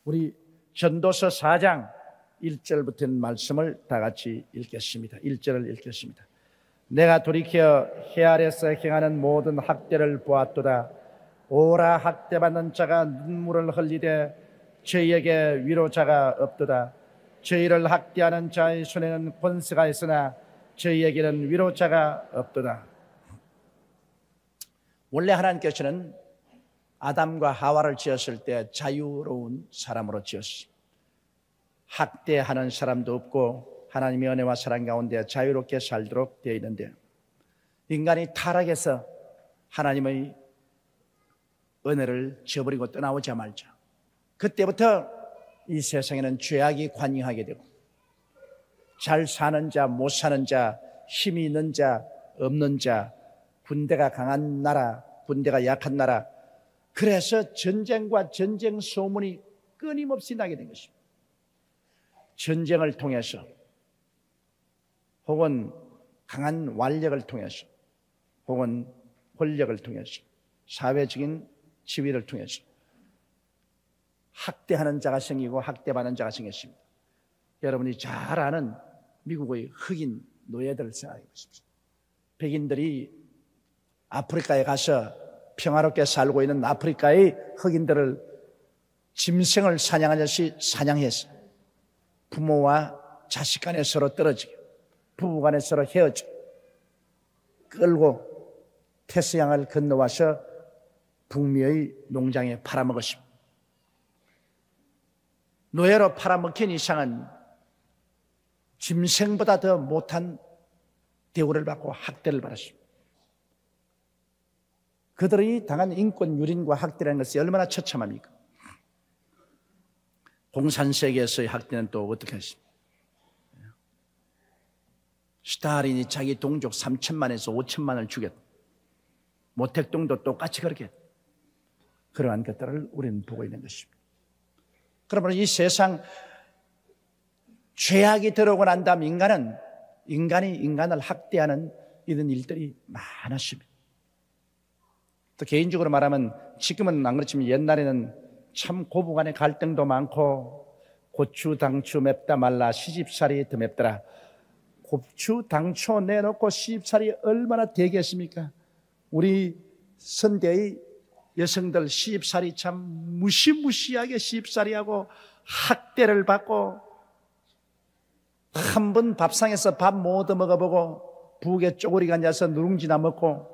우리 전도서 4장 1절부터 말씀을 다 같이 읽겠습니다. 1절을 읽겠습니다. 내가 돌이켜 해 아래서 행하는 모든 학대를 보았도다. 오라 학대받는 자가 눈물을 흘리되 저희에게 위로자가 없도다. 저희를 학대하는 자의 손에는 권세가 있으나 저희에게는 위로자가 없도다. 원래 하나님께서는 아담과 하와를 지었을 때 자유로운 사람으로 지었습니다. 학대하는 사람도 없고 하나님의 은혜와 사랑 가운데 자유롭게 살도록 되어 있는데, 인간이 타락해서 하나님의 은혜를 저버리고 떠나오자마자 그때부터 이 세상에는 죄악이 관영하게 되고, 잘 사는 자, 못 사는 자, 힘이 있는 자, 없는 자, 군대가 강한 나라, 군대가 약한 나라, 그래서 전쟁과 전쟁 소문이 끊임없이 나게 된 것입니다. 전쟁을 통해서 혹은 강한 완력을 통해서 혹은 권력을 통해서 사회적인 지위를 통해서 학대하는 자가 생기고 학대받는 자가 생겼습니다. 여러분이 잘 아는 미국의 흑인 노예들을 생각해 보십시오. 백인들이 아프리카에 가서 평화롭게 살고 있는 아프리카의 흑인들을 짐승을 사냥하듯이 사냥해서 부모와 자식 간에 서로 떨어지게, 부부 간에 서로 헤어지게 끌고 태서양을 건너와서 북미의 농장에 팔아먹었습니다. 노예로 팔아먹힌 이상은 짐승보다 더 못한 대우를 받고 학대를 받았습니다. 그들이 당한 인권 유린과 학대라는 것이 얼마나 처참합니까? 공산세계에서의 학대는 또 어떻게 했습니까? 스탈린이 자기 동족 3천만에서 5천만을 죽였다. 모택동도 똑같이 그렇게 했다. 그러한 것들을 우리는 보고 있는 것입니다. 그러므로 이 세상 죄악이 들어오고 난 다음 인간이 인간을 학대하는 이런 일들이 많았습니다. 또 개인적으로 말하면 지금은 안 그렇지만 옛날에는 참 고부간의 갈등도 많고, 고추 당초 맵다 말라 시집살이 더 맵더라. 고추 당초 내놓고 시집살이 얼마나 되겠습니까? 우리 선대의 여성들 시집살이 참 무시무시하게 시집살이하고 학대를 받고, 한 번 밥상에서 밥 못 얻어먹어보고 부엌에 쪼그리가 앉아서 누룽지나 먹고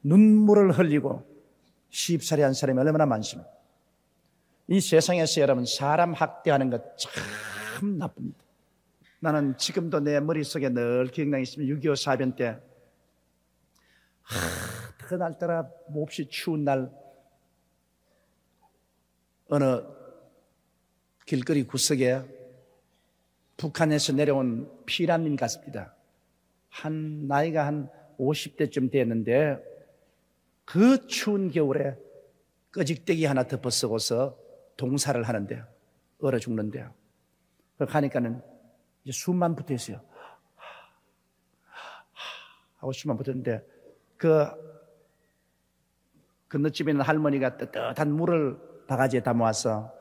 눈물을 흘리고 시집살이 한 사람이 얼마나 많습니까? 이 세상에서 여러분 사람 학대하는 것 참 나쁩니다. 나는 지금도 내 머릿속에 늘 기억나고 있습니다. 6.25 사변 때 그날따라 몹시 추운 날 어느 길거리 구석에 북한에서 내려온 피난민 같습니다. 나이가 한 50대쯤 됐는데 그 추운 겨울에 꺼직대기 하나 덮어 쓰고서 동사를 하는데요. 얼어 죽는데요. 그렇게 하니까는 이제 숨만 붙어 있어요. 하고 숨만 붙었는데 그 건너집에 있는 할머니가 뜨뜻한 물을 바가지에 담아와서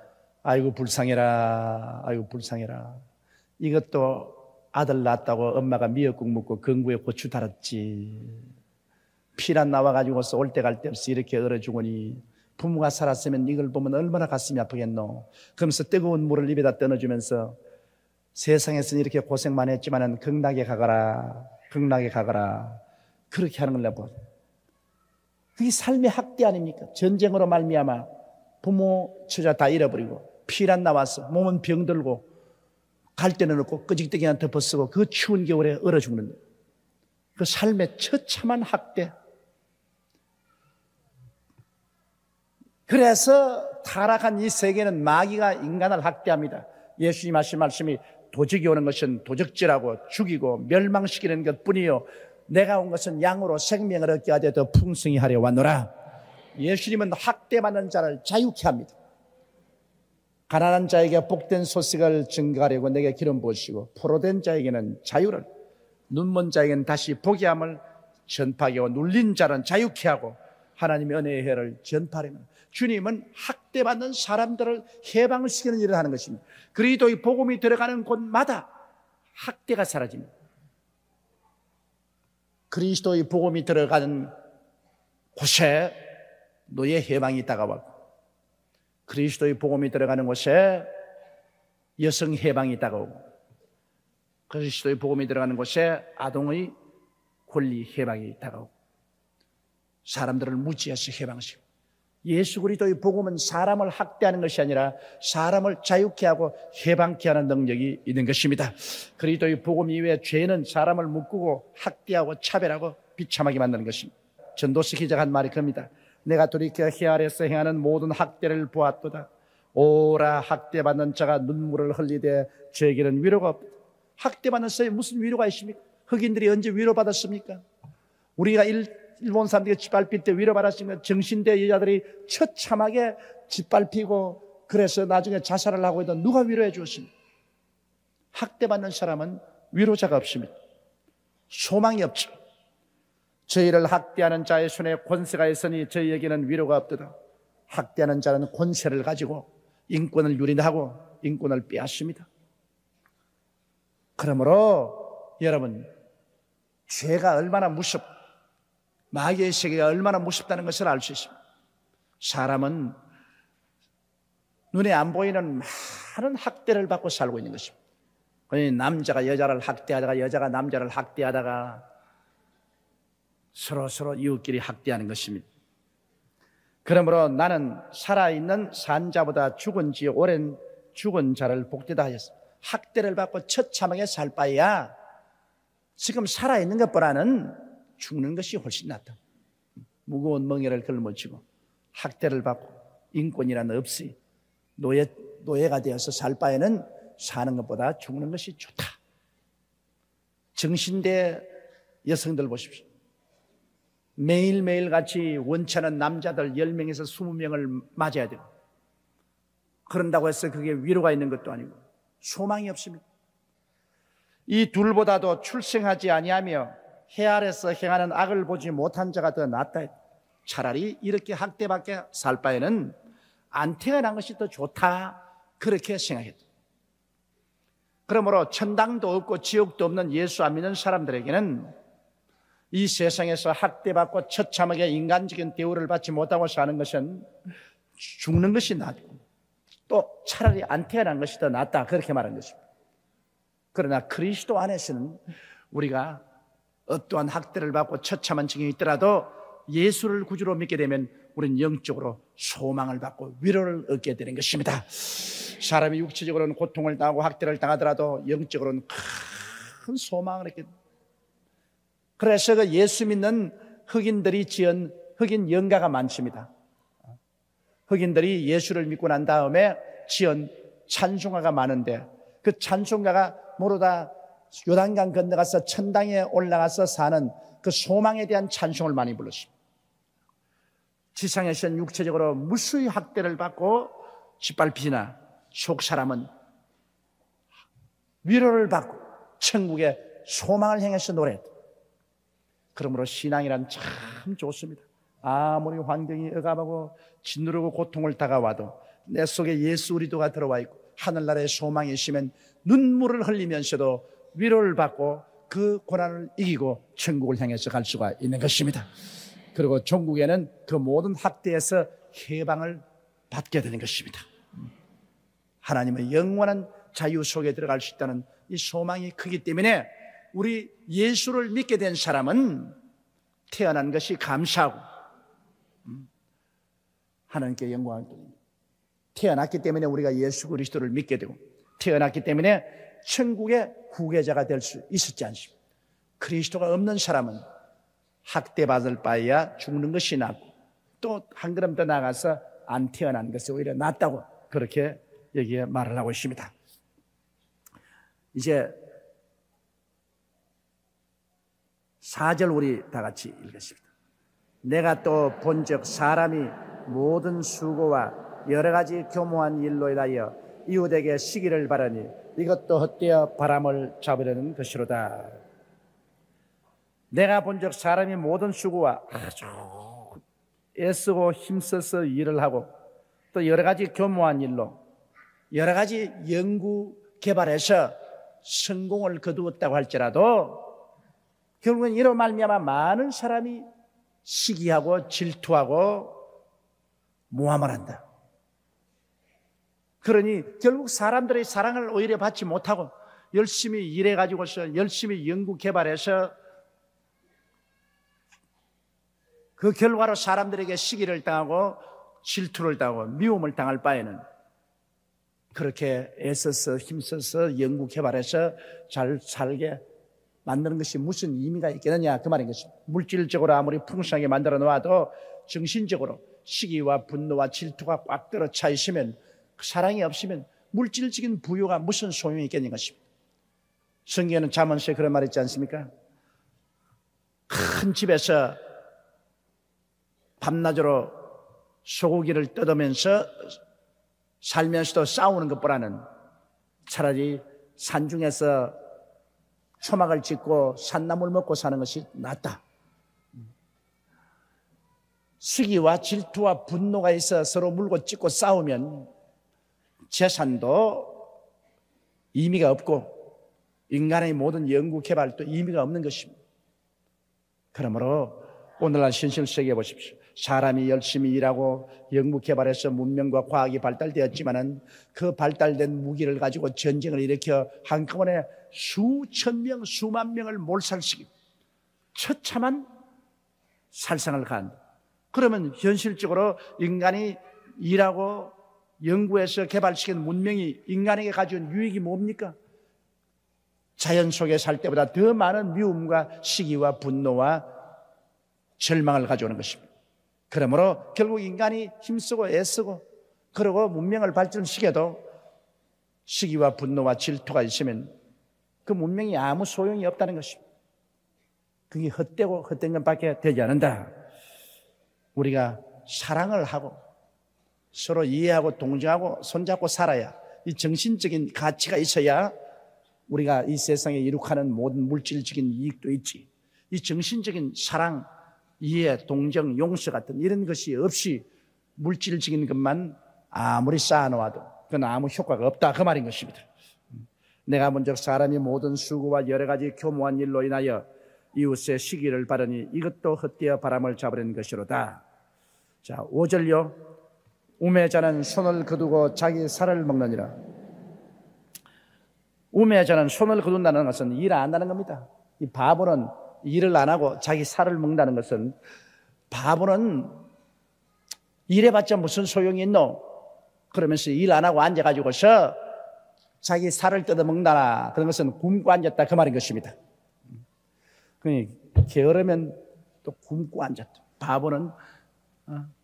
아이고 불쌍해라, 아이고 불쌍해라. 이것도 아들 낳았다고 엄마가 미역국 먹고 건구에 고추 달았지. 피난 나와가지고서 올 때 갈 데 없이 이렇게 얼어 죽으니 부모가 살았으면 이걸 보면 얼마나 가슴이 아프겠노. 그러면서 뜨거운 물을 입에다 떠넣어주면서 세상에서는 이렇게 고생만 했지만은 극락에 가거라, 극락에 가거라. 그렇게 하는 걸 내가 봐. 그게 삶의 학대 아닙니까? 전쟁으로 말미암아 부모 처자 다 잃어버리고 피난 나와서 몸은 병들고 갈 데는 없고 끄직대기 하나 덮어 쓰고 그 추운 겨울에 얼어 죽는 거예요. 그 삶의 처참한 학대. 그래서 타락한 이 세계는 마귀가 인간을 학대합니다. 예수님 하신 말씀이 도적이 오는 것은 도적질하고 죽이고 멸망시키는 것뿐이요 내가 온 것은 양으로 생명을 얻게 하되 더 풍성히 하려 왔노라. 예수님은 학대받는 자를 자유케 합니다. 가난한 자에게 복된 소식을 증거하려고 내게 기름 부으시고 포로된 자에게는 자유를, 눈먼 자에게는 다시 보게 함을 전파하고 눌린 자는 자유케 하고 하나님의 은혜의 해를 전파하려면 주님은 학대받는 사람들을 해방시키는 일을 하는 것입니다. 그리스도의 복음이 들어가는 곳마다 학대가 사라집니다. 그리스도의 복음이 들어가는 곳에 노예 해방이 다가왔고, 그리스도의 복음이 들어가는 곳에 여성 해방이 다가오고, 그리스도의 복음이 들어가는 곳에 아동의 권리 해방이 다가오고, 사람들을 무지해서 해방시키고, 예수 그리스도의 복음은 사람을 학대하는 것이 아니라 사람을 자유케 하고 해방케 하는 능력이 있는 것입니다. 그리스도의 복음 이외에 죄는 사람을 묶고 학대하고 차별하고 비참하게 만드는 것입니다. 전도서 기자가 한 말이 그럽니다. 내가 돌이켜 해 아래에서 행하는 모든 학대를 보았도다. 오라 학대받는 자가 눈물을 흘리되 저에게는 위로가 없다. 학대받는 자에 무슨 위로가 있습니까? 흑인들이 언제 위로받았습니까? 우리가 일본 사람들이 짓밟힐 때 위로받았습니까? 정신대 여자들이 처참하게 짓밟히고 그래서 나중에 자살을 하고 있던 누가 위로해 주었습니까? 학대받는 사람은 위로자가 없습니다. 소망이 없죠. 저희를 학대하는 자의 손에 권세가 있으니 저희에게는 위로가 없도다. 학대하는 자는 권세를 가지고 인권을 유린하고 인권을 빼앗습니다. 그러므로 여러분, 죄가 얼마나 무섭고 마귀의 세계가 얼마나 무섭다는 것을 알 수 있습니다. 사람은 눈에 안 보이는 많은 학대를 받고 살고 있는 것입니다. 남자가 여자를 학대하다가 여자가 남자를 학대하다가 서로 이웃끼리 학대하는 것입니다. 그러므로 나는 살아있는 산 자보다 죽은 지 오랜 죽은 자를 복되다 하였습니다. 학대를 받고 처참하게 살 바에야 지금 살아있는 것보다는 죽는 것이 훨씬 낫다. 무거운 멍에를 걸머쥐고 학대를 받고 인권이란 없이 노예가 되어서 살 바에는 사는 것보다 죽는 것이 좋다. 정신대 여성들 보십시오. 매일매일 같이 원치않은 남자들 10명에서 20명을 맞아야 되고, 그런다고 해서 그게 위로가 있는 것도 아니고 소망이 없습니다. 이 둘보다도 출생하지 아니하며 해 아래서 행하는 악을 보지 못한 자가 더 낫다. 차라리 이렇게 학대받게 살 바에는 안 태어난 것이 더 좋다, 그렇게 생각했다. 그러므로 천당도 없고 지옥도 없는 예수 안 믿는 사람들에게는 이 세상에서 학대받고 처참하게 인간적인 대우를 받지 못하고 사는 것은 죽는 것이 낫고 또 차라리 안 태어난 것이 더 낫다, 그렇게 말한 것입니다. 그러나 그리스도 안에서는 우리가 어떠한 학대를 받고 처참한 증이 있더라도 예수를 구주로 믿게 되면 우리는 영적으로 소망을 받고 위로를 얻게 되는 것입니다. 사람이 육체적으로는 고통을 당하고 학대를 당하더라도 영적으로는 큰 소망을 얻게 됩니다. 그래서 그 예수 믿는 흑인들이 지은 흑인 연가가 많습니다. 흑인들이 예수를 믿고 난 다음에 지은 찬송가가 많은데, 그 찬송가가 모두 다 요단강 건너가서 천당에 올라가서 사는 그 소망에 대한 찬송을 많이 불렀습니다. 지상에서는 육체적으로 무수히 학대를 받고 짓밟히나 속 사람은 위로를 받고 천국의 소망을 향해서 노래했다. 그러므로 신앙이란 참 좋습니다. 아무리 환경이 억압하고 짓누르고 고통을 다가와도 내 속에 예수 그리스도가 들어와 있고 하늘나라의 소망이 있으면 눈물을 흘리면서도 위로를 받고 그 고난을 이기고 천국을 향해서 갈 수가 있는 것입니다. 그리고 천국에는 그 모든 학대에서 해방을 받게 되는 것입니다. 하나님의 영원한 자유 속에 들어갈 수 있다는 이 소망이 크기 때문에 우리 예수를 믿게 된 사람은 태어난 것이 감사하고 하나님께 영광을 돌립니다. 태어났기 때문에 우리가 예수 그리스도를 믿게 되고 태어났기 때문에 천국의 후계자가 될 수 있었지 않습니까? 그리스도가 없는 사람은 학대받을 바에야 죽는 것이 낫고 또 한 걸음 더 나가서 안 태어난 것이 오히려 낫다고 그렇게 여기에 말을 하고 있습니다. 이제 4절 우리 다 같이 읽겠습니다. 내가 또 본즉 사람이 모든 수고와 여러 가지 교모한 일로 인하여 이웃에게 시기를 바라니 이것도 헛되어 바람을 잡으려는 것이로다. 내가 본즉 사람이 모든 수고와 아주 애쓰고 힘써서 일을 하고 또 여러 가지 교묘한 일로 여러 가지 연구 개발해서 성공을 거두었다고 할지라도 결국은 이로 말미암아 많은 사람이 시기하고 질투하고 모함을 한다. 그러니 결국 사람들의 사랑을 오히려 받지 못하고 열심히 일해가지고서 열심히 연구 개발해서 그 결과로 사람들에게 시기를 당하고 질투를 당하고 미움을 당할 바에는 그렇게 애써서 힘써서 연구 개발해서 잘 살게 만드는 것이 무슨 의미가 있겠느냐 그 말인 것입니다. 물질적으로 아무리 풍성하게 만들어 놓아도 정신적으로 시기와 분노와 질투가 꽉 들어 차 있으면 사랑이 없으면 물질적인 부유가 무슨 소용이 있겠는 것입니다. 성경에는 잠언서에 그런 말이 있지 않습니까? 큰 집에서 밤낮으로 소고기를 뜯으면서 살면서도 싸우는 것보다는 차라리 산중에서 초막을 짓고 산나물 먹고 사는 것이 낫다. 시기와 질투와 분노가 있어 서로 물고 찢고 싸우면 재산도 의미가 없고 인간의 모든 연구 개발도 의미가 없는 것입니다. 그러므로 오늘날 현실 세계에 보십시오. 사람이 열심히 일하고 연구 개발해서 문명과 과학이 발달되었지만은 그 발달된 무기를 가지고 전쟁을 일으켜 한꺼번에 수천 명, 수만 명을 몰살시키고 처참한 살상을 가한다. 그러면 현실적으로 인간이 일하고 연구해서 개발시킨 문명이 인간에게 가져온 유익이 뭡니까? 자연 속에 살 때보다 더 많은 미움과 시기와 분노와 절망을 가져오는 것입니다. 그러므로 결국 인간이 힘쓰고 애쓰고 그러고 문명을 발전시켜도 시기와 분노와 질투가 있으면 그 문명이 아무 소용이 없다는 것입니다. 그게 헛되고 헛된 것밖에 되지 않는다. 우리가 사랑을 하고 서로 이해하고 동정하고 손잡고 살아야 이 정신적인 가치가 있어야 우리가 이 세상에 이룩하는 모든 물질적인 이익도 있지. 이 정신적인 사랑, 이해, 동정, 용서 같은 이런 것이 없이 물질적인 것만 아무리 쌓아놓아도 그건 아무 효과가 없다 그 말인 것입니다. 내가 먼저 사람이 모든 수고와 여러 가지 교묘한 일로 인하여 이웃의 시기를 바르니 이것도 헛되어 바람을 잡으려는 것이로다. 자, 5절요. 우매자는 손을 거두고 자기 살을 먹느니라. 우매자는 손을 거둔다는 것은 일 안 한다는 겁니다. 이 바보는 일을 안 하고 자기 살을 먹는다는 것은 바보는 일해봤자 무슨 소용이 있노? 그러면서 일 안 하고 앉아가지고서 자기 살을 뜯어 먹는다. 그런 것은 굶고 앉았다 그 말인 것입니다. 게으르면 또 굶고 앉았다. 바보는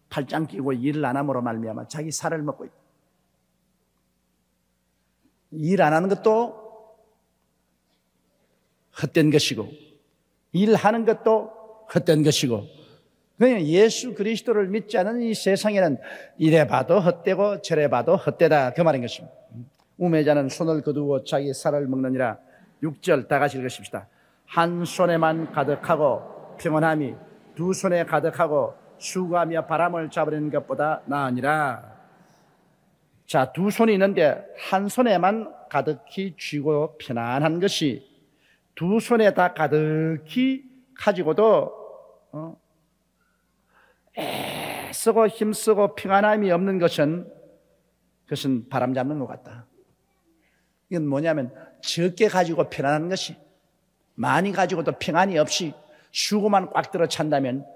팔짱 끼고 일을 안 함으로 말미암아 자기 살을 먹고 있다. 일 안 하는 것도 헛된 것이고 일하는 것도 헛된 것이고 그냥 예수 그리스도를 믿지 않은 이 세상에는 이래 봐도 헛되고 저래 봐도 헛되다 그 말인 것입니다. 우매자는 손을 거두고 자기 살을 먹느니라. 6절 다 같이 읽으십시다. 한 손에만 가득하고 평안함이 두 손에 가득하고 수고하며 바람을 잡으려는 것보다 나으니라. 자, 두 손이 있는데 한 손에만 가득히 쥐고 편안한 것이 두 손에 다 가득히 가지고도 애쓰고 힘쓰고 평안함이 없는 것은 그것은 바람 잡는 것 같다. 이건 뭐냐면 적게 가지고 편안한 것이 많이 가지고도 평안이 없이 수고만 꽉 들어 찬다면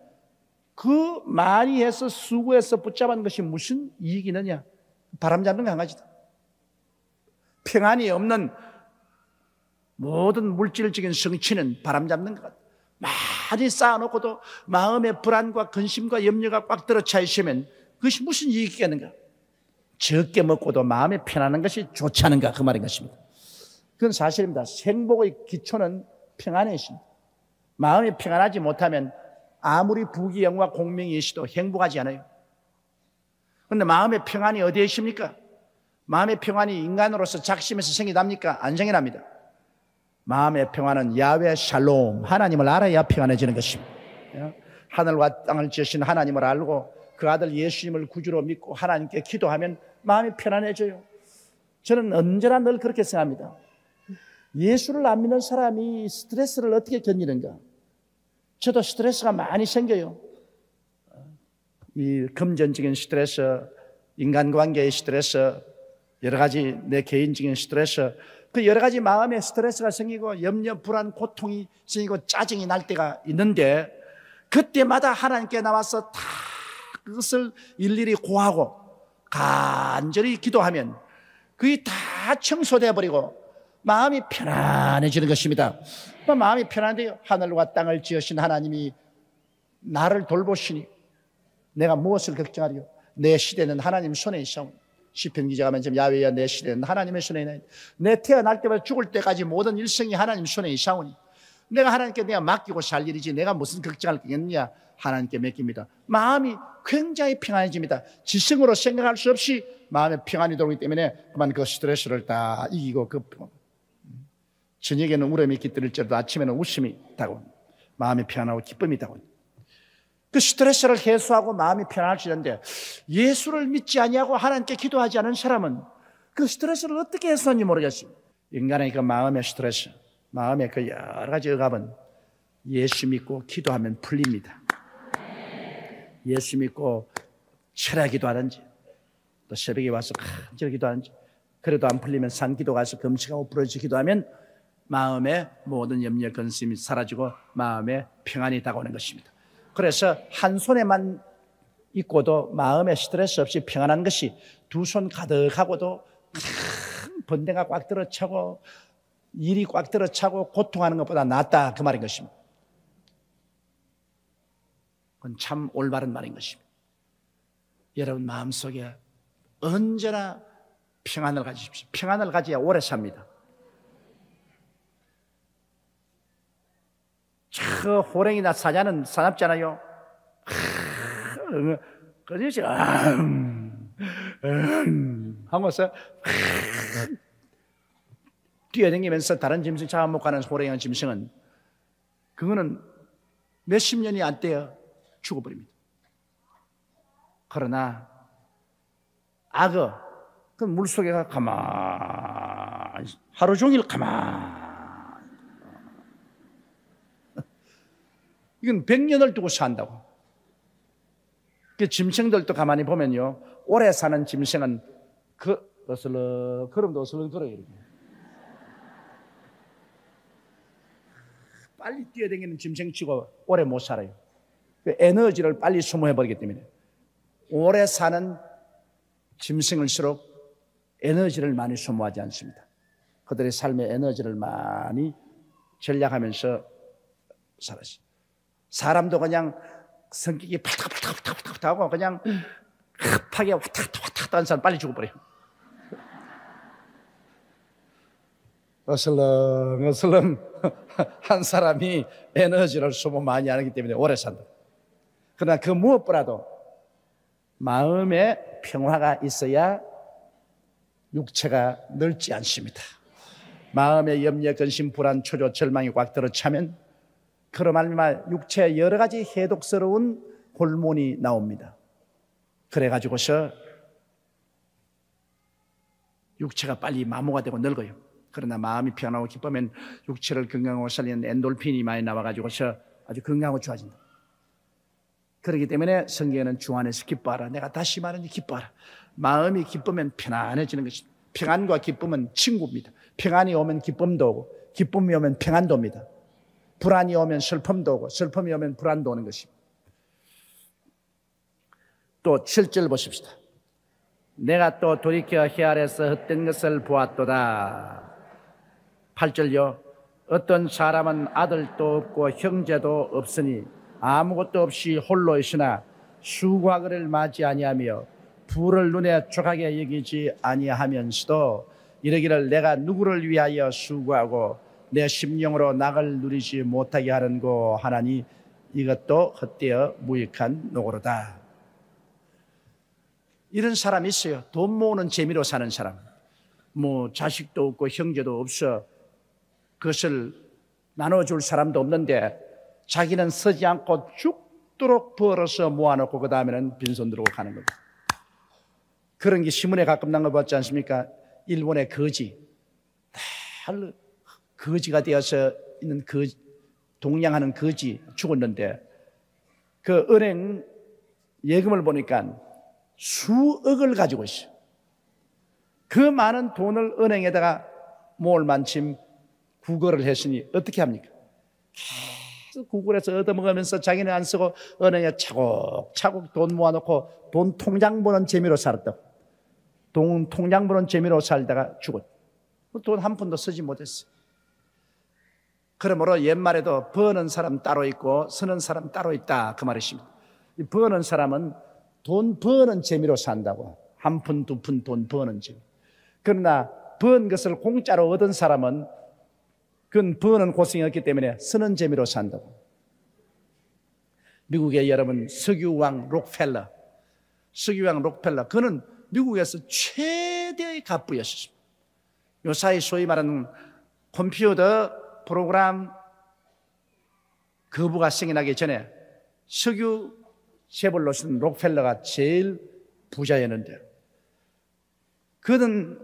그 많이 해서 수고해서 붙잡은 것이 무슨 이익이 있느냐? 바람 잡는 강아지다. 평안이 없는 모든 물질적인 성취는 바람 잡는 것 같다. 많이 쌓아놓고도 마음의 불안과 근심과 염려가 꽉 들어 차 있으면 그것이 무슨 이익이 있겠는가? 적게 먹고도 마음이 편안한 것이 좋지 않은가 그 말인 것입니다. 그건 사실입니다. 행복의 기초는 평안에 있습니다. 마음이 평안하지 못하면 아무리 부귀영화 공명이 있어도 행복하지 않아요. 그런데 마음의 평안이 어디에 있습니까? 마음의 평안이 인간으로서 작심에서 생겨납니까? 안 생겨납니다. 마음의 평안은 야훼 샬롬, 하나님을 알아야 평안해지는 것입니다. 하늘과 땅을 지으신 하나님을 알고 그 아들 예수님을 구주로 믿고 하나님께 기도하면 마음이 편안해져요. 저는 언제나 늘 그렇게 생각합니다. 예수를 안 믿는 사람이 스트레스를 어떻게 견디는가? 저도 스트레스가 많이 생겨요. 이 금전적인 스트레스, 인간관계의 스트레스, 여러 가지 내 개인적인 스트레스, 그 여러 가지 마음의 스트레스가 생기고 염려, 불안, 고통이 생기고 짜증이 날 때가 있는데 그때마다 하나님께 나와서 다 그것을 일일이 고하고 간절히 기도하면 그게 다 청소되어 버리고 마음이 편안해지는 것입니다. 마음이 편안해요. 하늘과 땅을 지으신 하나님이 나를 돌보시니 내가 무엇을 걱정하리요? 내 시대는 하나님 손에 있사오니. 시편 기자가 맨 처음 야훼야 내 시대는 하나님의 손에 있나이다. 내 태어날 때부터 죽을 때까지 모든 일생이 하나님 손에 있사오니 내가 하나님께 내가 맡기고 살 일이지 내가 무슨 걱정할 게 있느냐. 하나님께 맡깁니다. 마음이 굉장히 평안해집니다. 지성으로 생각할 수 없이 마음에 평안이 들어오기 때문에 그만 그 스트레스를 다 이기고 저녁에는 울음이 깃들일지라도 아침에는 웃음이 있다고 마음이 평안하고 기쁨이 있다고. 그 스트레스를 해소하고 마음이 편안할 수 있는데 예수를 믿지 아니하고 하나님께 기도하지 않은 사람은 그 스트레스를 어떻게 해소하는지 모르겠어요. 인간의 그 마음의 스트레스, 마음의 그 여러 가지 억압은 예수 믿고 기도하면 풀립니다. 예수 믿고 철야 기도하든지 또 새벽에 와서 간절히 기도하든지 그래도 안 풀리면 산기도 가서 금식하고 부르짖어 기도하면 마음의 모든 염려 근심이 사라지고 마음에 평안이 다가오는 것입니다. 그래서 한 손에만 있고도 마음에 스트레스 없이 평안한 것이 두 손 가득하고도 큰 번뇌가 꽉 들어차고 일이 꽉 들어차고 고통하는 것보다 낫다 그 말인 것입니다. 그건 참 올바른 말인 것입니다. 여러분 마음속에 언제나 평안을 가지십시오. 평안을 가져야 오래 삽니다. 저 호랭이나 사자는 사납잖아요. 그러지 하면서 뛰어다니면서 다른 짐승 잡아먹고 호랭이나 짐승은 그거는 몇십 년이 안 돼야 죽어버립니다. 그러나 악어 그 물속에 가만히 하루 종일 가만히 이건 100년을 두고 산다고. 그 짐승들도 가만히 보면요 오래 사는 짐승은 걸음도 어슬렁 걸어요. 이렇게. 빨리 뛰어다니는 짐승치고 오래 못 살아요. 그 에너지를 빨리 소모해버리기 때문에 오래 사는 짐승일수록 에너지를 많이 소모하지 않습니다. 그들의 삶의 에너지를 많이 전략하면서 살았어요. 사람도 그냥 성격이 팔딱팔딱하고 그냥 급하게 왔다 하는 사람 빨리 죽어버려요. 어슬렁 한 사람이 에너지를 소모 많이 하기 때문에 오래 산다. 그러나 그 무엇보다도 마음에 평화가 있어야 육체가 늙지 않습니다. 마음의 염려, 근심, 불안, 초조, 절망이 꽉 들어차면 그로 말미암아 육체에 여러 가지 해독스러운 호르몬이 나옵니다. 그래가지고서 육체가 빨리 마모가 되고 늙어요. 그러나 마음이 평안하고 기쁘면 육체를 건강하고 살리는 엔돌핀이 많이 나와가지고서 아주 건강하고 좋아진다. 그렇기 때문에 성경에는 주 안에서 기뻐하라. 내가 다시 말하니 기뻐하라. 마음이 기쁘면 편안해지는 것입니다. 평안과 기쁨은 친구입니다. 평안이 오면 기쁨도 오고 기쁨이 오면 평안도 옵니다. 불안이 오면 슬픔도 오고 슬픔이 오면 불안도 오는 것입니다. 또 7절 보십시다. 내가 또 돌이켜 해 아래서 헛된 것을 보았도다. 8절요. 어떤 사람은 아들도 없고 형제도 없으니 아무것도 없이 홀로 있으나 수고하기를 맞지 아니하며 부를 눈에 촉하게 여기지 아니하면서도 이르기를 내가 누구를 위하여 수고하고 내 심령으로 낙을 누리지 못하게 하는고 하나니 이것도 헛되어 무익한 노고로다. 이런 사람이 있어요. 돈 모으는 재미로 사는 사람. 뭐 자식도 없고 형제도 없어 그것을 나눠줄 사람도 없는데 자기는 서지 않고 쭉 죽도록 벌어서 모아놓고 그 다음에는 빈손 들고 가는 겁니다. 그런 게 신문에 가끔 난 거 봤지 않습니까? 일본의 거지, 거지가 되어서 있는 동양하는 거지 죽었는데 그 은행 예금을 보니까 수억을 가지고 있어요. 그 많은 돈을 은행에다가 모을 만큼 구걸을 했으니 어떻게 합니까? 계속 구걸해서 얻어먹으면서 자기는 안 쓰고 은행에 차곡차곡 돈 모아놓고 돈 통장 보는 재미로 살았다. 돈 통장 보는 재미로 살다가 죽었다. 돈 한 푼도 쓰지 못했어요. 그러므로 옛말에도 버는 사람 따로 있고 쓰는 사람 따로 있다, 그 말이십니다. 버는 사람은 돈 버는 재미로 산다고. 한 푼, 두 푼 돈 버는 재미. 그러나 번 것을 공짜로 얻은 사람은 그건 버는 고생이 없기 때문에 쓰는 재미로 산다고. 미국의 여러분 석유왕 록펠러, 그는 미국에서 최대의 갑부였습니다. 요사이 소위 말하는 컴퓨터 프로그램 거부가 생겨나기 전에 석유 재벌로서는 록펠러가 제일 부자였는데, 그는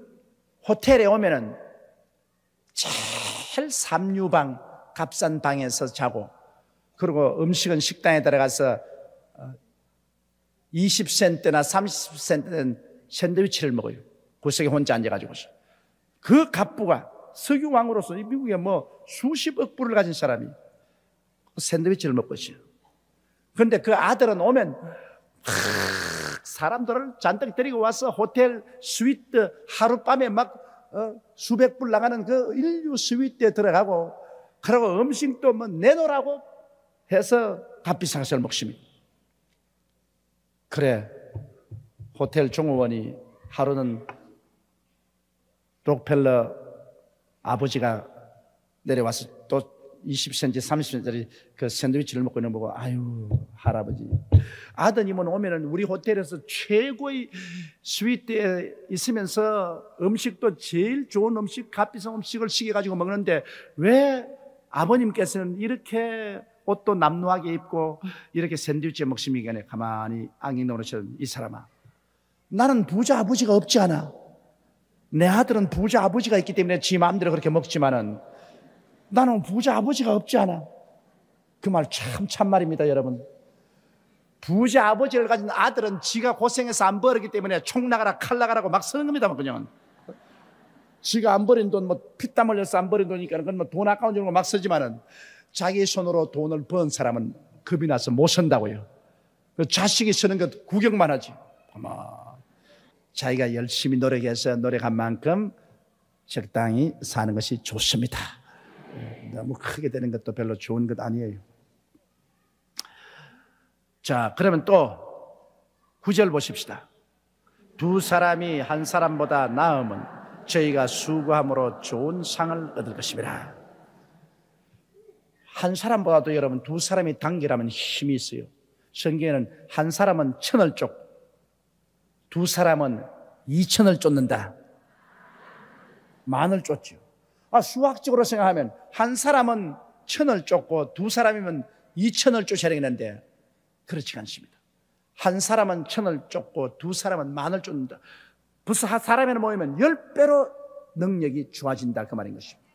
호텔에 오면은 제일 삼류방 값싼 방에서 자고, 그리고 음식은 식당에 들어가서 20센트나 30센트는 샌드위치를 먹어요. 구석에 혼자 앉아가지고서. 그 갑부가 석유왕으로서 미국에 뭐 수십억 불을 가진 사람이 샌드위치를 먹고 있어요. 그런데 그 아들은 오면 사람들을 잔뜩 데리고 와서 호텔 스위트 하룻밤에 막 수백 불 나가는 그 인류 스위트에 들어가고, 그러고 음식도 뭐 내놓으라고 해서 값비싼 것을 먹습니다. 그래, 호텔 종업원이 하루는 록펠러 아버지가 내려와서 또 20cm, 30cm짜리 그 샌드위치를 먹고 있는 거 보고, 아유, 할아버지, 아드님은 오면은 우리 호텔에서 최고의 스위트에 있으면서 음식도 제일 좋은 음식, 값비싼 음식을 시켜가지고 먹는데 왜 아버님께서는 이렇게 옷도 남루하게 입고 이렇게 샌드위치 먹습니까? 가만히 앙이 노릇처럼, 이 사람아, 나는 부자 아버지가 없지 않아. 내 아들은 부자 아버지가 있기 때문에 지 마음대로 그렇게 먹지만은 나는 부자 아버지가 없지 않아. 그 말 참말입니다, 여러분. 부자 아버지를 가진 아들은 지가 고생해서 안 벌었기 때문에 총 나가라 칼 나가라고 막 쓰는 겁니다. 그냥 지가 안 버린 돈, 뭐 피땀 흘려서 안 버린 돈이니까 그건 뭐 돈 아까운 줄 알고 막 쓰지만은 자기 손으로 돈을 번 사람은 겁이 나서 못 쓴다고요. 그 자식이 쓰는 것 구경만 하지. 아마 자기가 열심히 노력한 만큼 적당히 사는 것이 좋습니다. 너무 크게 되는 것도 별로 좋은 것 아니에요. 자, 그러면 또 9절 보십시다. 두 사람이 한 사람보다 나으면 저희가 수고함으로 좋은 상을 얻을 것입니다. 한 사람보다도 여러분 두 사람이 단결하면 힘이 있어요. 성경에는 한 사람은 1000을 쫓고 두 사람은 2000을 쫓는다. 만을 쫓죠. 수학적으로 생각하면 한 사람은 1000을 쫓고 두 사람이면 2000을 쫓아야 되겠는데 그렇지 않습니다. 한 사람은 1000을 쫓고 두 사람은 만을 쫓는다. 벌써 한 사람에 모이면 10배로 능력이 좋아진다, 그 말인 것입니다.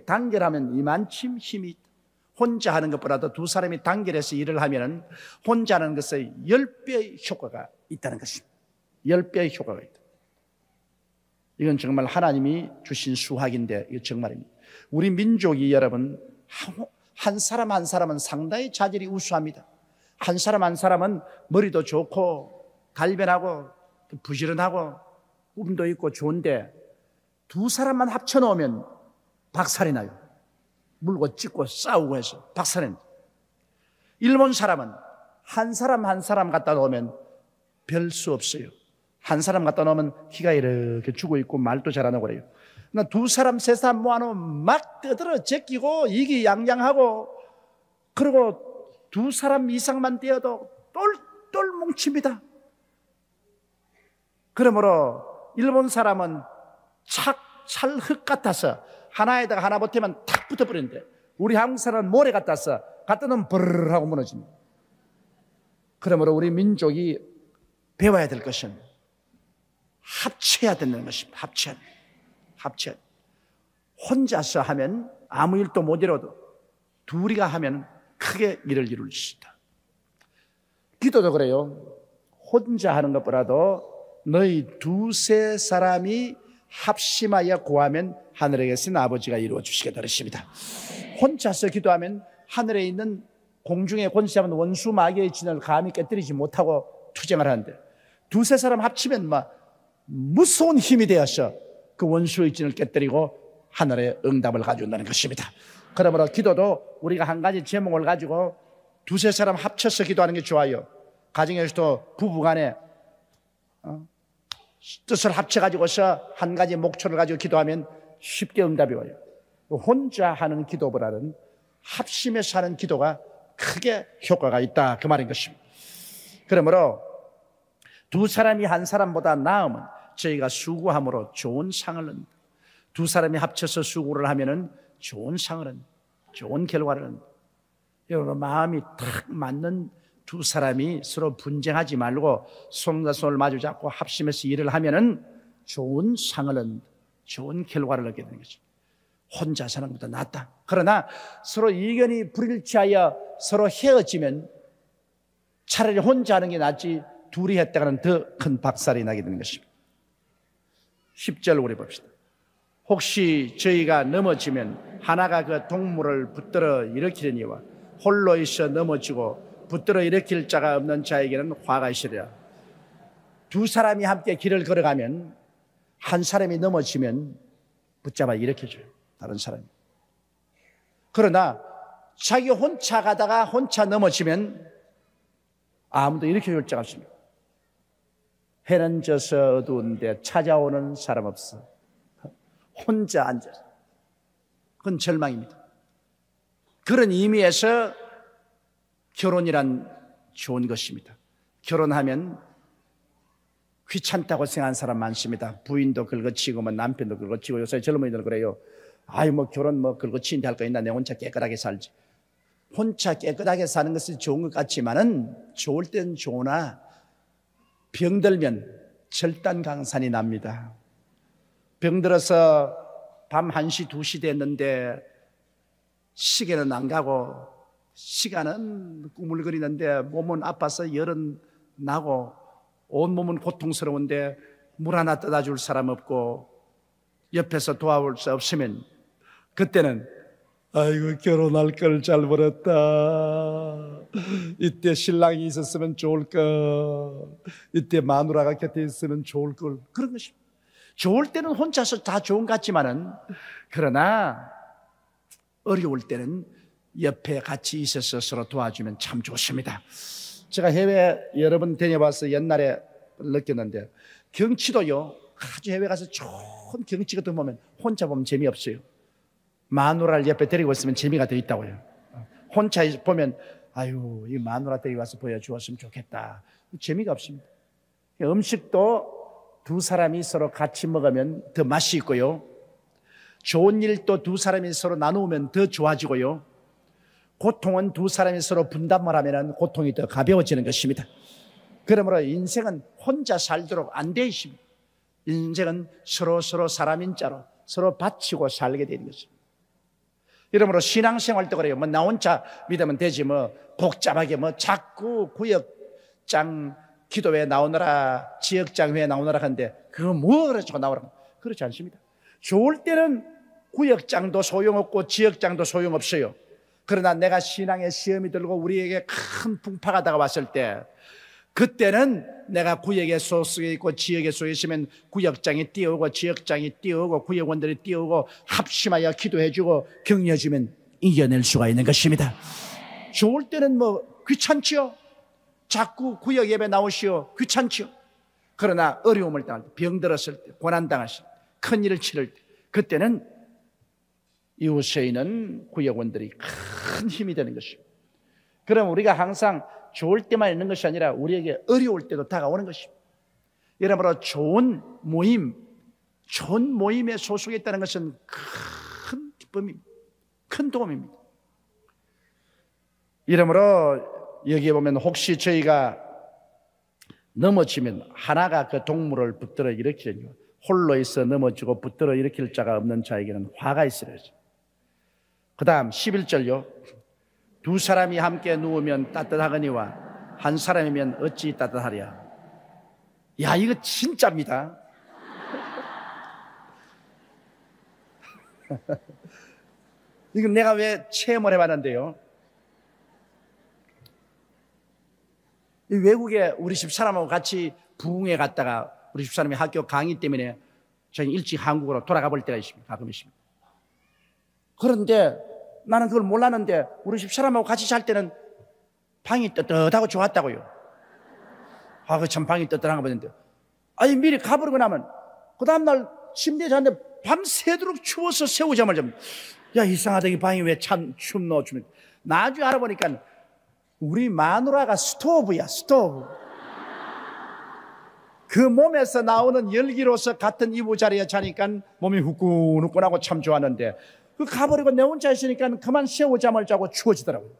단결하면 이만큼 힘이 있다. 혼자 하는 것보다도 두 사람이 단결해서 일을 하면 혼자 하는 것에 10배의 효과가 있다는 것입니다. 10배의 효과가 있다. 이건 정말 하나님이 주신 수학인데 이거 정말입니다. 우리 민족이 여러분 한 사람 한 사람은 상당히 자질이 우수합니다. 한 사람 한 사람은 머리도 좋고 갈변하고 부지런하고 꿈도 있고 좋은데 두 사람만 합쳐놓으면 박살이 나요. 물고 찢고 싸우고 해서 박살이 나요. 일본 사람은 한 사람 한 사람 갖다 놓으면 별 수 없어요. 한 사람 갖다 놓으면 키가 이렇게 죽어 있고 말도 잘 안 하고 그래요. 그러나 두 사람 세 사람 모아놓으면 막 떠들어 제끼고 이기양양하고, 그리고 두 사람 이상만 되어도 똘똘 뭉칩니다. 그러므로 일본 사람은 찰흙 같아서 하나에다가 하나 보태면 탁 붙어버리는데 우리 한국 사람은 모래 같아서 갖다 놓으면 버르르 하고 무너집니다. 그러므로 우리 민족이 배워야 될 것은 합쳐야 되는 것입니다. 합쳐야. 혼자서 하면 아무 일도 못 이뤄도 둘이가 하면 크게 일을 이룰 수 있다. 기도도 그래요. 혼자 하는 것보다도 너희 두세 사람이 합심하여 구하면 하늘에 계신 아버지가 이루어 주시게 되십니다. 혼자서 기도하면 하늘에 있는 공중에 권세하는 원수 마귀의 진을 감히 깨뜨리지 못하고 투쟁을 하는데, 두세 사람 합치면 막 무서운 힘이 되어서 그 원수의 진을 깨뜨리고 하늘의 응답을 가져온다는 것입니다. 그러므로 기도도 우리가 한 가지 제목을 가지고 두세 사람 합쳐서 기도하는 게 좋아요. 가정에서도 부부간에 뜻을 합쳐가지고서 한 가지 목표를 가지고 기도하면 쉽게 응답이 와요. 혼자 하는 기도보다는 합심해서 하는 기도가 크게 효과가 있다, 그 말인 것입니다. 그러므로 두 사람이 한 사람보다 나으면 저희가 수고함으로 좋은 상을 얻는다. 두 사람이 합쳐서 수고를 하면은 좋은 상을 얻는다. 좋은 결과를 얻는다. 여러분, 마음이 딱 맞는 두 사람이 서로 분쟁하지 말고 손과 손을 마주 잡고 합심해서 일을 하면은 좋은 상을 얻는다. 좋은 결과를 얻게 되는 것입니다. 혼자 사는 것보다 낫다. 그러나 서로 의견이 불일치하여 서로 헤어지면 차라리 혼자 하는 게 낫지 둘이 했다가는 더 큰 박살이 나게 되는 것입니다. 10절 우리 봅시다. 혹시 저희가 넘어지면 하나가 그 동물을 붙들어 일으키려니와 홀로 있어 넘어지고 붙들어 일으킬 자가 없는 자에게는 화가 있으리라. 두 사람이 함께 길을 걸어가면 한 사람이 넘어지면 붙잡아 일으켜줘요, 다른 사람이. 그러나 자기 혼자 가다가 혼자 넘어지면 아무도 일으켜줄 자가 없습니다. 해는 져서 어두운데 찾아오는 사람 없어. 혼자 앉아서. 그건 절망입니다. 그런 의미에서 결혼이란 좋은 것입니다. 결혼하면 귀찮다고 생각하는 사람 많습니다. 부인도 긁어치고 남편도 긁어치고. 요새 젊은이들 그래요. 결혼 긁어치는데 할 거 있나? 내 혼자 깨끗하게 살지. 혼자 깨끗하게 사는 것이 좋은 것 같지만은 좋을 땐 좋으나 병들면 절단강산이 납니다. 병들어서 밤 1시, 2시 됐는데 시계는 안 가고 시간은 꾸물거리는데 몸은 아파서 열은 나고 온몸은 고통스러운데 물 하나 떠다 줄 사람 없고 옆에서 도와줄 수 없으면 그때는 아이고, 결혼할 걸 잘 버렸다. 이때 신랑이 있었으면 좋을 걸. 이때 마누라가 곁에 있으면 좋을 걸. 그런 것입니다. 좋을 때는 혼자서 다 좋은 것 같지만은, 그러나 어려울 때는 옆에 같이 있어서 서로 도와주면 참 좋습니다. 제가 해외 여러 번 다녀봐서 옛날에 느꼈는데, 경치도요, 아주 해외 가서 좋은 경치 같은 거 보면 혼자 보면 재미없어요. 마누라를 옆에 데리고 있으면 재미가 더 있다고요. 혼자 보면 아유, 이 마누라 데리고 와서 보여주었으면 좋겠다. 재미가 없습니다. 음식도 두 사람이 서로 같이 먹으면 더 맛이 있고요. 좋은 일도 두 사람이 서로 나누면 더 좋아지고요. 고통은 두 사람이 서로 분담을 하면 고통이 더 가벼워지는 것입니다. 그러므로 인생은 혼자 살도록 안 되어 있습니다. 인생은 서로 사람인 자로 서로 바치고 살게 되는 것입니다. 이러므로 신앙생활도 그래요. 나 혼자 믿으면 되지 복잡하게 자꾸 구역장 기도회 나오느라 지역장회에 나오느라 하는데 그거 그러고 나오라. 그렇지 않습니다. 좋을 때는 구역장도 소용없고 지역장도 소용없어요. 그러나 내가 신앙의 시험이 들고 우리에게 큰 풍파가 다가왔을 때 그때는 내가 구역에 소속해 있고 지역에 소속해 있으면 구역장이 뛰어오고 지역장이 뛰어오고 구역원들이 뛰어오고 합심하여 기도해주고 격려해주면 이겨낼 수가 있는 것입니다. 좋을 때는 귀찮지요. 자꾸 구역 예배 나오시오. 귀찮지요. 그러나 어려움을 당할 때, 병들었을 때, 고난당하실 때, 큰일을 치를 때, 그때는 이웃에 있는 구역원들이 큰 힘이 되는 것입니다. 그럼 우리가 항상 좋을 때만 있는 것이 아니라 우리에게 어려울 때도 다가오는 것입니다. 여러분, 좋은 모임에 소속해 있다는 것은 큰 기쁨입니다. 큰 도움입니다. 이러므로 여기에 보면 혹시 저희가 넘어지면 하나가 그 동물을 붙들어 일으키려니 홀로 있어 넘어지고 붙들어 일으킬 자가 없는 자에게는 화가 있으리라. 그 다음 11절요. 두 사람이 함께 누우면 따뜻하거니와 한 사람이면 어찌 따뜻하랴. 야, 이거 진짜입니다. 이건 내가 왜 체험을 해봤는데요. 이 외국에 우리 집사람하고 같이 부흥회 갔다가 우리 집사람이 학교 강의 때문에 저희 일찍 한국으로 돌아가 볼 때가 있습니다. 가끔 있습니다. 그런데 나는 그걸 몰랐는데 우리 집사람하고 같이 잘 때는 방이 떳떳하고 좋았다고요. 아, 그 참 방이 떳떳한 거 봤는데, 아니 미리 가버리고 나면 그 다음날 침대에 잤는데 밤새도록 추워서 새우잠을 잡니다. 야, 이상하다. 이 방이 왜 참 춥노. 나중에 알아보니까 우리 마누라가 스토브야, 스토브. 그 몸에서 나오는 열기로서 같은 이부자리에 자니까 몸이 후끈후끈하고 참 좋았는데, 그 가버리고 내 혼자 있으니까 그만 새우잠을 자고 추워지더라고요.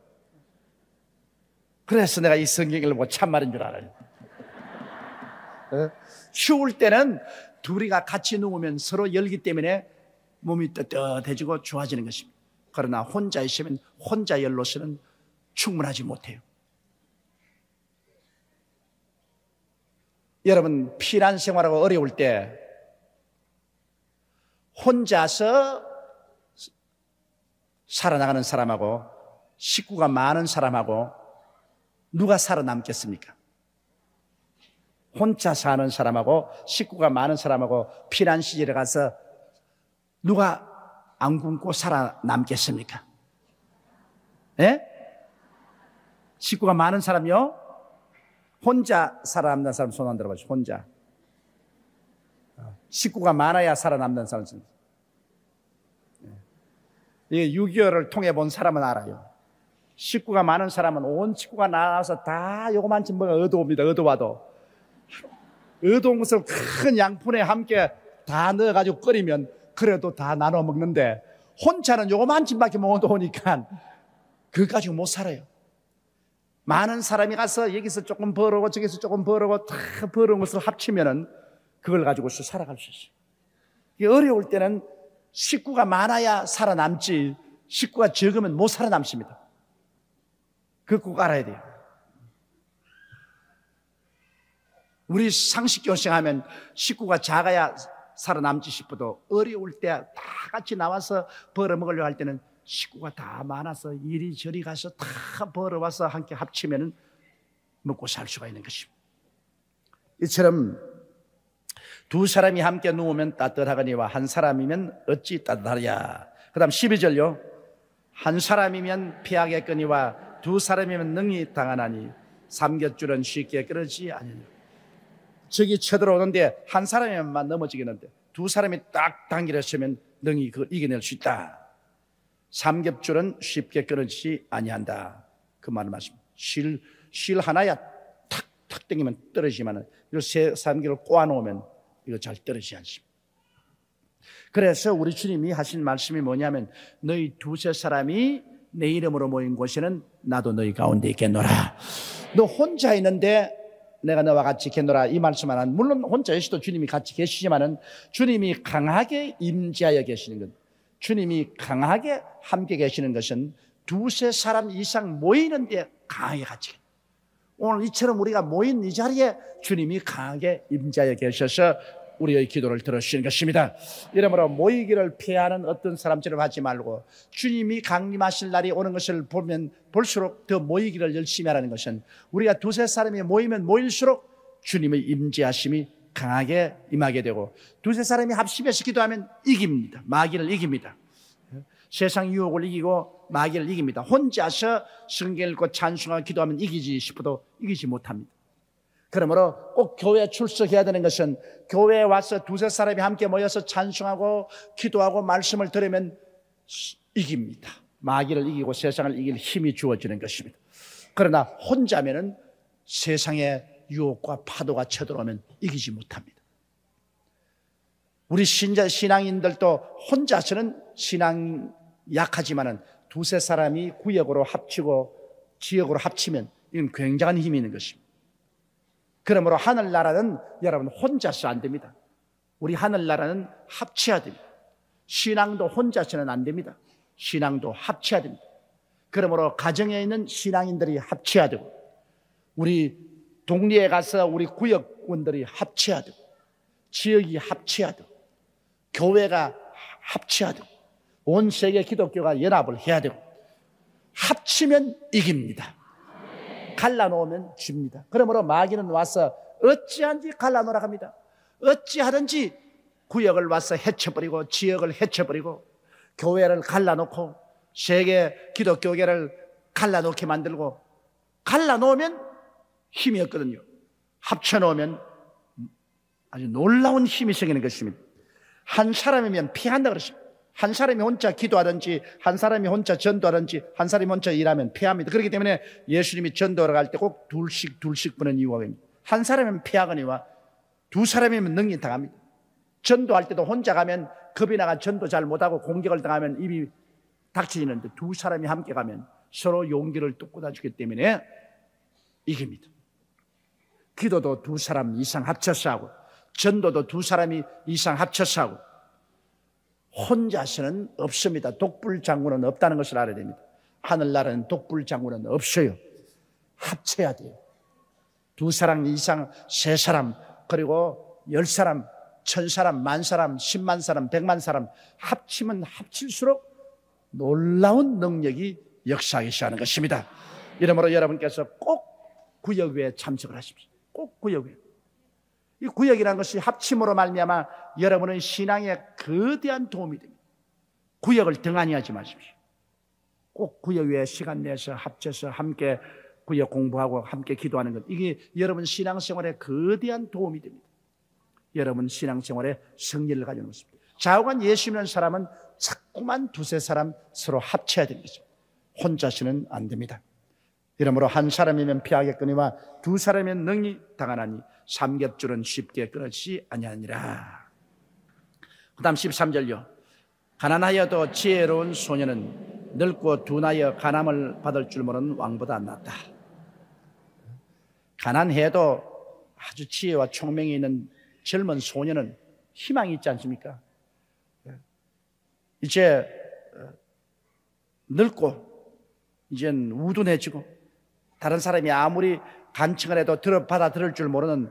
그래서 내가 이 성경을 뭐 참말인 줄 알아요. 추울 때는 둘이가 같이 누우면 서로 열기 때문에 몸이 떳떳해지고 좋아지는 것입니다. 그러나 혼자 있으면 혼자 열로서는 충분하지 못해요. 여러분, 피난 생활하고 어려울 때 혼자서 살아나가는 사람하고 식구가 많은 사람하고 누가 살아남겠습니까? 혼자 사는 사람하고 식구가 많은 사람하고 피난 시절에 가서 누가 안 굶고 살아남겠습니까? 예? 식구가 많은 사람이요? 혼자 살아남는 사람 손 안 들어봐요. 혼자. 식구가 많아야 살아남는 사람. 이게 6.25를 통해 본 사람은 알아요. 식구가 많은 사람은 온 식구가 나와서 다 요거만치 뭐가 얻어옵니다. 얻어와도. 얻어온 것을 큰 양푼에 함께 다 넣어가지고 끓이면 그래도 다 나눠 먹는데, 혼자는 요거만큼밖에 못 오니까 그거 가지고 못 살아요. 많은 사람이 가서 여기서 조금 벌어오고 저기서 조금 벌어오고 다 벌어온 것을 합치면은 그걸 가지고서 살아갈 수 있어요. 어려울 때는 식구가 많아야 살아남지, 식구가 적으면 못 살아남습니다. 그거 꼭 알아야 돼요. 우리 상식교생 하면 식구가 작아야 살아남지 싶어도 어려울 때 다 같이 나와서 벌어먹으려고 할 때는 식구가 다 많아서 이리저리 가서 다 벌어와서 함께 합치면 먹고 살 수가 있는 것입니다. 이처럼 두 사람이 함께 누우면 따뜻하거니와 한 사람이면 어찌 따뜻하랴. 그 다음 12절요. 한 사람이면 피하겠거니와 두 사람이면 능히 당하나니 삼겹줄은 쉽게 끊어지지 아니냐. 적이 쳐들어오는데 한 사람이만 넘어지겠는데 두 사람이 딱 당기려 서면 능히 그걸 이겨낼 수 있다. 삼겹줄은 쉽게 끊어지지 아니한다. 그 말을 말씀입니다. 실 하나야 탁탁 당기면 떨어지지만 이걸 세 삼겹을 꼬아놓으면 이거 잘 떨어지지 않습니다. 그래서 우리 주님이 하신 말씀이 뭐냐면, 너희 두세 사람이 내 이름으로 모인 곳에는 나도 너희 가운데 있겠노라. 너 혼자 있는데 내가 너와 같이 있겠노라. 이 말씀 하나는 물론 혼자 있어도 주님이 같이 계시지만은 주님이 강하게 임재하여 계시는 것, 주님이 강하게 함께 계시는 것은 두세 사람 이상 모이는데 강하게 같이, 오늘 이처럼 우리가 모인 이 자리에 주님이 강하게 임재하여 계셔서 우리의 기도를 들어주시는 것입니다. 이러므로 모이기를 피하는 어떤 사람처럼 하지 말고 주님이 강림하실 날이 오는 것을 보면 볼수록 더 모이기를 열심히 하라는 것은, 우리가 두세 사람이 모이면 모일수록 주님의 임재하심이 강하게 임하게 되고, 두세 사람이 합심해서 기도하면 이깁니다. 마귀를 이깁니다. 세상 유혹을 이기고 마귀를 이깁니다. 혼자서 성경 읽고 찬송하고 기도하면 이기지 싶어도 이기지 못합니다. 그러므로 꼭 교회에 출석해야 되는 것은, 교회에 와서 두세 사람이 함께 모여서 찬송하고 기도하고 말씀을 들으면 이깁니다. 마귀를 이기고 세상을 이길 힘이 주어지는 것입니다. 그러나 혼자면은 세상의 유혹과 파도가 쳐들어오면 이기지 못합니다. 우리 신앙인들도 혼자서는 신앙 약하지만은 두세 사람이 구역으로 합치고 지역으로 합치면 이건 굉장한 힘이 있는 것입니다. 그러므로 하늘나라는 여러분 혼자서 안 됩니다. 우리 하늘나라는 합쳐야 됩니다. 신앙도 혼자서는 안 됩니다. 신앙도 합쳐야 됩니다. 그러므로 가정에 있는 신앙인들이 합쳐야 되고, 우리 동리에 가서 우리 구역원들이 합쳐야 되고, 지역이 합쳐야 되고, 교회가 합쳐야 되고, 온 세계 기독교가 연합을 해야 되고, 합치면 이깁니다. 갈라놓으면 집니다. 그러므로 마귀는 와서 어찌한지 갈라놓으라 합니다. 어찌하든지 구역을 와서 해쳐버리고, 지역을 해쳐버리고, 교회를 갈라놓고, 세계 기독교계를 갈라놓게 만들고, 갈라놓으면 힘이 없거든요. 합쳐놓으면 아주 놀라운 힘이 생기는 것입니다. 한 사람이면 피한다 그러십니다. 한 사람이 혼자 기도하든지, 한 사람이 혼자 전도하든지, 한 사람이 혼자 일하면 패합니다. 그렇기 때문에 예수님이 전도하러 갈 때 꼭 둘씩 보는 이유가 있습니다. 한 사람이면 패하거니와 두 사람이면 능히 당합니다. 전도할 때도 혼자 가면 겁이 나가 전도 잘 못하고 공격을 당하면 입이 닥쳐지는데, 두 사람이 함께 가면 서로 용기를 돋궈주기 때문에 이깁니다. 기도도 두 사람 이상 합쳐서 하고, 전도도 두 사람이 이상 합쳐서 하고, 혼자서는 없습니다. 독불장군은 없다는 것을 알아야 됩니다. 하늘나라는 독불장군은 없어요. 합쳐야 돼요. 두 사람 이상, 세 사람, 그리고 10사람, 1000사람, 10,000사람, 10만 사람, 100만 사람 합치면 합칠수록 놀라운 능력이 역사하기 시작하는 것입니다. 이러므로 여러분께서 꼭 구역회에 참석을 하십시오. 꼭 구역회. 이 구역이라는 것이 합침으로 말미암아 여러분의 신앙에 거대한 도움이 됩니다. 구역을 등한히 하지 마십시오. 꼭 구역회에 시간 내서 합쳐서 함께 구역 공부하고 함께 기도하는 것, 이게 여러분 신앙생활에 거대한 도움이 됩니다. 여러분 신앙생활에 승리를 가져오는 것입니다. 좌우간 예수 믿는 사람은 자꾸만 두세 사람 서로 합쳐야 되는 거죠. 혼자서는 안 됩니다. 이러므로 한 사람이면 피하겠거니와 두 사람이면 능히 당하나니 삼겹줄은 쉽게 끊어지지 아니하니라. 그 다음 13절요. 가난하여도 지혜로운 소년은 늙고 둔하여 간암을 받을 줄 모르는 왕보다 낫다. 가난해도 아주 지혜와 총명이 있는 젊은 소년은 희망이 있지 않습니까? 이제 늙고 이젠 우둔해지고, 다른 사람이 아무리 간청을 해도 받아들일 줄 모르는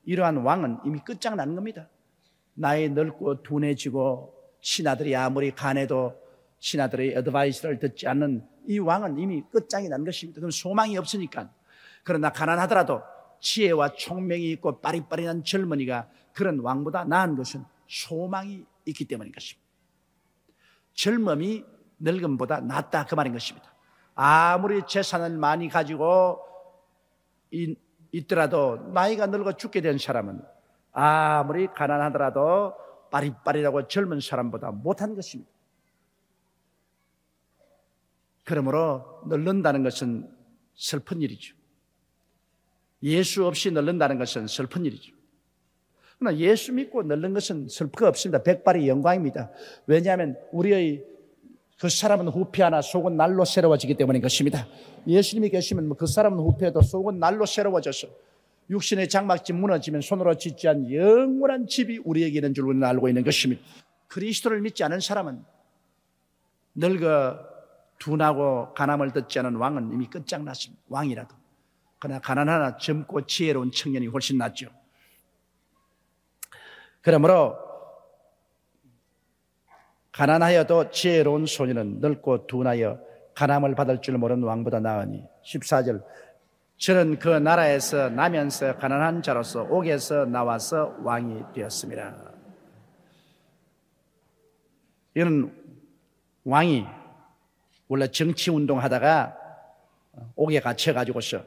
이러한 왕은 이미 끝장나는 겁니다. 나이 늙고 둔해지고 신하들이 아무리 간해도 신하들의 어드바이스를 듣지 않는 이 왕은 이미 끝장이 난 것입니다. 그럼 소망이 없으니까. 그러나 가난하더라도 지혜와 총명이 있고 빠릿빠릿한 젊은이가 그런 왕보다 나은 것은 소망이 있기 때문인 것입니다. 젊음이 늙음보다 낫다, 그 말인 것입니다. 아무리 재산을 많이 가지고 있더라도 나이가 늙어 죽게 된 사람은 아무리 가난하더라도 빠릿빠릿하고 젊은 사람보다 못한 것입니다. 그러므로 늙는다는 것은 슬픈 일이죠. 예수 없이 늙는다는 것은 슬픈 일이죠. 그러나 예수 믿고 늙는 것은 슬프가 없습니다. 백발의 영광입니다. 왜냐하면 우리의 그 사람은 후패하나 속은 날로 새로워지기 때문인 것입니다. 예수님이 계시면 그 사람은 후패해도 속은 날로 새로워져서 육신의 장막집 무너지면 손으로 짓지 않은 영원한 집이 우리에게 있는 줄 우리는 알고 있는 것입니다. 그리스도를 믿지 않은 사람은 늙어 둔하고 간암을 듣지 않은 왕은 이미 끝장났습니다. 왕이라도. 그러나 가난하나 젊고 지혜로운 청년이 훨씬 낫죠. 그러므로 가난하여도 지혜로운 소년은 늙고 둔하여 간암을 받을 줄 모르는 왕보다 나으니. 14절. 저는 그 나라에서 나면서 가난한 자로서 옥에서 나와서 왕이 되었습니다. 이는 왕이 원래 정치운동 하다가 옥에 갇혀가지고서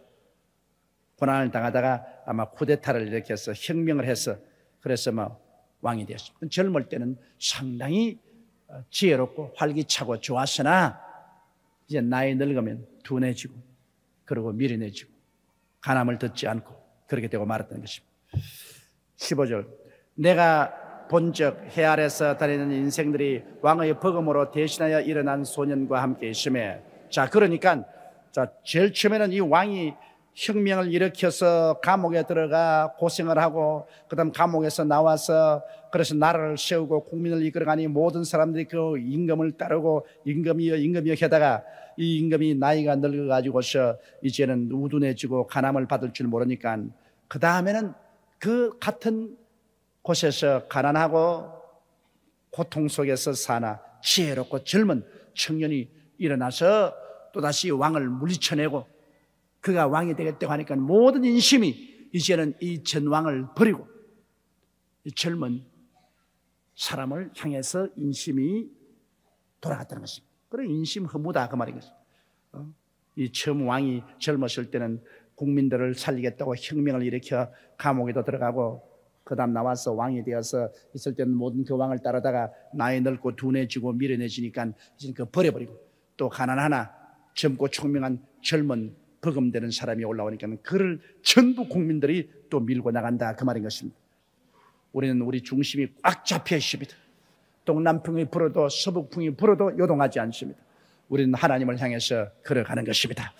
고난을 당하다가 아마 쿠데타를 일으켜서 혁명을 해서 그래서 왕이 되었습니다. 젊을 때는 상당히 지혜롭고 활기차고 좋았으나 이제 나이 늙으면 둔해지고 그리고 미련해지고 간암을 듣지 않고 그렇게 되고 말았다는 것입니다. 15절. 내가 본적 해 아래서 다니는 인생들이 왕의 버금으로 대신하여 일어난 소년과 함께 있음에. 자, 그러니까 제일 처음에는 이 왕이 혁명을 일으켜서 감옥에 들어가 고생을 하고 그다음 감옥에서 나와서 그래서 나라를 세우고 국민을 이끌어가니 모든 사람들이 그 임금을 따르고 임금이여 하다가 이 임금이 나이가 늙어가지고서 이제는 우둔해지고 간암을 받을 줄 모르니까 그 다음에는 그 같은 곳에서 가난하고 고통 속에서 사나 지혜롭고 젊은 청년이 일어나서 또다시 왕을 물리쳐내고 그가 왕이 되겠다고 하니까 모든 인심이 이제는 이 전왕을 버리고 이 젊은 사람을 향해서 인심이 돌아갔다는 것입니다. 그래 인심 허무다 그 말인 것입니다. 이 처음 왕이 젊었을 때는 국민들을 살리겠다고 혁명을 일으켜 감옥에도 들어가고 그 다음 나와서 왕이 되어서 있을 때는 모든 그 왕을 따르다가 나이 늙고 둔해지고 미련해지니까 이제 그 버려버리고 또 가난하나 젊고 총명한 젊은 버금되는 사람이 올라오니까 그를 전부 국민들이 또 밀고 나간다 그 말인 것입니다. 우리는 우리 중심이 꽉 잡혀 있습니다. 동남풍이 불어도 서북풍이 불어도 요동하지 않습니다. 우리는 하나님을 향해서 걸어가는 것입니다.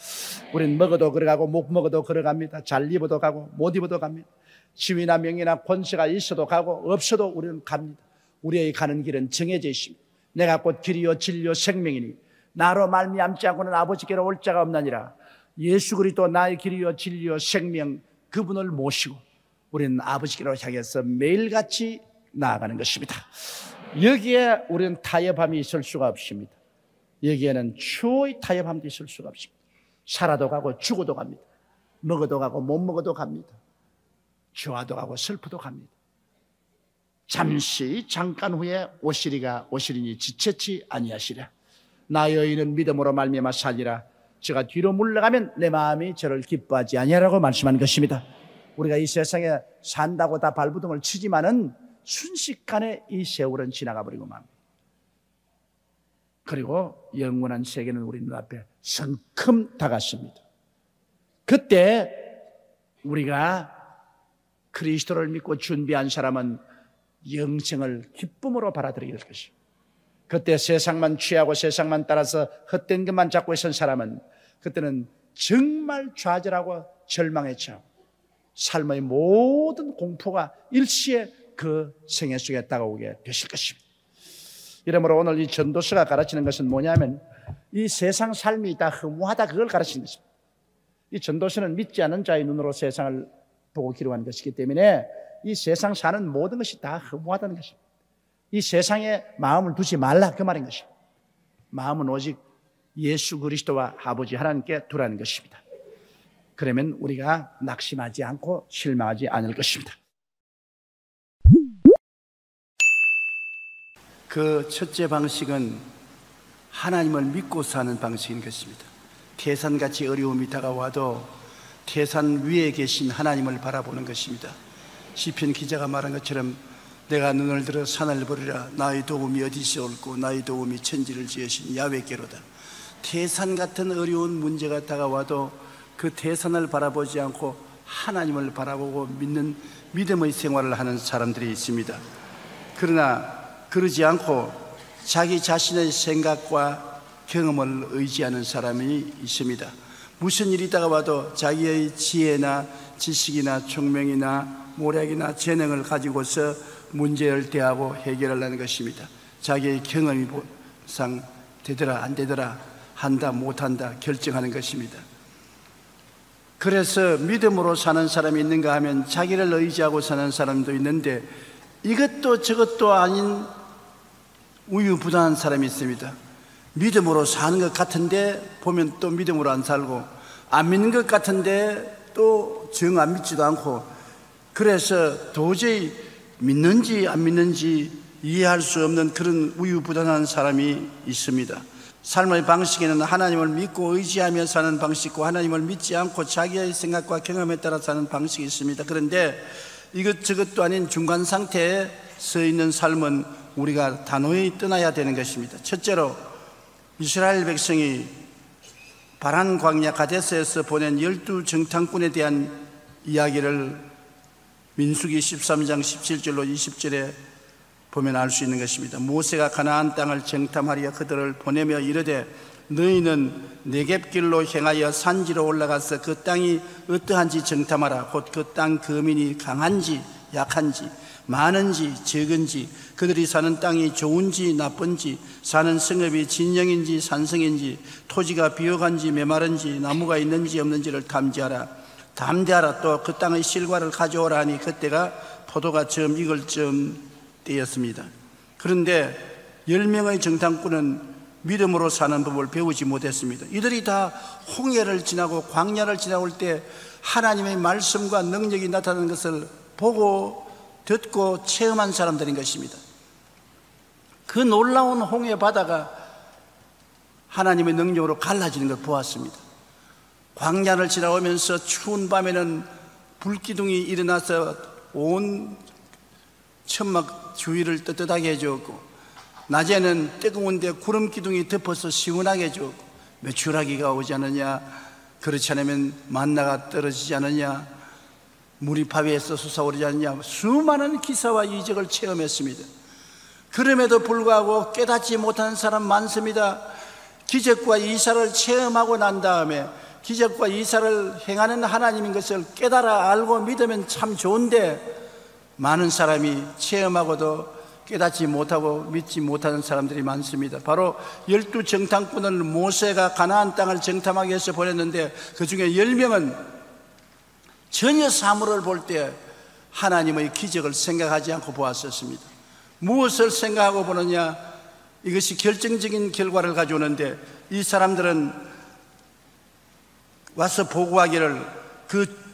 우리는 먹어도 걸어가고 못 먹어도 걸어갑니다. 잘 입어도 가고 못 입어도 갑니다. 지위나 명예나 권세가 있어도 가고 없어도 우리는 갑니다. 우리의 가는 길은 정해져 있습니다. 내가 곧 길이요 진리요 생명이니 나로 말미암지 않고는 아버지께로 올 자가 없나니라. 예수 그리스도 나의 길이요 진리요 생명 그분을 모시고 우리는 아버지께로 향해서 매일같이 나아가는 것입니다. 여기에 우리는 타협함이 있을 수가 없습니다. 여기에는 추의 타협함도 있을 수가 없습니다. 살아도 가고 죽어도 갑니다. 먹어도 가고 못 먹어도 갑니다. 좋아도 가고 슬프도 갑니다. 잠깐 후에 오시리니 지체치 아니하시랴. 나 여인은 믿음으로 말미암아 살리라. 제가 뒤로 물러가면 내 마음이 저를 기뻐하지 아니하라고 말씀한 것입니다. 우리가 이 세상에 산다고 다 발부둥을 치지만은 순식간에 이 세월은 지나가 버리고 맙니다. 그리고 영원한 세계는 우리 눈앞에 성큼 다가섭니다. 그때 우리가 그리스도를 믿고 준비한 사람은 영생을 기쁨으로 받아들이게 될 것입니다. 그때 세상만 취하고 세상만 따라서 헛된 것만 잡고 있던 사람은 그때는 정말 좌절하고 절망에 처하고 삶의 모든 공포가 일시에 그 생애 속에 다가오게 되실 것입니다. 이러므로 오늘 이 전도서가 가르치는 것은 뭐냐면 이 세상 삶이 다 허무하다 그걸 가르치는 것입니다. 이 전도서는 믿지 않는 자의 눈으로 세상을 보고 기록한 것이기 때문에 이 세상 사는 모든 것이 다 허무하다는 것입니다. 이 세상에 마음을 두지 말라 그 말인 것입니다. 마음은 오직 예수 그리스도와 아버지 하나님께 두라는 것입니다. 그러면 우리가 낙심하지 않고 실망하지 않을 것입니다. 그 첫째 방식은 하나님을 믿고 사는 방식인 것입니다. 태산같이 어려움이 다가와도 태산 위에 계신 하나님을 바라보는 것입니다. 시편 기자가 말한 것처럼 내가 눈을 들어 산을 보리라. 나의 도움이 어디서 올고 나의 도움이 천지를 지으신 야훼께로다. 태산 같은 어려운 문제가 다가와도 그 태산을 바라보지 않고 하나님을 바라보고 믿는 믿음의 생활을 하는 사람들이 있습니다. 그러나 그러지 않고 자기 자신의 생각과 경험을 의지하는 사람이 있습니다. 무슨 일이 다가와도 자기의 지혜나 지식이나 총명이나 모략이나 재능을 가지고서 문제를 대하고 해결하려는 것입니다. 자기의 경험상 되더라 안 되더라 한다 못한다 결정하는 것입니다. 그래서 믿음으로 사는 사람이 있는가 하면 자기를 의지하고 사는 사람도 있는데 이것도 저것도 아닌 우유부단한 사람이 있습니다. 믿음으로 사는 것 같은데 보면 또 믿음으로 안 살고, 안 믿는 것 같은데 또 정 안 믿지도 않고, 그래서 도저히 믿는지 안 믿는지 이해할 수 없는 그런 우유부단한 사람이 있습니다. 삶의 방식에는 하나님을 믿고 의지하며 사는 방식과 하나님을 믿지 않고 자기의 생각과 경험에 따라 사는 방식이 있습니다. 그런데 이것저것도 아닌 중간 상태에 서 있는 삶은 우리가 단호히 떠나야 되는 것입니다. 첫째로 이스라엘 백성이 바란 광야 가데스에서 보낸 12정탐꾼에 대한 이야기를 민수기 13장 17절로 20절에 보면 알 수 있는 것입니다. 모세가 가나안 땅을 정탐하려 그들을 보내며 이르되 너희는 네겝길로 행하여 산지로 올라가서 그 땅이 어떠한지 정탐하라. 곧 그 땅 거민이 강한지 약한지 많은지 적은지 그들이 사는 땅이 좋은지 나쁜지 사는 성읍이 진영인지 산성인지 토지가 비옥한지 메마른지 나무가 있는지 없는지를 탐지하라. 담대하라. 또 그 땅의 실과를 가져오라 하니 그때가 포도가 처음 익을 즈음 때였습니다. 그런데 10명의 정탐꾼은 믿음으로 사는 법을 배우지 못했습니다. 이들이 다 홍해를 지나고 광야를 지나올 때 하나님의 말씀과 능력이 나타나는 것을 보고 듣고 체험한 사람들인 것입니다. 그 놀라운 홍해 바다가 하나님의 능력으로 갈라지는 걸 보았습니다. 광야를 지나오면서 추운 밤에는 불기둥이 일어나서 온 천막 주위를 뜨뜻하게 해주었고, 낮에는 뜨거운데 구름 기둥이 덮어서 시원하게 해주었고, 메추라기가 오지 않느냐, 그렇지 않으면 만나가 떨어지지 않느냐, 물이 바위에서 솟아오르지 않느냐, 수많은 기사와 이적을 체험했습니다. 그럼에도 불구하고 깨닫지 못하는 사람 많습니다. 기적과 이사를 체험하고 난 다음에 기적과 이사를 행하는 하나님인 것을 깨달아 알고 믿으면 참 좋은데, 많은 사람이 체험하고도 깨닫지 못하고 믿지 못하는 사람들이 많습니다. 바로 12 정탐꾼을 모세가 가나안 땅을 정탐하기 위해서 보냈는데, 그 중에 10명은 전혀 사물을 볼 때 하나님의 기적을 생각하지 않고 보았었습니다. 무엇을 생각하고 보느냐, 이것이 결정적인 결과를 가져오는데, 이 사람들은 와서 보고하기를 그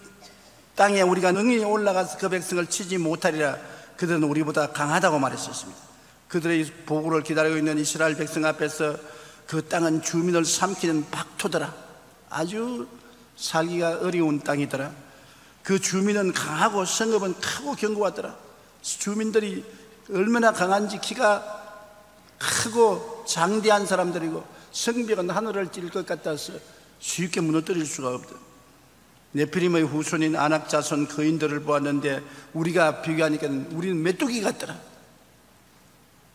땅에 우리가 능히 올라가서 그 백성을 치지 못하리라. 그들은 우리보다 강하다고 말했었습니다. 그들의 보고를 기다리고 있는 이스라엘 백성 앞에서 그 땅은 주민을 삼키는 박토더라. 아주 살기가 어려운 땅이더라. 그 주민은 강하고 성읍은 크고 견고하더라. 주민들이 얼마나 강한지, 키가 크고 장대한 사람들이고 성벽은 하늘을 찔 것 같아서 쉽게 무너뜨릴 수가 없다. 네피림의 후손인 아낙 자손 거인들을 보았는데 우리가 비교하니까 우리는 메뚜기 같더라.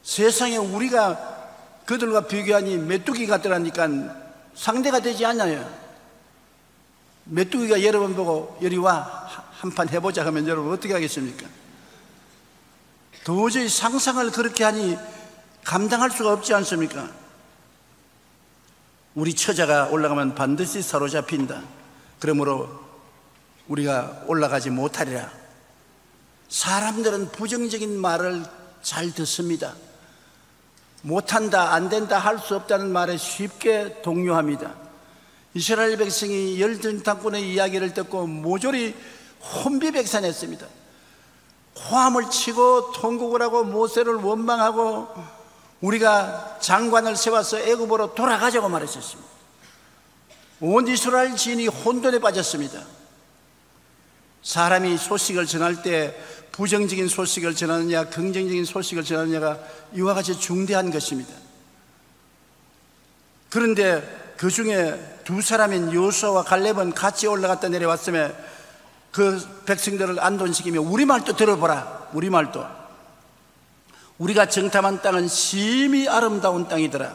세상에 우리가 그들과 비교하니 메뚜기 같더라니까 상대가 되지 않아요. 메뚜기가 여러분 보고 여리 와 한판 해보자 하면 여러분 어떻게 하겠습니까? 도저히 상상을 그렇게 하니 감당할 수가 없지 않습니까? 우리 처자가 올라가면 반드시 사로잡힌다. 그러므로 우리가 올라가지 못하리라. 사람들은 부정적인 말을 잘 듣습니다. 못한다, 안 된다, 할 수 없다는 말에 쉽게 동요합니다. 이스라엘 백성이 열정탐꾼의 이야기를 듣고 모조리 혼비백산했습니다. 호함을 치고 통곡을 하고 모세를 원망하고 우리가 장관을 세워서 애굽으로 돌아가자고 말했었습니다. 온 이스라엘 지인이 혼돈에 빠졌습니다. 사람이 소식을 전할 때 부정적인 소식을 전하느냐 긍정적인 소식을 전하느냐가 이와 같이 중대한 것입니다. 그런데 그 중에 두 사람인 여호수아와 갈렙은 같이 올라갔다 내려왔으며 그 백성들을 안돈시키며 우리 말도 들어보라. 우리 말도. 우리가 정탐한 땅은 심히 아름다운 땅이더라.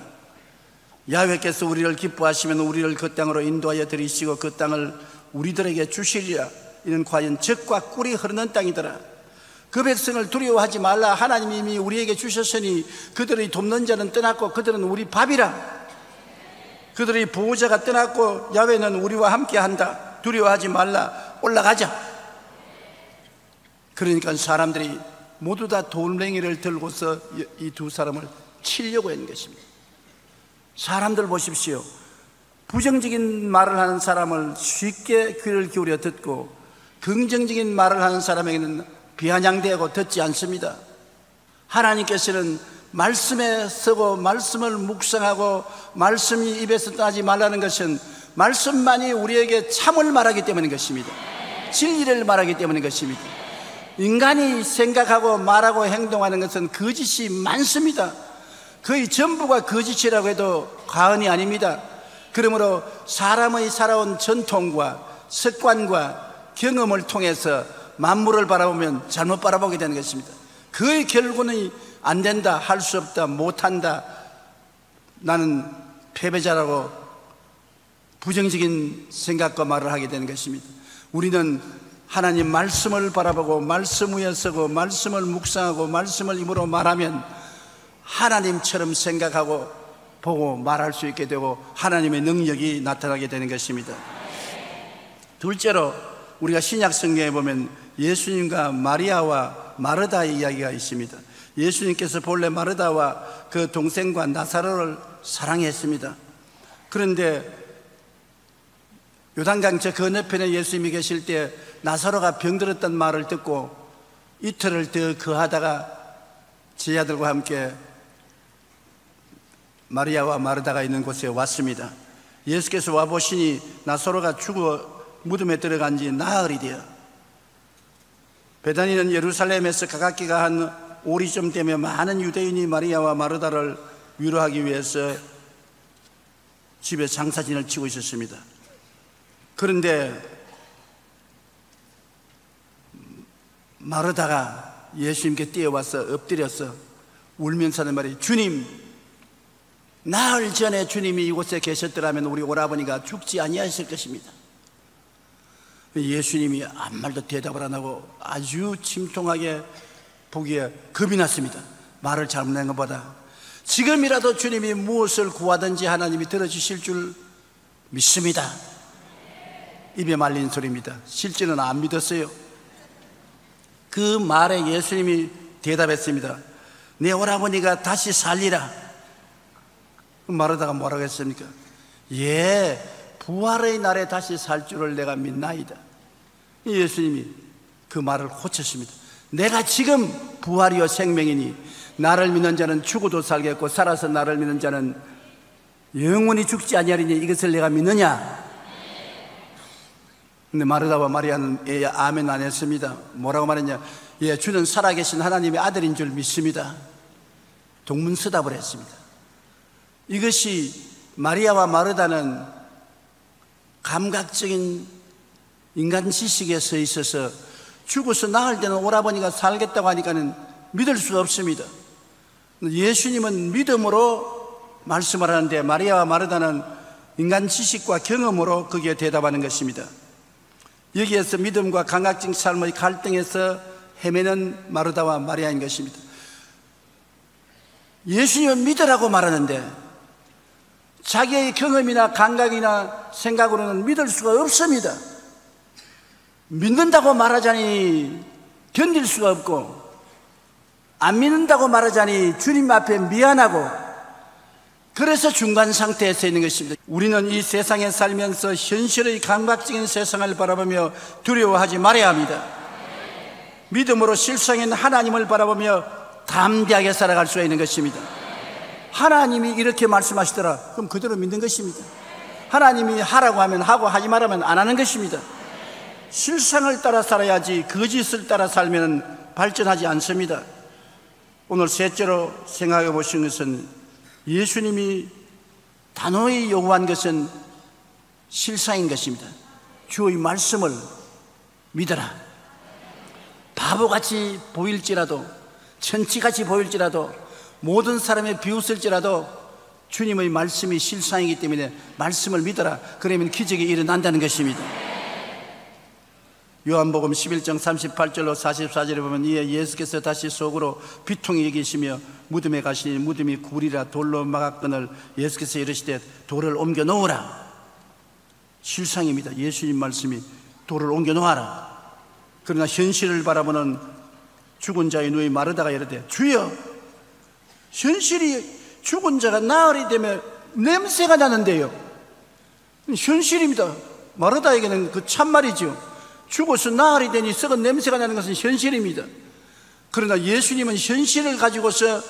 야훼께서 우리를 기뻐하시면 우리를 그 땅으로 인도하여 들이시고 그 땅을 우리들에게 주시리라. 이는 과연 젖과 꿀이 흐르는 땅이더라. 그 백성을 두려워하지 말라. 하나님이 이미 우리에게 주셨으니 그들의 돕는 자는 떠났고 그들은 우리 밥이라. 그들의 보호자가 떠났고 야훼는 우리와 함께한다. 두려워하지 말라. 올라가자. 그러니까 사람들이 모두 다 돌멩이를 들고서 이 두 사람을 치려고 했는 것입니다. 사람들 보십시오. 부정적인 말을 하는 사람을 쉽게 귀를 기울여 듣고 긍정적인 말을 하는 사람에게는 비아냥대하고 듣지 않습니다. 하나님께서는 말씀에 서고 말씀을 묵상하고 말씀이 입에서 떠나지 말라는 것은 말씀만이 우리에게 참을 말하기 때문인 것입니다. 진리를 말하기 때문인 것입니다. 인간이 생각하고 말하고 행동하는 것은 거짓이 많습니다. 거의 전부가 거짓이라고 해도 과언이 아닙니다. 그러므로 사람의 살아온 전통과 습관과 경험을 통해서 만물을 바라보면 잘못 바라보게 되는 것입니다. 그의 결론이 안 된다, 할 수 없다, 못한다, 나는 패배자라고 부정적인 생각과 말을 하게 되는 것입니다. 우리는 하나님 말씀을 바라보고 말씀 위에 서고 말씀을 묵상하고 말씀을 입으로 말하면 하나님처럼 생각하고 보고 말할 수 있게 되고 하나님의 능력이 나타나게 되는 것입니다. 둘째로 우리가 신약 성경에 보면 예수님과 마리아와 마르다의 이야기가 있습니다. 예수님께서 본래 마르다와 그 동생과 나사로를 사랑했습니다. 그런데 요단강 저 건너편에 예수님이 계실 때 나사로가 병들었던 말을 듣고 이틀을 더 거하다가 제자들과 함께 마리아와 마르다가 있는 곳에 왔습니다. 예수께서 와보시니 나사로가 죽어 무덤에 들어간 지 나흘이되어 베다니는 예루살렘에서 가깝기가 한 오리쯤 되며 많은 유대인이 마리아와 마르다를 위로하기 위해서 집에 장사진을 치고 있었습니다. 그런데 마르다가 예수님께 뛰어와서 엎드려서 울면서 하는 말이, 주님, 나흘 전에 주님이 이곳에 계셨더라면 우리 오라버니가 죽지 아니하였을 것입니다. 예수님이 아무 말도 대답을 안 하고 아주 침통하게 보기에 겁이 났습니다. 말을 잘못한 것보다 지금이라도 주님이 무엇을 구하든지 하나님이 들어주실 줄 믿습니다. 입에 말린 소리입니다. 실제는 안 믿었어요. 그 말에 예수님이 대답했습니다. 내 오라버니가 다시 살리라. 마르다가 뭐라고 했습니까? 예, 부활의 날에 다시 살 줄을 내가 믿나이다. 예수님이 그 말을 고쳤습니다. 내가 지금 부활이요 생명이니 나를 믿는 자는 죽어도 살겠고 살아서 나를 믿는 자는 영원히 죽지 아니하리니 이것을 내가 믿느냐? 근데 마르다와 마리아는 예, 아멘 안 했습니다. 뭐라고 말했냐? 예, 주는 살아계신 하나님의 아들인 줄 믿습니다. 동문서답을 했습니다. 이것이 마리아와 마르다는 감각적인 인간 지식에 서 있어서 죽어서 나을 때는 오라버니가 살겠다고 하니까는 믿을 수 없습니다. 예수님은 믿음으로 말씀을 하는데 마리아와 마르다는 인간 지식과 경험으로 거기에 대답하는 것입니다. 여기에서 믿음과 감각적인 삶의 갈등에서 헤매는 마르다와 마리아인 것입니다. 예수님은 믿으라고 말하는데 자기의 경험이나 감각이나 생각으로는 믿을 수가 없습니다. 믿는다고 말하자니 견딜 수가 없고 안 믿는다고 말하자니 주님 앞에 미안하고 그래서 중간 상태에 서 있는 것입니다. 우리는 이 세상에 살면서 현실의 감각적인 세상을 바라보며 두려워하지 말아야 합니다. 믿음으로 실상인 하나님을 바라보며 담대하게 살아갈 수 있는 것입니다. 하나님이 이렇게 말씀하시더라. 그럼 그대로 믿는 것입니다. 하나님이 하라고 하면 하고 하지 말라면 안 하는 것입니다. 실상을 따라 살아야지 거짓을 따라 살면 발전하지 않습니다. 오늘 셋째로 생각해 보시는 것은 예수님이 단호히 요구한 것은 실상인 것입니다. 주의 말씀을 믿어라. 바보같이 보일지라도 천치같이 보일지라도 모든 사람이 비웃을지라도 주님의 말씀이 실상이기 때문에 말씀을 믿어라. 그러면 기적이 일어난다는 것입니다. 요한복음 11장 38절로 44절에 보면 이에 예수께서 다시 속으로 비통히 여기시며 무덤에 가시니 무덤이 굴이라 돌로 막았거늘 예수께서 이르시되 돌을 옮겨 놓으라. 실상입니다. 예수님 말씀이 돌을 옮겨 놓아라. 그러나 현실을 바라보는 죽은 자의 누이 마르다가 이르되 주여, 현실이 죽은 자가 나흘이 되면 냄새가 나는데요. 현실입니다. 마르다에게는 그 참말이죠. 죽어서 나흘이 되니 썩은 냄새가 나는 것은 현실입니다. 그러나 예수님은 현실을 가지고서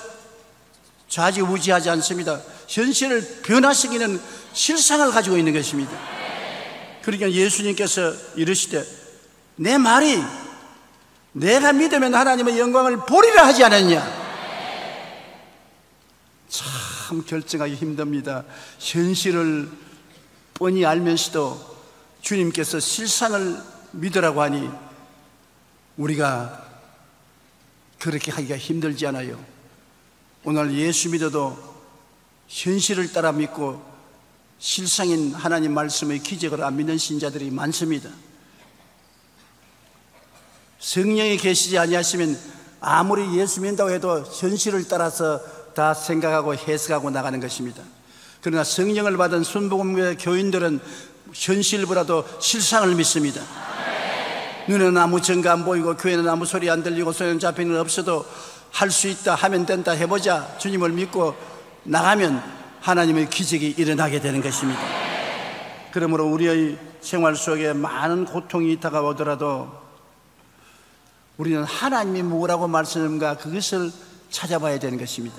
좌지우지하지 않습니다. 현실을 변화시키는 실상을 가지고 있는 것입니다. 그러니까 예수님께서 이르시되 내 말이 내가 믿으면 하나님의 영광을 보리라 하지 않았냐. 참 결정하기 힘듭니다. 현실을 뻔히 알면서도 주님께서 실상을 믿으라고 하니 우리가 그렇게 하기가 힘들지 않아요. 오늘 예수 믿어도 현실을 따라 믿고 실상인 하나님 말씀의 기적을 안 믿는 신자들이 많습니다. 성령이 계시지 아니하시면 아무리 예수 믿는다고 해도 현실을 따라서 다 생각하고 해석하고 나가는 것입니다. 그러나 성령을 받은 순복음교회 교인들은 현실보다도 실상을 믿습니다. 눈에는 아무 증거 안 보이고 교회는 아무 소리 안 들리고 소용 잡히는 없어도 할 수 있다, 하면 된다, 해보자 주님을 믿고 나가면 하나님의 기적이 일어나게 되는 것입니다. 그러므로 우리의 생활 속에 많은 고통이 다가오더라도 우리는 하나님이 무엇라고 말씀하는가 그것을 찾아봐야 되는 것입니다.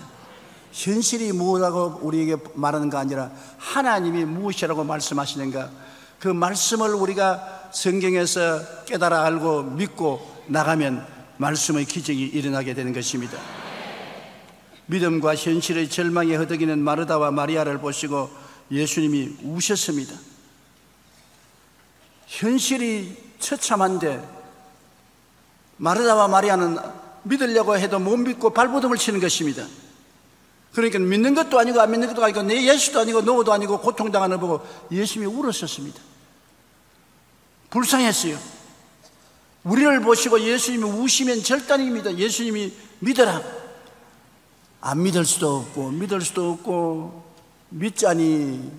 현실이 무엇라고 우리에게 말하는가 아니라 하나님이 무엇이라고 말씀하시는가, 그 말씀을 우리가 성경에서 깨달아 알고 믿고 나가면 말씀의 기적이 일어나게 되는 것입니다. 믿음과 현실의 절망에 허덕이는 마르다와 마리아를 보시고 예수님이 우셨습니다. 현실이 처참한데 마르다와 마리아는 믿으려고 해도 못 믿고 발버둥을 치는 것입니다. 그러니까 믿는 것도 아니고 안 믿는 것도 아니고 내 예수도 아니고 너도 아니고 고통당하는 거 보고 예수님이 울었었습니다. 불쌍했어요. 우리를 보시고 예수님이 우시면 절단입니다. 예수님이 믿어라. 안 믿을 수도 없고 믿을 수도 없고 믿자니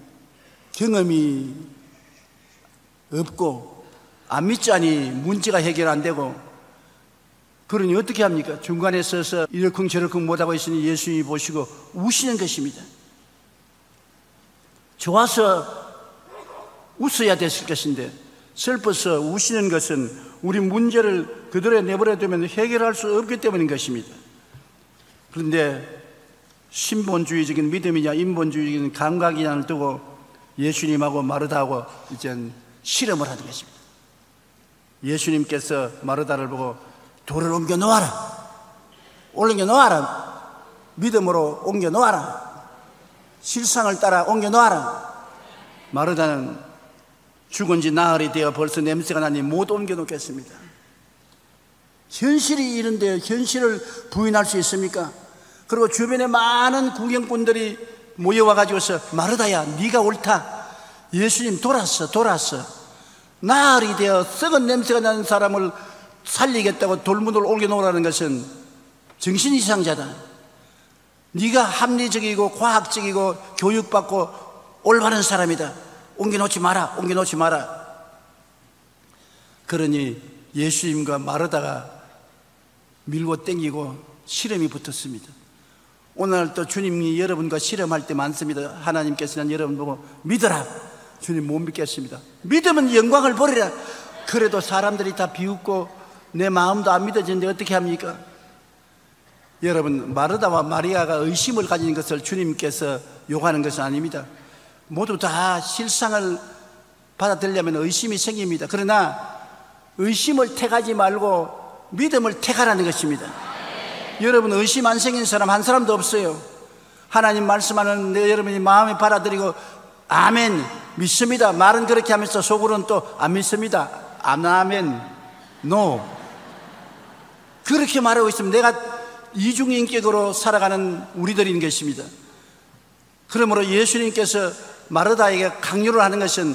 경험이 없고 안 믿자니 문제가 해결 안 되고, 그러니 어떻게 합니까? 중간에 서서 이러쿵저러쿵 못하고 있으니 예수님이 보시고 우시는 것입니다. 좋아서 웃어야 됐을 것인데 슬퍼서 우시는 것은 우리 문제를 그대로 내버려두면 해결할 수 없기 때문인 것입니다. 그런데 신본주의적인 믿음이냐 인본주의적인 감각이냐를 두고 예수님하고 마르다하고 이제 실험을 하는 것입니다. 예수님께서 마르다를 보고 돌을 옮겨 놓아라, 옮겨 놓아라, 믿음으로 옮겨 놓아라, 실상을 따라 옮겨 놓아라. 마르다는 죽은 지 나흘이 되어 벌써 냄새가 나니 못 옮겨 놓겠습니다. 현실이 이런데 현실을 부인할 수 있습니까? 그리고 주변에 많은 구경꾼들이 모여와가지고서 마르다야 네가 옳다, 예수님 돌았어 나흘이 되어 썩은 냄새가 나는 사람을 살리겠다고 돌문을 옮겨놓으라는 것은 정신 이상자다. 네가 합리적이고 과학적이고 교육받고 올바른 사람이다. 옮겨놓지 마라. 그러니 예수님과 마르다가 밀고 땡기고 실험이 붙었습니다. 오늘 또 주님이 여러분과 실험할 때 많습니다. 하나님께서는 여러분 보고 믿어라. 주님 못 믿겠습니다. 믿으면 영광을 버리라. 그래도 사람들이 다 비웃고 내 마음도 안 믿어지는데 어떻게 합니까? 여러분, 마르다와 마리아가 의심을 가진 것을 주님께서 요구하는 것은 아닙니다. 모두 다 실상을 받아들이려면 의심이 생깁니다. 그러나 의심을 택하지 말고 믿음을 택하라는 것입니다. 여러분, 의심 안 생긴 사람 한 사람도 없어요. 하나님 말씀하는 여러분이 마음에 받아들이고 아멘 믿습니다. 말은 그렇게 하면서 속으로는 또 안 믿습니다. 아멘 노 그렇게 말하고 있으면 내가 이중인격으로 살아가는 우리들인 것입니다. 그러므로 예수님께서 마르다에게 강요를 하는 것은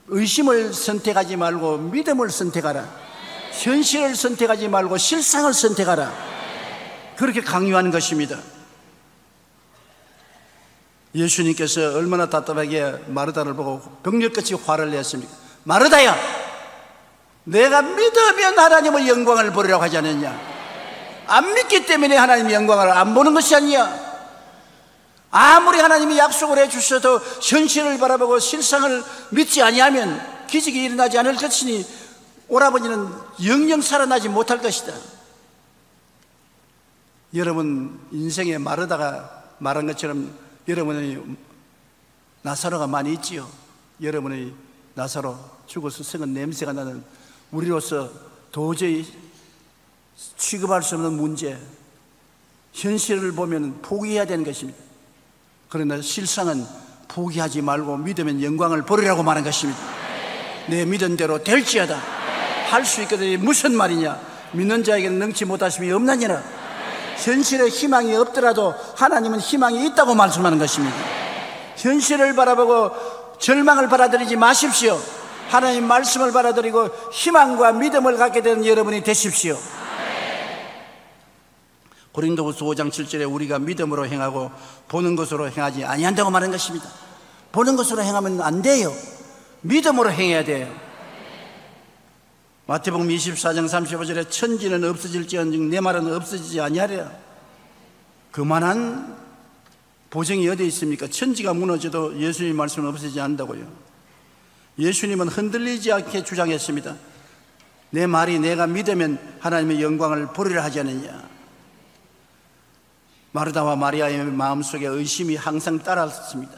의심을 선택하지 말고 믿음을 선택하라, 현실을 선택하지 말고 실상을 선택하라, 그렇게 강요하는 것입니다. 예수님께서 얼마나 답답하게 마르다를 보고 벽렬같이 화를 냈습니까? 마르다야, 내가 믿으면 하나님의 영광을 보리라고 하지 않았냐? 안 믿기 때문에 하나님의 영광을 안 보는 것이 아니야. 아무리 하나님이 약속을 해주셔도 현실을 바라보고 실상을 믿지 아니하면 기적이 일어나지 않을 것이니 오라버니는 영영 살아나지 못할 것이다. 여러분 인생에 마르다가 말한 것처럼 여러분의 나사로가 많이 있지요. 여러분의 나사로 죽어서 썩은 냄새가 나는 우리로서 도저히 취급할 수 없는 문제, 현실을 보면 포기해야 되는 것입니다. 그러나 실상은 포기하지 말고 믿으면 영광을 보리라고 말한 것입니다. 내 믿은 대로 될지어다. 할 수 있거든. 무슨 말이냐? 믿는 자에게는 능치 못하심이 없나니라. 현실에 희망이 없더라도 하나님은 희망이 있다고 말씀하는 것입니다. 현실을 바라보고 절망을 받아들이지 마십시오. 하나님 말씀을 받아들이고 희망과 믿음을 갖게 되는 여러분이 되십시오. 고린도후서 5장 7절에 우리가 믿음으로 행하고 보는 것으로 행하지 아니한다고 말한 것입니다. 보는 것으로 행하면 안 돼요. 믿음으로 행해야 돼요. 마태복음 24장 35절에 천지는 없어질지언정 내 말은 없어지지 아니하리라. 그만한 보증이 어디 있습니까? 천지가 무너져도 예수님 말씀은 없어지지 않는다고요. 예수님은 흔들리지 않게 주장했습니다. 내 말이 내가 믿으면 하나님의 영광을 보리라 하지 않느냐. 마르다와 마리아의 마음속에 의심이 항상 따랐습니다.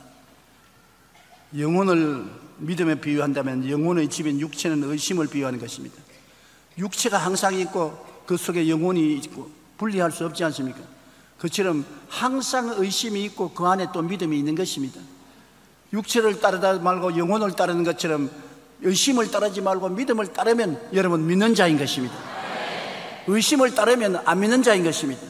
영혼을 믿음에 비유한다면 영혼의 집인 육체는 의심을 비유하는 것입니다. 육체가 항상 있고 그 속에 영혼이 있고 분리할 수 없지 않습니까? 그처럼 항상 의심이 있고 그 안에 또 믿음이 있는 것입니다. 육체를 따르다 말고 영혼을 따르는 것처럼 의심을 따르지 말고 믿음을 따르면 여러분 믿는 자인 것입니다. 의심을 따르면 안 믿는 자인 것입니다.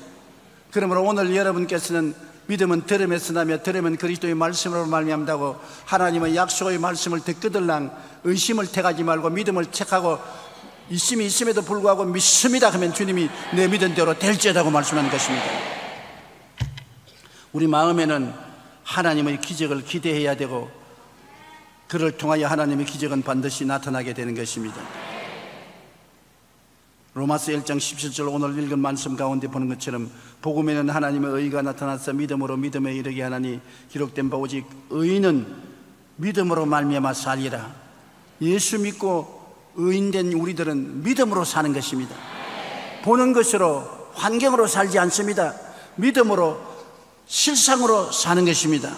그러므로 오늘 여러분께서는 믿음은 들음에서 나며 들으면 그리스도의 말씀으로 말미암다고 하나님의 약속의 말씀을 듣거들랑 의심을 택하지 말고 믿음을 택하고 의심이 있음에도 불구하고 믿습니다 하면 주님이 내 믿은 대로 될지어다고 말씀하는 것입니다. 우리 마음에는 하나님의 기적을 기대해야 되고 그를 통하여 하나님의 기적은 반드시 나타나게 되는 것입니다. 로마서 1장 17절 오늘 읽은 말씀 가운데 보는 것처럼 복음에는 하나님의 의가 나타나서 믿음으로 믿음에 이르게 하나니 기록된 바 오직 의인은 믿음으로 말미암아 살리라. 예수 믿고 의인된 우리들은 믿음으로 사는 것입니다. 보는 것으로 환경으로 살지 않습니다. 믿음으로 실상으로 사는 것입니다.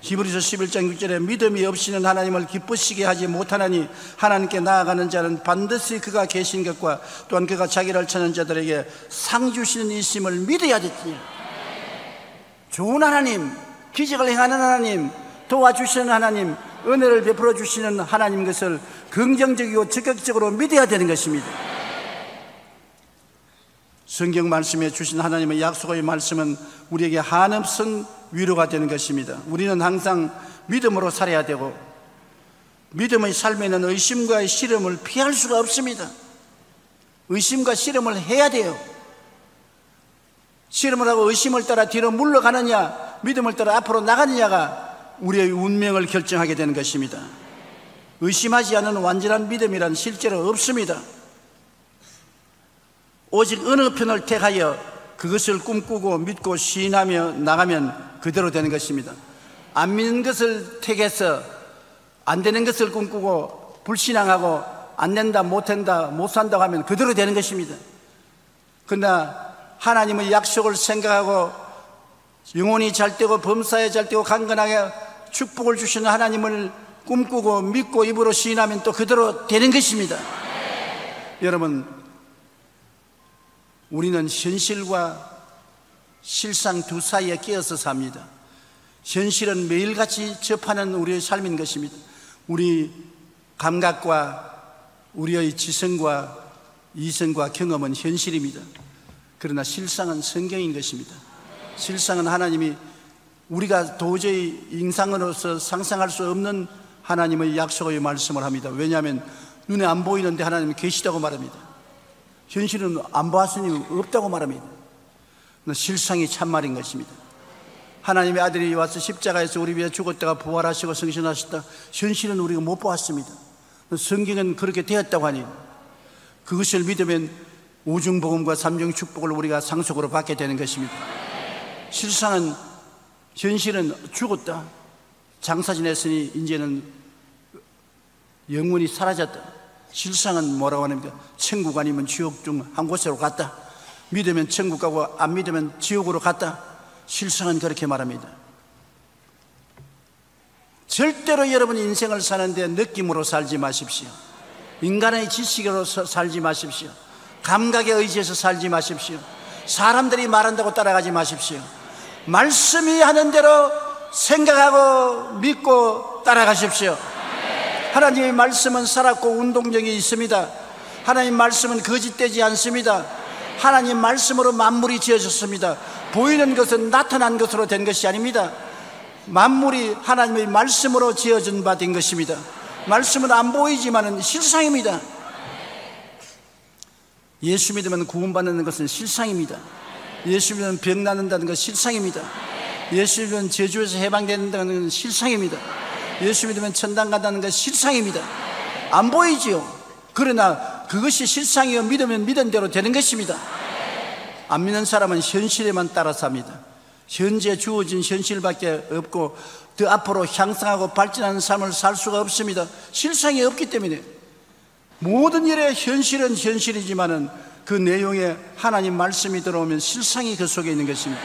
히브리서 11장 6절에 믿음이 없이는 하나님을 기쁘시게 하지 못하나니 하나님께 나아가는 자는 반드시 그가 계신 것과 또한 그가 자기를 찾는 자들에게 상 주시는 이심을 믿어야 되지요. 좋은 하나님, 기적을 행하는 하나님, 도와주시는 하나님, 은혜를 베풀어 주시는 하나님 것을 긍정적이고 적극적으로 믿어야 되는 것입니다. 성경 말씀에 주신 하나님의 약속의 말씀은 우리에게 한없은 위로가 되는 것입니다. 우리는 항상 믿음으로 살아야 되고 믿음의 삶에는 의심과 시름을 피할 수가 없습니다. 의심과 시름을 해야 돼요. 시름을 하고 의심을 따라 뒤로 물러가느냐 믿음을 따라 앞으로 나가느냐가 우리의 운명을 결정하게 되는 것입니다. 의심하지 않은 완전한 믿음이란 실제로 없습니다. 오직 어느 편을 택하여 그것을 꿈꾸고 믿고 시인하며 나가면 그대로 되는 것입니다. 안 믿는 것을 택해서 안 되는 것을 꿈꾸고 불신앙하고 안 된다, 못 한다, 못 산다고 하면 그대로 되는 것입니다. 그러나 하나님의 약속을 생각하고 영혼이 잘되고 범사에 잘되고 강건하게 축복을 주시는 하나님을 꿈꾸고 믿고 입으로 시인하면 또 그대로 되는 것입니다. 여러분, 우리는 현실과 실상 두 사이에 끼어서 삽니다. 현실은 매일같이 접하는 우리의 삶인 것입니다. 우리 감각과 우리의 지성과 이성과 경험은 현실입니다. 그러나 실상은 성경인 것입니다. 실상은 하나님이 우리가 도저히 인상으로서 상상할 수 없는 하나님의 약속의 말씀을 합니다. 왜냐하면 눈에 안 보이는데 하나님이 계시다고 말합니다. 현실은 안 봤으니 없다고 말합니다. 실상이 참말인 것입니다. 하나님의 아들이 와서 십자가에서 우리 위해 죽었다가 부활하시고 승천하셨다. 현실은 우리가 못 보았습니다. 성경은 그렇게 되었다고 하니 그것을 믿으면 우중복음과 삼중축복을 우리가 상속으로 받게 되는 것입니다. 실상은 현실은 죽었다, 장사 지냈으니 이제는 영혼이 사라졌다. 실상은 뭐라고 합니까? 천국 아니면 지옥 중 한 곳으로 갔다. 믿으면 천국 가고 안 믿으면 지옥으로 갔다. 실상은 그렇게 말합니다. 절대로 여러분 인생을 사는데 느낌으로 살지 마십시오. 인간의 지식으로 살지 마십시오. 감각에 의지해서 살지 마십시오. 사람들이 말한다고 따라가지 마십시오. 말씀이 하는 대로 생각하고 믿고 따라가십시오. 하나님의 말씀은 살았고 운동력이 있습니다. 하나님 말씀은 거짓되지 않습니다. 하나님 말씀으로 만물이 지어졌습니다. 보이는 것은 나타난 것으로 된 것이 아닙니다. 만물이 하나님의 말씀으로 지어진 바 된 것입니다. 말씀은 안 보이지만은 실상입니다. 예수 믿으면 구원받는 것은 실상입니다. 예수 믿으면 병 낫는다는 것은 실상입니다. 예수 믿으면 저주에서 해방된다는 것은 실상입니다. 예수 믿으면 천당 간다는 것은 실상입니다. 안 보이지요. 그러나 그것이 실상이요 믿으면 믿은 대로 되는 것입니다. 안 믿는 사람은 현실에만 따라 삽니다. 현재 주어진 현실밖에 없고 더 앞으로 향상하고 발전하는 삶을 살 수가 없습니다. 실상이 없기 때문에. 모든 일의 현실은 현실이지만은 그 내용에 하나님 말씀이 들어오면 실상이 그 속에 있는 것입니다.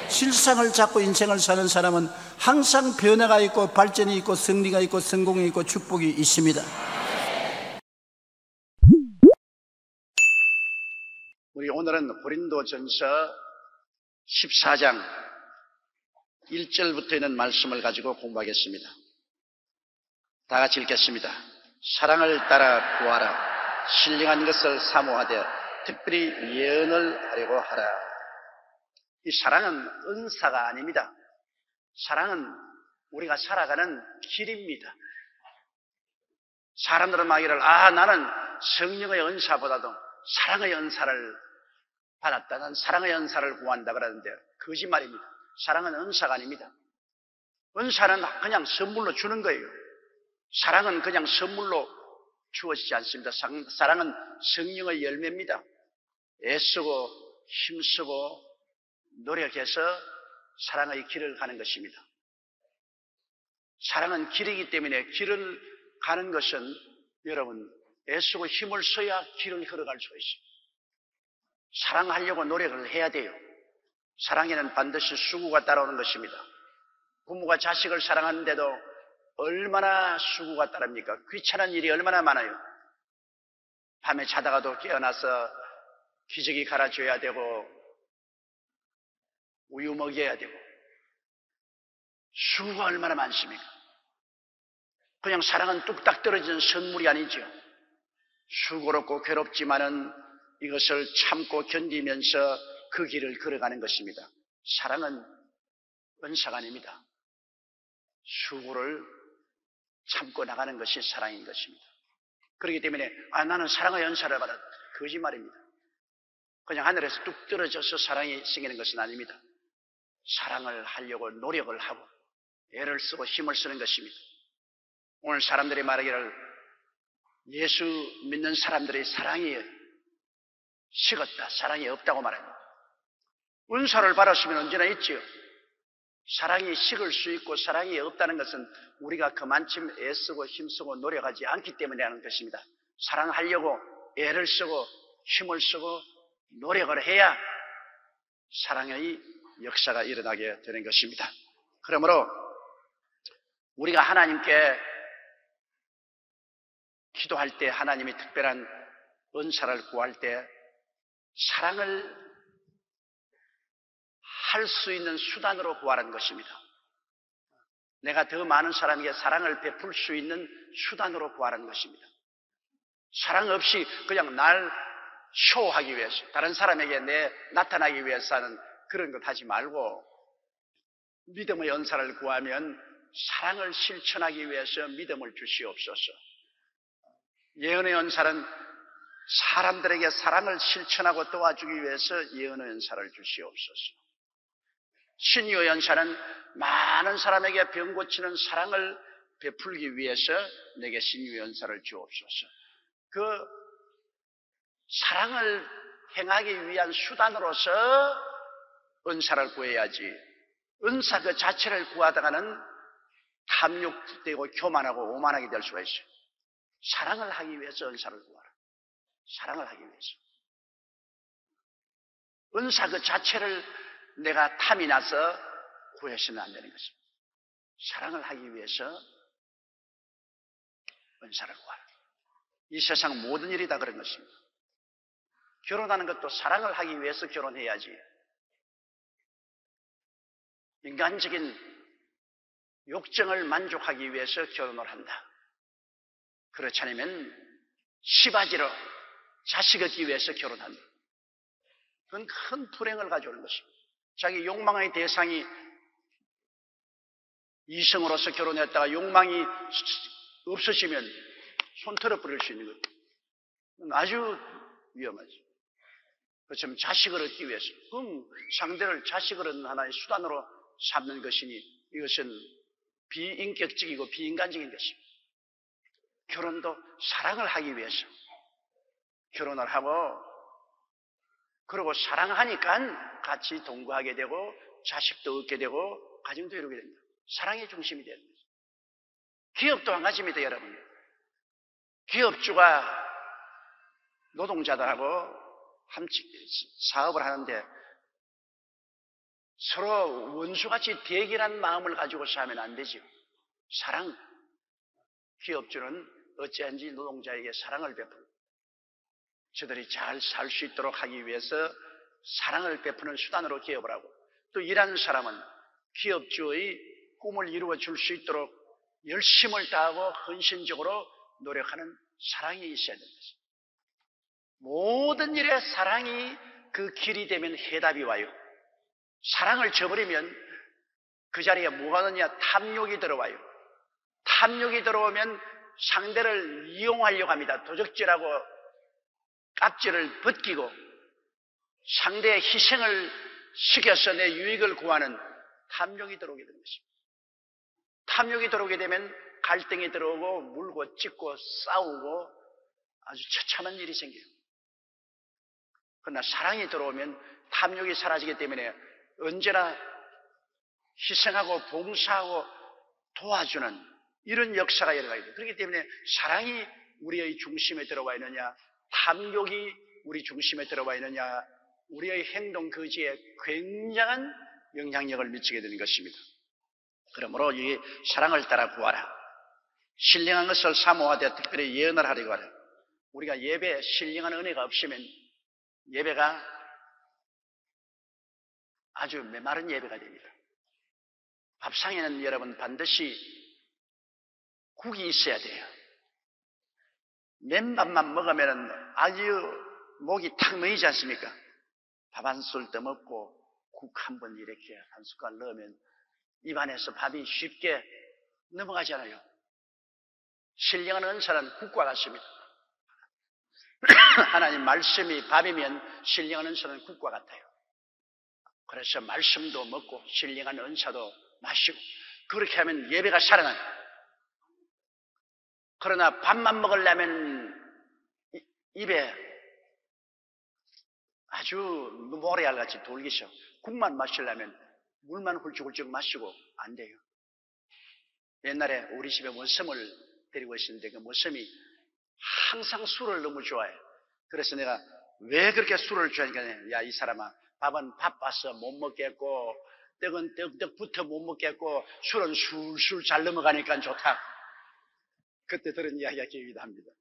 실상을 잡고 인생을 사는 사람은 항상 변화가 있고 발전이 있고 승리가 있고 성공이 있고 축복이 있습니다. 우리 오늘은 고린도전서 14장 1절부터 있는 말씀을 가지고 공부하겠습니다. 다 같이 읽겠습니다. 사랑을 따라 구하라. 신령한 것을 사모하되 특별히 예언을 하려고 하라. 이 사랑은 은사가 아닙니다. 사랑은 우리가 살아가는 길입니다. 사람들은 말하기를 나는 성령의 은사보다도 사랑의 은사를 받았다. 난 사랑의 은사를 구한다 그러는데 거짓말입니다. 사랑은 은사가 아닙니다. 은사는 그냥 선물로 주는 거예요. 사랑은 그냥 선물로 주어지지 않습니다. 사랑은 성령의 열매입니다. 애쓰고 힘쓰고 노력해서 사랑의 길을 가는 것입니다. 사랑은 길이기 때문에 길을 가는 것은 여러분 애쓰고 힘을 써야 길을 걸어갈 수 있습니다. 사랑하려고 노력을 해야 돼요. 사랑에는 반드시 수고가 따라오는 것입니다. 부모가 자식을 사랑하는데도 얼마나 수고가 따릅니까? 귀찮은 일이 얼마나 많아요. 밤에 자다가도 깨어나서 기저귀 갈아줘야 되고 우유 먹여야 되고 수고가 얼마나 많습니까? 그냥 사랑은 뚝딱 떨어지는 선물이 아니죠. 수고롭고 괴롭지만은 이것을 참고 견디면서 그 길을 걸어가는 것입니다. 사랑은 은사가 아닙니다. 수고를 참고 나가는 것이 사랑인 것입니다. 그렇기 때문에 나는 사랑의 은사를 받았다. 거짓말입니다. 그냥 하늘에서 뚝 떨어져서 사랑이 생기는 것은 아닙니다. 사랑을 하려고 노력을 하고 애를 쓰고 힘을 쓰는 것입니다. 오늘 사람들이 말하기를 예수 믿는 사람들의 사랑이 식었다, 사랑이 없다고 말합니다. 은사를 받았으면 언제나 있지요. 사랑이 식을 수 있고 사랑이 없다는 것은 우리가 그만큼 애쓰고 힘쓰고 노력하지 않기 때문이라는 것입니다. 사랑하려고 애를 쓰고 힘을 쓰고 노력을 해야 사랑의 역사가 일어나게 되는 것입니다. 그러므로 우리가 하나님께 기도할 때 하나님이 특별한 은사를 구할 때 사랑을 할 수 있는 수단으로 구하라는 것입니다. 내가 더 많은 사람에게 사랑을 베풀 수 있는 수단으로 구하라는 것입니다. 사랑 없이 그냥 날 쇼하기 위해서 다른 사람에게 나타나기 위해서 하는 그런 것 하지 말고 믿음의 은사를 구하면 사랑을 실천하기 위해서 믿음을 주시옵소서. 예언의 은사는 사람들에게 사랑을 실천하고 도와주기 위해서 예언의 은사를 주시옵소서. 신유의 은사는 많은 사람에게 병 고치는 사랑을 베풀기 위해서 내게 신유의 은사를 주옵소서. 그 사랑을 행하기 위한 수단으로서 은사를 구해야지 은사 그 자체를 구하다가는 탐욕되고 교만하고 오만하게 될 수가 있어요. 사랑을 하기 위해서 은사를 구하라. 사랑을 하기 위해서. 은사 그 자체를 내가 탐이 나서 구해서는 안 되는 것입니다. 사랑을 하기 위해서 은사를 구하라. 이 세상 모든 일이 다 그런 것입니다. 결혼하는 것도 사랑을 하기 위해서 결혼해야지. 인간적인 욕정을 만족하기 위해서 결혼을 한다. 그렇지 않으면 시바지로 자식 얻기 위해서 결혼한다. 그건 큰 불행을 가져오는 것입니다. 자기 욕망의 대상이 이성으로서 결혼했다가 욕망이 없어지면 손 털어버릴 수 있는 거예요. 아주 위험하죠. 그렇지만 자식을 얻기 위해서, 그럼 상대를 자식을 얻는 하나의 수단으로 삼는 것이니 이것은 비인격적이고 비인간적인 것입니다. 결혼도 사랑을 하기 위해서 결혼을 하고, 그리고 사랑하니까 같이 동거하게 되고 자식도 얻게 되고 가정도 이루게 됩니다. 사랑의 중심이 되는 거죠. 기업도 한 가지입니다, 여러분. 기업주가 노동자들하고 함께 사업을 하는데 서로 원수같이 대결한 마음을 가지고서 하면 안 되죠. 사랑. 기업주는 어찌한지 노동자에게 사랑을 베풀고 저들이 잘 살 수 있도록 하기 위해서 사랑을 베푸는 수단으로 기업을 하고, 또 일하는 사람은 기업주의 꿈을 이루어 줄 수 있도록 열심을 다하고 헌신적으로 노력하는 사랑이 있어야 됩니다. 모든 일에 사랑이 그 길이 되면 해답이 와요. 사랑을 저버리면 그 자리에 뭐가 오느냐? 탐욕이 들어와요. 탐욕이 들어오면 상대를 이용하려고 합니다. 도적질하고 깝질을 벗기고 상대의 희생을 시켜서 내 유익을 구하는 탐욕이 들어오게 되는 것입니다. 탐욕이 들어오게 되면 갈등이 들어오고 물고 찢고 싸우고 아주 처참한 일이 생겨요. 그러나 사랑이 들어오면 탐욕이 사라지기 때문에 언제나 희생하고 봉사하고 도와주는 이런 역사가 일어나게 돼요. 그렇기 때문에 사랑이 우리의 중심에 들어와 있느냐, 탐욕이 우리 중심에 들어와 있느냐, 우리의 행동 거지에 굉장한 영향력을 미치게 되는 것입니다. 그러므로 이 사랑을 따라 구하라. 신령한 것을 사모하되 특별히 예언을 하려고 하라. 우리가 예배에 신령한 은혜가 없으면 예배가 아주 메마른 예배가 됩니다. 밥상에는 여러분 반드시 국이 있어야 돼요. 맨밥만 먹으면 아주 목이 탁 메이지 않습니까? 밥 한 술 더 먹고 국 한 번 이렇게 한 숟갈 넣으면 입안에서 밥이 쉽게 넘어가잖아요. 신령한 은사는 국과 같습니다. 하나님 말씀이 밥이면 신령한 은사는 국과 같아요. 그래서 말씀도 먹고 신령한 은사도 마시고 그렇게 하면 예배가 살아나요. 그러나 밥만 먹으려면 입에 아주 모래알같이 돌기셔. 국만 마시려면 물만 훌쩍훌쩍 마시고 안 돼요. 옛날에 우리 집에 모섬을 데리고 있었는데 그 모섬이 항상 술을 너무 좋아해. 그래서 내가 왜 그렇게 술을 좋아하니까, 야, 이 사람아, 밥은 바빠서 못 먹겠고 떡은 떡부터 못 먹겠고 술은 술술 잘 넘어가니까 좋다. 그때 들은 이야기가 기억이 납니다.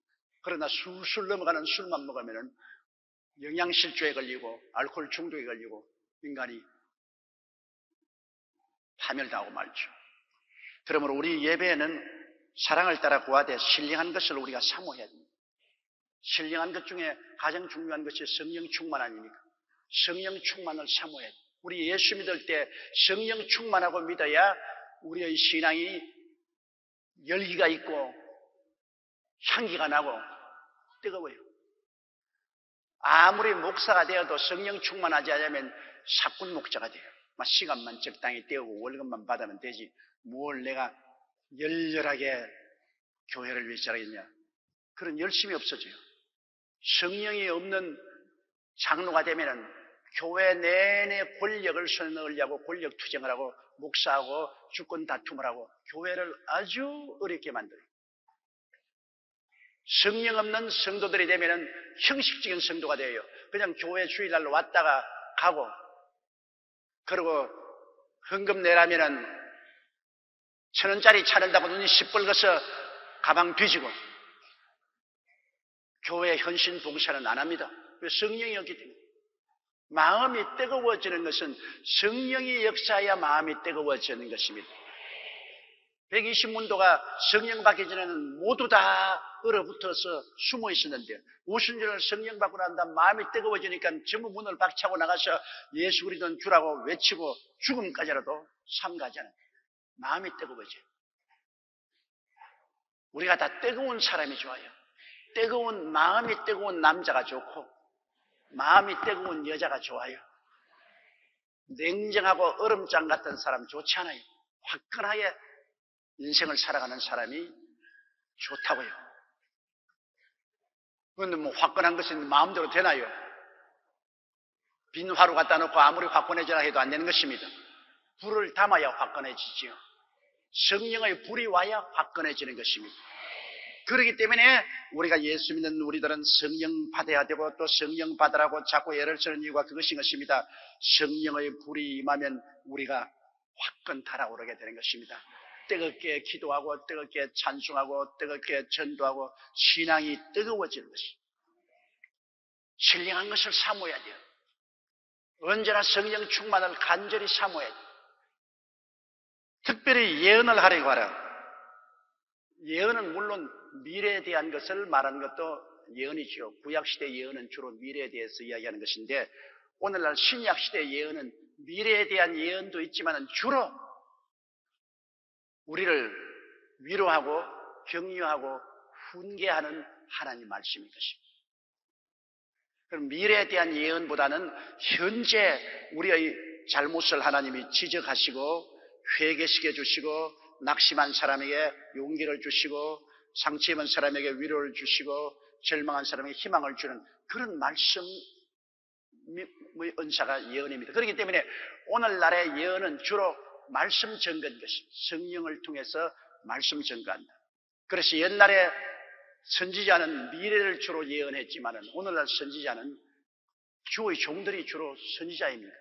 그러나 술술 넘어가는 술만 먹으면 영양실조에 걸리고 알코올 중독에 걸리고 인간이 파멸당하고 말죠. 그러므로 우리 예배에는 사랑을 따라 구하되 신령한 것을 우리가 사모해야 됩니다. 신령한 것 중에 가장 중요한 것이 성령 충만 아닙니까? 성령 충만을 사모해야 됩니다. 우리 예수 믿을 때 성령 충만하고 믿어야 우리의 신앙이 열기가 있고 향기가 나고 뜨거워요. 아무리 목사가 되어도 성령 충만하지 않으면 사꾼 목자가 돼요. 시간만 적당히 때우고 월급만 받으면 되지 뭘 내가 열렬하게 교회를 위해서 하겠냐. 그런 열심이 없어져요. 성령이 없는 장로가 되면은 교회 내내 권력을 손에 넣으려고 권력 투쟁을 하고 목사하고 주권 다툼을 하고 교회를 아주 어렵게 만들어요. 성령 없는 성도들이 되면은 형식적인 성도가 돼요. 그냥 교회 주일날로 왔다가 가고, 그리고 헌금 내라면은 1,000원짜리 찾는다고 눈이 시뻘겋어 가방 뒤지고, 교회 헌신 봉사는 안 합니다. 왜? 성령이 없기 때문에. 마음이 뜨거워지는 것은 성령이 역사해야 마음이 뜨거워지는 것입니다. 120문도가 성령 받기 전에는 모두 다 얼어붙어서 숨어 있었는데 오순절을 성령 받고 난 다음 마음이 뜨거워지니까 전부 문을 박차고 나가서 예수 그리스도는 주라고 외치고 죽음까지라도 삼가하잖아요. 마음이 뜨거워져. 우리가 다 뜨거운 사람이 좋아요. 뜨거운, 마음이 뜨거운 남자가 좋고 마음이 뜨거운 여자가 좋아요. 냉정하고 얼음장 같은 사람 좋지 않아요. 화끈하게 인생을 살아가는 사람이 좋다고요. 그런데 뭐 화끈한 것이 마음대로 되나요? 빈 화로 갖다 놓고 아무리 화끈해지라 해도 안 되는 것입니다. 불을 담아야 화끈해지지요. 성령의 불이 와야 화끈해지는 것입니다. 그렇기 때문에 우리가 예수 믿는 우리들은 성령 받아야 되고 또 성령 받으라고 자꾸 애를 쓰는 이유가 그것인 것입니다. 성령의 불이 임하면 우리가 화끈 달아오르게 되는 것입니다. 뜨겁게 기도하고 뜨겁게 찬송하고 뜨겁게 전도하고 신앙이 뜨거워지는 것입니다. 신령한 것을 사모해야 돼요. 언제나 성령 충만을 간절히 사모해야 돼요. 특별히 예언을 하려고 하라. 예언은 물론 미래에 대한 것을 말하는 것도 예언이죠. 구약시대 예언은 주로 미래에 대해서 이야기하는 것인데 오늘날 신약시대 예언은 미래에 대한 예언도 있지만 주로 우리를 위로하고 격려하고 훈계하는 하나님 말씀인 것입니다. 그럼 미래에 대한 예언보다는 현재 우리의 잘못을 하나님이 지적하시고 회개시켜 주시고 낙심한 사람에게 용기를 주시고 상처 입은 사람에게 위로를 주시고 절망한 사람에게 희망을 주는 그런 말씀의 은사가 예언입니다. 그렇기 때문에 오늘날의 예언은 주로 말씀 증거인 것입니다. 성령을 통해서 말씀 증거한다. 그래서 옛날에 선지자는 미래를 주로 예언했지만 오늘날 선지자는 주의 종들이 주로 선지자입니다.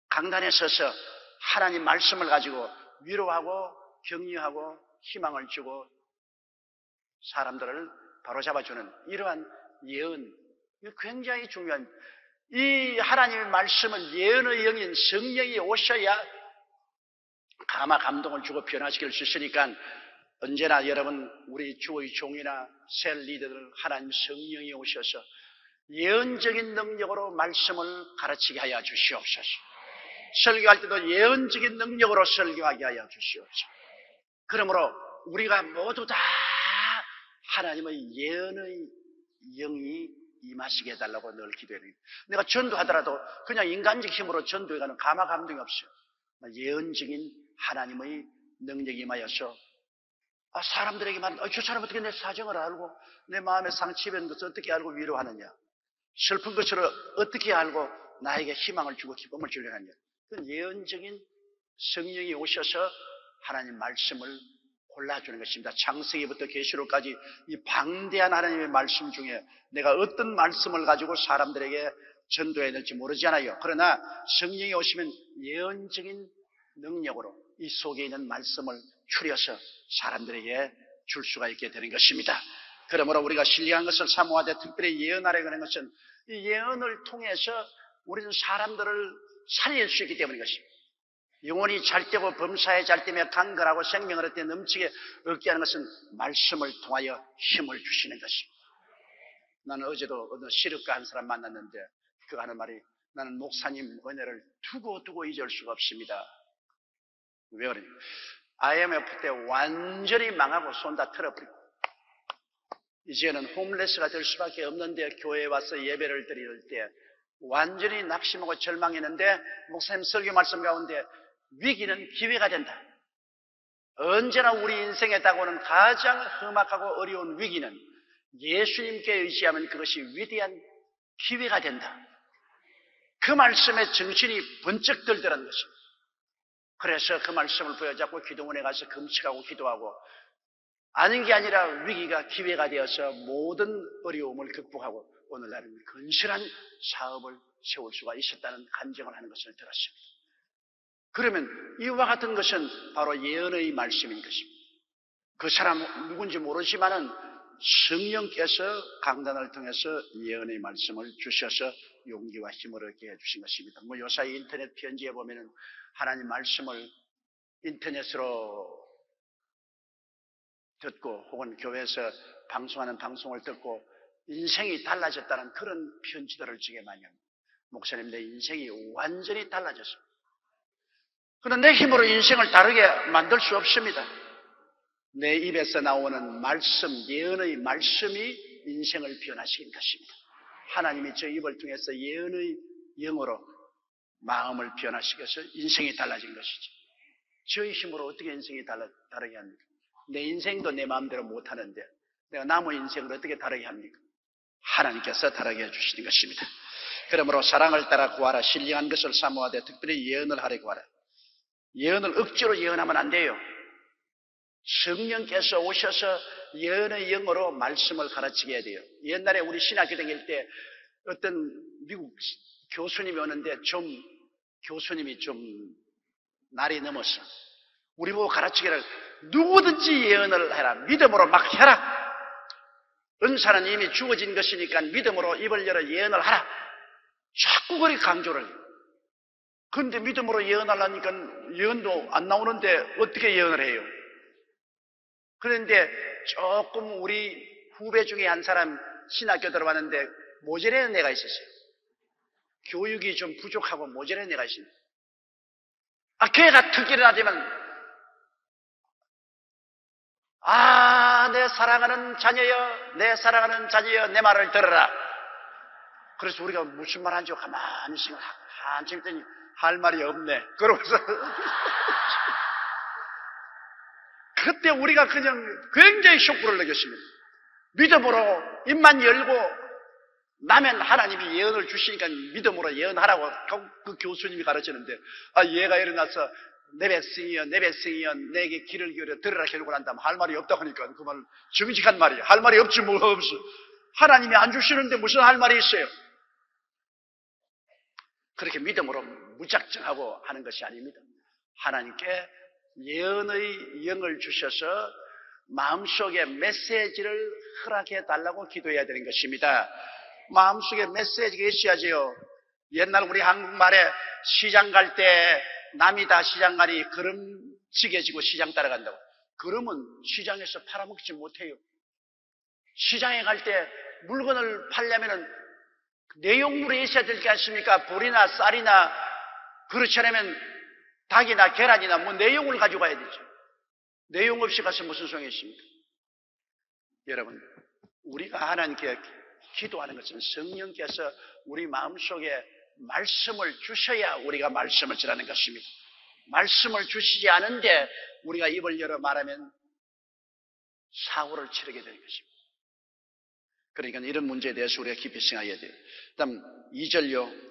강단에 서서 하나님 말씀을 가지고 위로하고 격려하고 희망을 주고 사람들을 바로잡아주는 이러한 예언, 굉장히 중요한 이 하나님의 말씀은 예언의 영인 성령이 오셔야 감화 감동을 주고 변화시킬 수 있으니까 언제나 여러분 우리 주의 종이나 셀 리더들 하나님 성령이 오셔서 예언적인 능력으로 말씀을 가르치게 하여 주시옵소서. 설교할 때도 예언적인 능력으로 설교하게 하여 주시옵소서. 그러므로 우리가 모두 다 하나님의 예언의 영이 임하시게 해달라고 늘 기도해요. 내가 전도하더라도 그냥 인간적 힘으로 전도해가는 감화 감동이 없어요. 예언적인 하나님의 능력이 임하여서 사람들에게 말하면 저 사람 어떻게 내 사정을 알고 내 마음에 상처 입은 것을 어떻게 알고 위로하느냐, 슬픈 것을 어떻게 알고 나에게 희망을 주고 기쁨을 주려 하느냐. 그건 예언적인 성령이 오셔서 하나님 말씀을 골라주는 것입니다. 창세기부터 계시록까지 이 방대한 하나님의 말씀 중에 내가 어떤 말씀을 가지고 사람들에게 전도해야 될지 모르잖아요. 그러나 성령이 오시면 예언적인 능력으로 이 속에 있는 말씀을 추려서 사람들에게 줄 수가 있게 되는 것입니다. 그러므로 우리가 신령한 것을 사모하되 특별히 예언하려고 하는 것은 이 예언을 통해서 우리는 사람들을 살릴 수 있기 때문인 것입니다. 영혼이 잘되고 범사에 잘되며 강건하고 생명을 얻게 넘치게 얻게 하는 것은 말씀을 통하여 힘을 주시는 것입니다. 나는 어제도 어느 시력가 한 사람 만났는데 그가 하는 말이 나는 목사님 은혜를 두고 잊을 수가 없습니다. 왜 그러냐? IMF 때 완전히 망하고 손 다 털어버리고 이제는 홈레스가 될 수밖에 없는데 교회에 와서 예배를 드릴 때 완전히 낙심하고 절망했는데 목사님 설교 말씀 가운데 위기는 기회가 된다. 언제나 우리 인생에 다가오는 가장 험악하고 어려운 위기는 예수님께 의지하면 그것이 위대한 기회가 된다. 그 말씀에 정신이 번쩍 들더라는 것입니다. 그래서 그 말씀을 부여잡고 기도원에 가서 금식하고 기도하고 아닌 게 아니라 위기가 기회가 되어서 모든 어려움을 극복하고 오늘날은 건실한 사업을 세울 수가 있었다는 간증을 하는 것을 들었습니다. 그러면 이와 같은 것은 바로 예언의 말씀인 것입니다. 그 사람 누군지 모르지만은 성령께서 강단을 통해서 예언의 말씀을 주셔서 용기와 힘을 얻게 해주신 것입니다. 뭐 요사이 인터넷 편지에 보면은 하나님 말씀을 인터넷으로 듣고 혹은 교회에서 방송하는 방송을 듣고 인생이 달라졌다는 그런 편지들을 주게 많이 합니다. 목사님 내 인생이 완전히 달라졌습니다. 그런데 내 힘으로 인생을 다르게 만들 수 없습니다. 내 입에서 나오는 말씀, 예언의 말씀이 인생을 변화시킨 것입니다. 하나님이 저 입을 통해서 예언의 영으로 마음을 변화시켜서 인생이 달라진 것이죠. 저의 힘으로 어떻게 인생이 다르게 합니까? 내 인생도 내 마음대로 못하는데 내가 남의 인생을 어떻게 다르게 합니까? 하나님께서 다르게 해주시는 것입니다. 그러므로 사랑을 따라 구하라. 신령한 것을 사모하되 특별히 예언을 하려 구하라. 예언을 억지로 예언하면 안 돼요. 성령께서 오셔서 예언의 영으로 말씀을 가르치게 해야 돼요. 옛날에 우리 신학교 다닐 때 어떤 미국 교수님이 오는데 교수님이 좀 날이 넘었어. 우리 보고 가르치기를 누구든지 예언을 해라. 믿음으로 막 해라. 은사는 이미 주어진 것이니까 믿음으로 입을 열어 예언을 하라. 자꾸 그렇게 강조를 해요. 그런데 믿음으로 예언하려니까 예언도 안 나오는데 어떻게 예언을 해요? 그런데 조금 우리 후배 중에 한 사람 신학교 들어왔는데 모자라는 애가 있었어요. 교육이 좀 부족하고 모자라는 애가 있습니다. 걔가 특기를 하지만 내 사랑하는 자녀여, 내 사랑하는 자녀여, 내 말을 들어라. 그래서 우리가 무슨 말 한지 가만히 생각 한참 했더니 할 말이 없네. 그러고서 그때 우리가 그냥 굉장히 쇼크를 느꼈습니다. 믿음으로 입만 열고 나면 하나님이 예언을 주시니까 믿음으로 예언하라고 그 교수님이 가르치는데 얘가 일어나서 내 백성이여 내 백성이여 내게 귀를 기울여 들으라 결국 한다면 할 말이 없다고 하니까 그 말 정직한 말이에요. 할 말이 없지 뭐가 없어. 하나님이 안 주시는데 무슨 할 말이 있어요. 그렇게 믿음으로 무작정하고 하는 것이 아닙니다. 하나님께 예언의 영을 주셔서 마음속에 메시지를 허락해 달라고 기도해야 되는 것입니다. 마음속에 메시지가 있어야지요. 옛날 우리 한국말에 시장 갈 때 남이 다 시장 가니 걸음지게 지고 시장 따라간다고. 그러면 시장에서 팔아먹지 못해요. 시장에 갈 때 물건을 팔려면은 내용물이 있어야 될 게 아닙니까? 보리나 쌀이나 그렇지 않으면 닭이나 계란이나 뭐 내용을 가지고 가야 되죠. 내용 없이 가서 무슨 소용이 있습니까? 여러분, 우리가 하나님께 기도하는 것은 성령께서 우리 마음속에 말씀을 주셔야 우리가 말씀을 전하는 것입니다. 말씀을 주시지 않은데 우리가 입을 열어 말하면 사고를 치르게 되는 것입니다. 그러니까 이런 문제에 대해서 우리가 깊이 생각해야 돼요. 다음 2절요.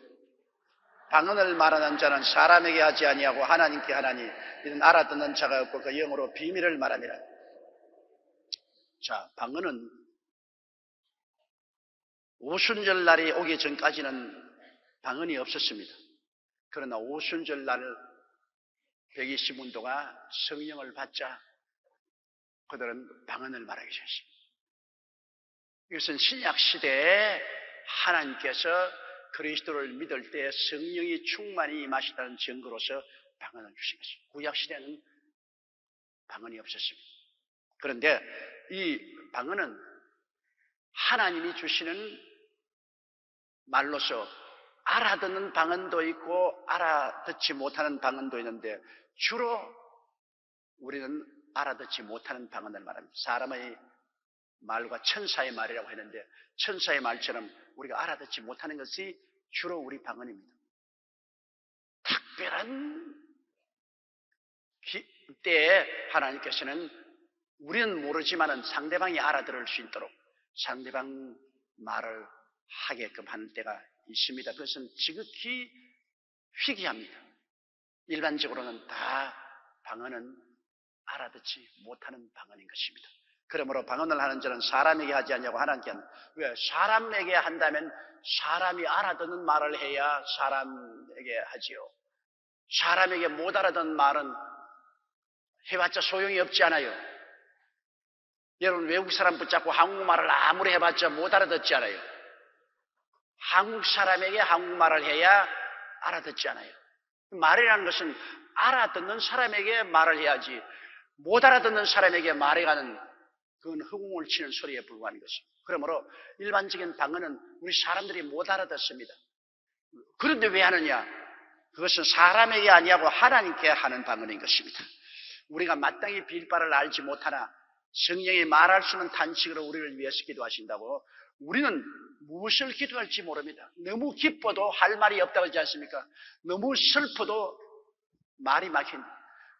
방언을 말하는 자는 사람에게 하지 아니하고 하나님께 하나니 이는 알아듣는 자가 없고 그 영으로 비밀을 말하니라. 자, 방언은 오순절 날이 오기 전까지는 방언이 없었습니다. 그러나 오순절 날 120문도가 성령을 받자 그들은 방언을 말하기 시작했습니다. 이것은 신약 시대에 하나님께서 그리스도를 믿을 때 성령이 충만히 임하시다는 증거로서 방언을 주신 것입니다. 구약 시대는 방언이 없었습니다. 그런데 이 방언은 하나님이 주시는 말로서 알아듣는 방언도 있고 알아듣지 못하는 방언도 있는데 주로 우리는 알아듣지 못하는 방언을 말합니다. 사람의 말과 천사의 말이라고 했는데 천사의 말처럼 우리가 알아듣지 못하는 것이 주로 우리 방언입니다. 특별한 때에 하나님께서는 우리는 모르지만은 상대방이 알아들을 수 있도록 상대방 말을 하게끔 하는 때가 있습니다. 그것은 지극히 희귀합니다. 일반적으로는 다 방언은 알아듣지 못하는 방언인 것입니다. 그러므로 방언을 하는 자는 사람에게 하지 않냐고 하나님께 하는. 왜? 사람에게 한다면 사람이 알아듣는 말을 해야 사람에게 하지요. 사람에게 못 알아듣는 말은 해봤자 소용이 없지 않아요. 여러분 외국 사람 붙잡고 한국말을 아무리 해봤자 못 알아듣지 않아요. 한국 사람에게 한국말을 해야 알아듣지 않아요. 말이라는 것은 알아듣는 사람에게 말을 해야지 못 알아듣는 사람에게 말해가는 그건 허공을 치는 소리에 불과한 것입니다. 그러므로 일반적인 방언은 우리 사람들이 못 알아듣습니다. 그런데 왜 하느냐? 그것은 사람에게 아니하고 하나님께 하는 방언인 것입니다. 우리가 마땅히 빌 바를 알지 못하나 성령이 말할 수 있는 탄식으로 우리를 위해서 기도하신다고 우리는 무엇을 기도할지 모릅니다. 너무 기뻐도 할 말이 없다고 하지 않습니까? 너무 슬퍼도 말이 막힌다.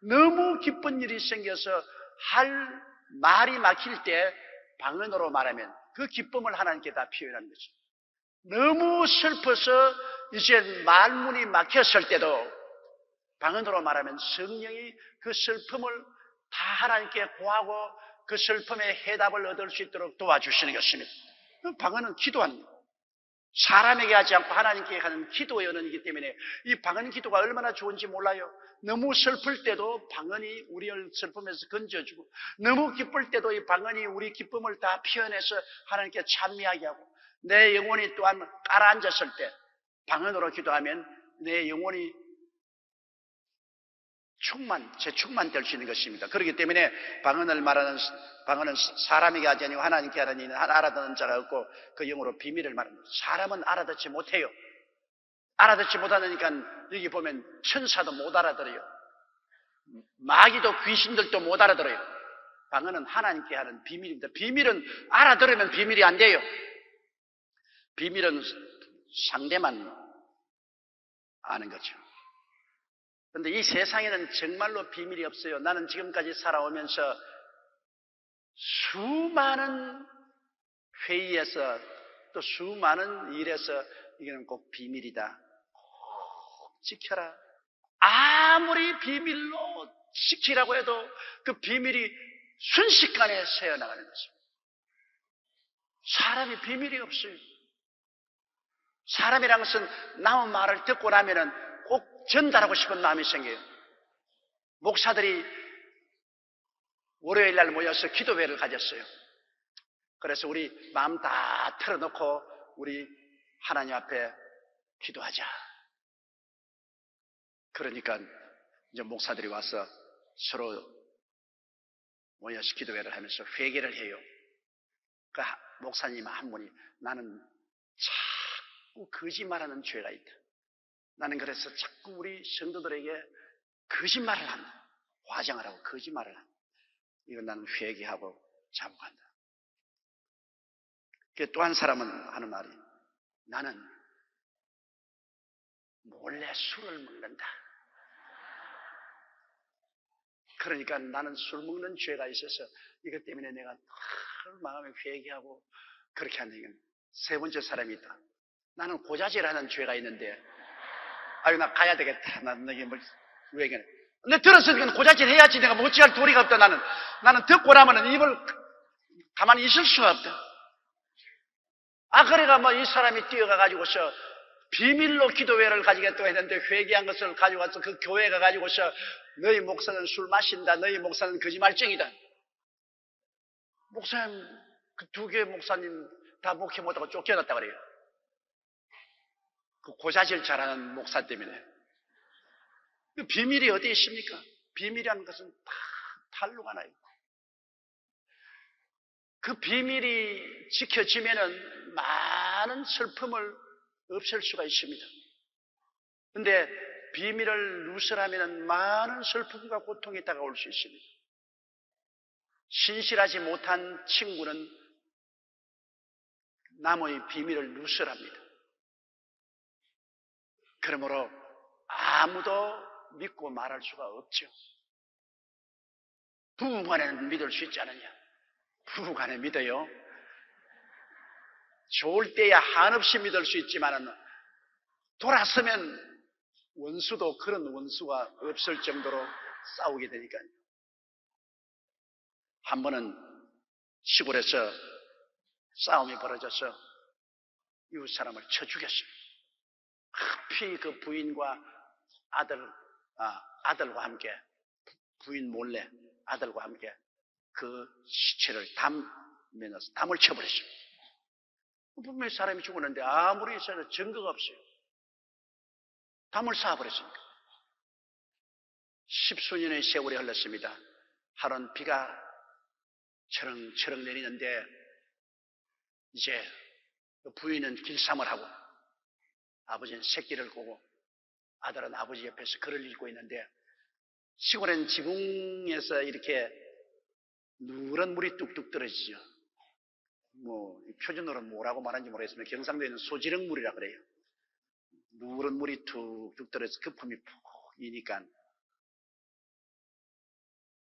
너무 기쁜 일이 생겨서 할 말이 막힐 때 방언으로 말하면 그 기쁨을 하나님께 다 표현하는 거죠. 너무 슬퍼서 이제 말문이 막혔을 때도 방언으로 말하면 성령이 그 슬픔을 다 하나님께 구하고 그 슬픔의 해답을 얻을 수 있도록 도와주시는 것입니다. 방언은 기도하는 거예요. 사람에게 하지 않고 하나님께 하는 기도의 언어이기 때문에 이 방언 기도가 얼마나 좋은지 몰라요. 너무 슬플 때도 방언이 우리를 슬픔에서 건져주고 너무 기쁠 때도 이 방언이 우리 기쁨을 다 표현해서 하나님께 찬미하게 하고 내 영혼이 또한 깔아앉았을 때 방언으로 기도하면 내 영혼이 재충만될 수 있는 것입니다. 그렇기 때문에 방언은 사람에게 하지 아니고 하나님께 하는 이는 알아듣는 자가 없고 그 영으로 비밀을 말합니다. 사람은 알아듣지 못해요. 알아듣지 못하니까 여기 보면 천사도 못 알아들어요. 마귀도 귀신들도 못 알아들어요. 방언은 하나님께 하는 비밀입니다. 비밀은 알아들으면 비밀이 안 돼요. 비밀은 상대만 아는 거죠. 그런데 이 세상에는 정말로 비밀이 없어요. 나는 지금까지 살아오면서 수많은 회의에서 또 수많은 일에서 이거는 꼭 비밀이다. 꼭 지켜라. 아무리 비밀로 지키라고 해도 그 비밀이 순식간에 새어나가는 것입니다. 사람이 비밀이 없어요. 사람이란 것은 남의 말을 듣고 나면은 꼭 전달하고 싶은 마음이 생겨요. 목사들이 월요일 날 모여서 기도회를 가졌어요. 그래서 우리 마음 다 털어놓고 우리 하나님 앞에 기도하자. 그러니까 이제 목사들이 와서 서로 모여서 기도회를 하면서 회개를 해요. 그 목사님 한 분이 나는 자꾸 거짓말하는 죄가 있다. 나는 그래서 자꾸 우리 성도들에게 거짓말을 한다. 화장을 하고 거짓말을 한다. 이건 나는 회개하고 자복한다. 또 한 사람은 하는 말이 나는 몰래 술을 먹는다. 그러니까 나는 술 먹는 죄가 있어서 이것 때문에 내가 마음에 회개하고 그렇게 하는 얘기는 세 번째 사람이 있다. 나는 고자질하는 죄가 있는데 아유 나 가야 되겠다. 나는 이게 왜 그래? 근데 들었으니까 고자질 해야지. 내가 뭐 어찌할 도리가 없다. 나는 듣고 나면은 입을 가만히 있을 수가 없다. 그래가 이 사람이 뛰어가가지고서 비밀로 기도회를 가지겠다고 했는데 회개한 것을 가지고 와서 그 교회가 가지고서 너희 목사는 술 마신다. 너희 목사는 거짓말쟁이다. 목사님, 그 두 개의 목사님 다 목회 못하고 쫓겨났다 그래요. 그 고자질 잘하는 목사 때문에. 그 비밀이 어디에 있습니까? 비밀이라는 것은 다 탄로가 나요. 그 비밀이 지켜지면은 많은 슬픔을 없앨 수가 있습니다. 그런데 비밀을 누설하면은 많은 슬픔과 고통이 다가올 수 있습니다. 신실하지 못한 친구는 남의 비밀을 누설합니다. 그러므로 아무도 믿고 말할 수가 없죠. 부부간에는 믿을 수 있지 않느냐? 부부간에 믿어요. 좋을 때야 한없이 믿을 수 있지만은 돌아서면 원수도 그런 원수가 없을 정도로 싸우게 되니까요. 한 번은 시골에서 싸움이 벌어져서 이웃 사람을 쳐 죽였어요. 급히 그 부인과 아들과 함께 부인 몰래 아들과 함께 그 시체를 담을 쳐버렸어요. 분명히 사람이 죽었는데 아무리 있어도 증거가 없어요. 담을 쌓아버렸습니다. 10수년의 세월이 흘렀습니다. 하루는 비가 철렁철렁 내리는데 이제 부인은 길쌈을 하고 아버지는 새끼를 보고 아들은 아버지 옆에서 글을 읽고 있는데 시골엔 지붕에서 이렇게 누런 물이 뚝뚝 떨어지죠. 뭐 표준어로 뭐라고 말하는지 모르겠으면 경상도에는 소지렁물이라 그래요. 누런 물이 툭툭 떨어져서 거품이 푹 이니까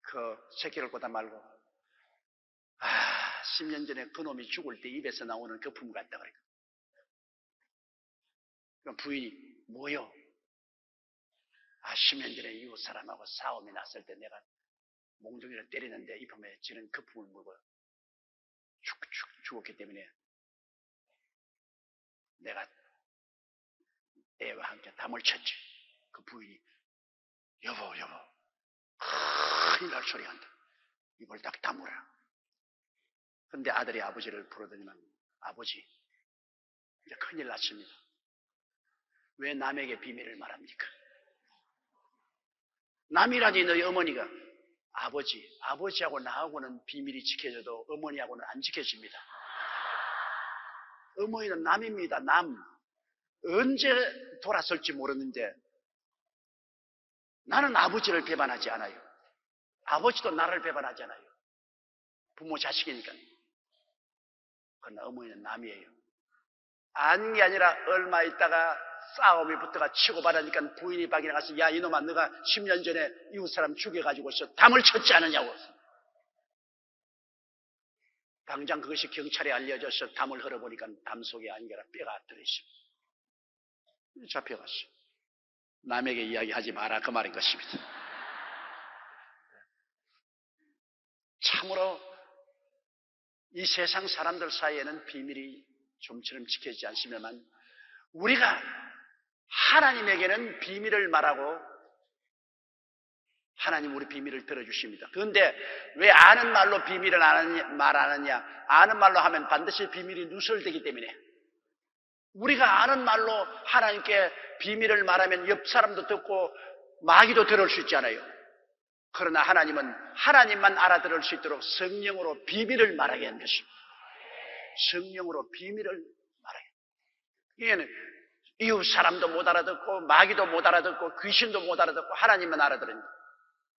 그 새끼를 꽂아 말고 10년 전에 그놈이 죽을 때 입에서 나오는 거품 같다 그래. 그럼 부인이 뭐요? 10년 전에 이웃 사람하고 싸움이 났을 때 내가 몽둥이를 때리는데 이 품에 지는 거품을 물고 죽었기 때문에 내가 애와 함께 담을 쳤지. 그 부인이 여보 큰일 날 소리 한다. 이걸 딱 다물어라. 근데 아들이 아버지를 부르더니만 아버지 이제 큰일 났습니다. 왜 남에게 비밀을 말합니까? 남이라니 너희 어머니가 아버지하고 나하고는 비밀이 지켜져도 어머니하고는 안 지켜집니다. 어머니는 남입니다. 남. 언제 돌아설지 모르는데 나는 아버지를 배반하지 않아요. 아버지도 나를 배반하지 않아요. 부모 자식이니까. 그러나 어머니는 남이에요. 아는 게 아니라 얼마 있다가 싸움이 붙어가 치고받으니까 부인이 밖에 나가서 야 이놈아 너가 10년 전에 이웃 사람 죽여가지고서 담을 쳤지 않느냐고. 당장 그것이 경찰에 알려져서 담을 흘러보니까 담 속에 안개라 뼈가 들어있습니다. 잡혀갔어. 남에게 이야기하지 마라 그 말인 것입니다. 참으로 이 세상 사람들 사이에는 비밀이 좀처럼 지켜지지 않으면만 우리가 하나님에게는 비밀을 말하고 하나님 우리 비밀을 들어주십니다. 그런데 왜 아는 말로 비밀을 말하느냐? 아는 말로 하면 반드시 비밀이 누설되기 때문에 우리가 아는 말로 하나님께 비밀을 말하면 옆 사람도 듣고 마귀도 들을 수 있잖아요. 그러나 하나님은 하나님만 알아들을 수 있도록 성령으로 비밀을 말하게 한 것입니다. 성령으로 비밀을 말하게. 이게는 이웃 사람도 못 알아듣고 마귀도 못 알아듣고 귀신도 못 알아듣고 하나님만 알아들으니까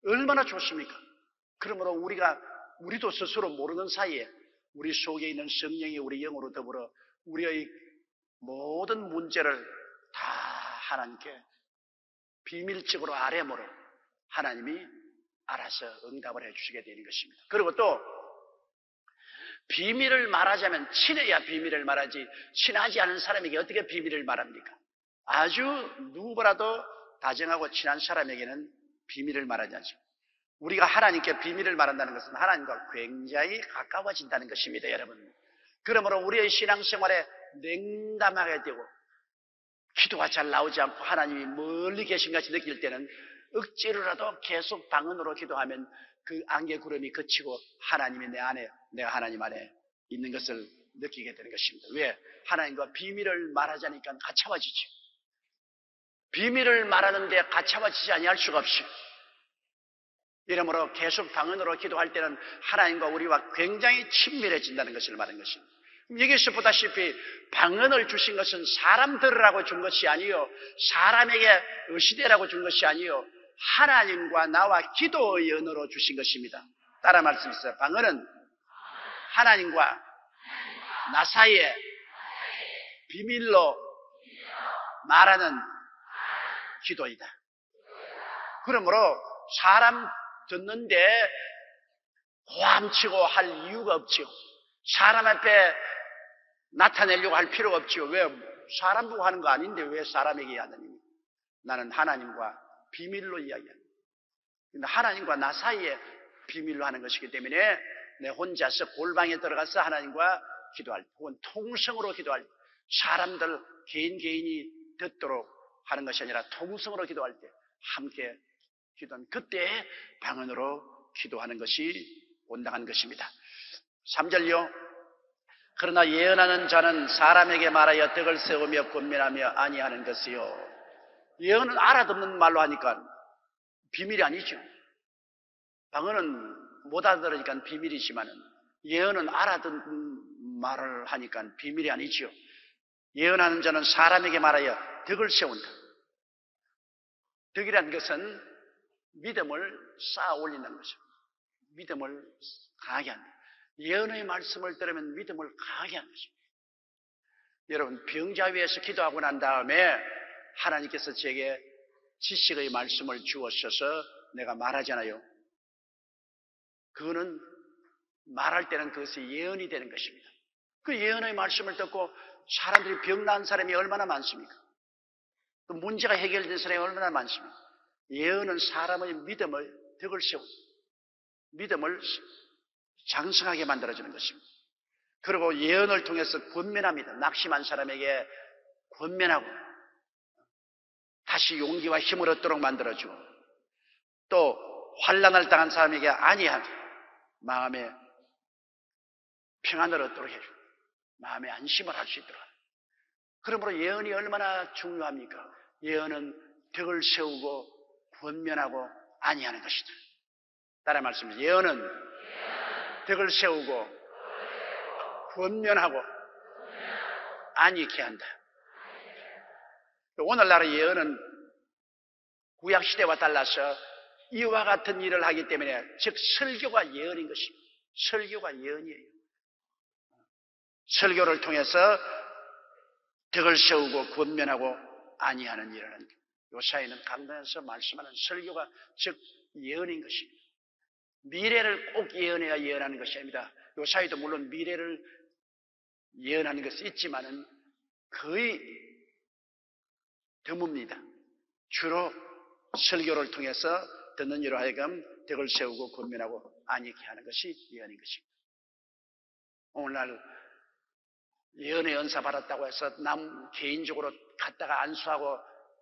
얼마나 좋습니까? 그러므로 우리도 스스로 모르는 사이에 우리 속에 있는 성령이 우리 영으로 더불어 우리의 모든 문제를 다 하나님께 비밀적으로 아뢰므로 하나님이 알아서 응답을 해주시게 되는 것입니다. 그리고 또 비밀을 말하자면 친해야 비밀을 말하지 친하지 않은 사람에게 어떻게 비밀을 말합니까? 아주 누구보다도 다정하고 친한 사람에게는 비밀을 말하지 않죠. 우리가 하나님께 비밀을 말한다는 것은 하나님과 굉장히 가까워진다는 것입니다, 여러분. 그러므로 우리의 신앙생활에 냉담하게 되고 기도가 잘 나오지 않고 하나님이 멀리 계신 같이 느낄 때는 억지로라도 계속 방언으로 기도하면 그 안개 구름이 그치고 하나님이 내 안에, 내가 하나님 안에 있는 것을 느끼게 되는 것입니다. 왜? 하나님과 비밀을 말하자니까 가차워지지. 비밀을 말하는데 가차워지지 아니할 수가 없이. 이러므로 계속 방언으로 기도할 때는 하나님과 우리와 굉장히 친밀해진다는 것을 말하는 것입니다. 여기서 보다시피 방언을 주신 것은 사람 들으라고 준 것이 아니요 사람에게 의시되라고 준 것이 아니요 하나님과 나와 기도의 언어로 주신 것입니다. 따라 말씀하세요. 방언은 하나님과 나 사이에 비밀로 말하는 기도이다. 그러므로 사람 듣는데 고함치고 할 이유가 없지요. 사람 앞에 나타내려고 할 필요가 없지요. 왜? 사람 보고 하는 거 아닌데 왜 사람에게 하느니? 나는 하나님과 비밀로 이야기합니다. 하나님과 나 사이에 비밀로 하는 것이기 때문에 내 혼자서 골방에 들어가서 하나님과 기도할 때 혹은 통성으로 기도할 때 사람들 개인이 듣도록 하는 것이 아니라 통성으로 기도할 때 함께 기도하는 그때 방언으로 기도하는 것이 온당한 것입니다. 3절요. 그러나 예언하는 자는 사람에게 말하여 덕을 세우며 권면하며 아니하는 것이요. 예언은 알아듣는 말로 하니까 비밀이 아니죠. 방언은 못 알아들으니까 비밀이지만 예언은 알아듣는 말을 하니까 비밀이 아니죠. 예언하는 자는 사람에게 말하여 덕을 세운다. 덕이란 것은 믿음을 쌓아 올리는 거죠. 믿음을 강하게 한다. 예언의 말씀을 들으면 믿음을 강하게 하는 것입니다. 여러분, 병자 위에서 기도하고 난 다음에 하나님께서 제게 지식의 말씀을 주었어서 내가 말하잖아요. 그거는 말할 때는 그것이 예언이 되는 것입니다. 그 예언의 말씀을 듣고 사람들이 병 나은 사람이 얼마나 많습니까? 또 문제가 해결된 사람이 얼마나 많습니까? 예언은 사람의 믿음을 덕을 세우고 믿음을 장성하게 만들어주는 것입니다. 그리고 예언을 통해서 권면합니다. 낙심한 사람에게 권면하고 다시 용기와 힘을 얻도록 만들어주고 또 환난을 당한 사람에게 안위하게 마음에 평안을 얻도록 해주고 마음에 안심을 할 수 있도록 합니다. 그러므로 예언이 얼마나 중요합니까? 예언은 덕을 세우고 권면하고 안위하는 것이다. 따라 말씀드립니다. 예언은 덕을 세우고 권면하고 안위케 한다. 오늘날의 예언은 구약시대와 달라서 이와 같은 일을 하기 때문에 즉 설교가 예언인 것입니다. 설교가 예언이에요. 설교를 통해서 덕을 세우고 권면하고 안위하는 일을 하는 요사이는 강단에서 말씀하는 설교가 즉 예언인 것입니다. 미래를 꼭 예언해야 예언하는 것이 아닙니다. 요사이도 물론 미래를 예언하는 것이 있지만은 거의 드뭅니다. 주로 설교를 통해서 듣는 이로 하여금 덕을 세우고 권면하고 안위케 하는 것이 예언인 것입니다. 오늘날 예언의 은사 받았다고 해서 남 개인적으로 갖다가 안수하고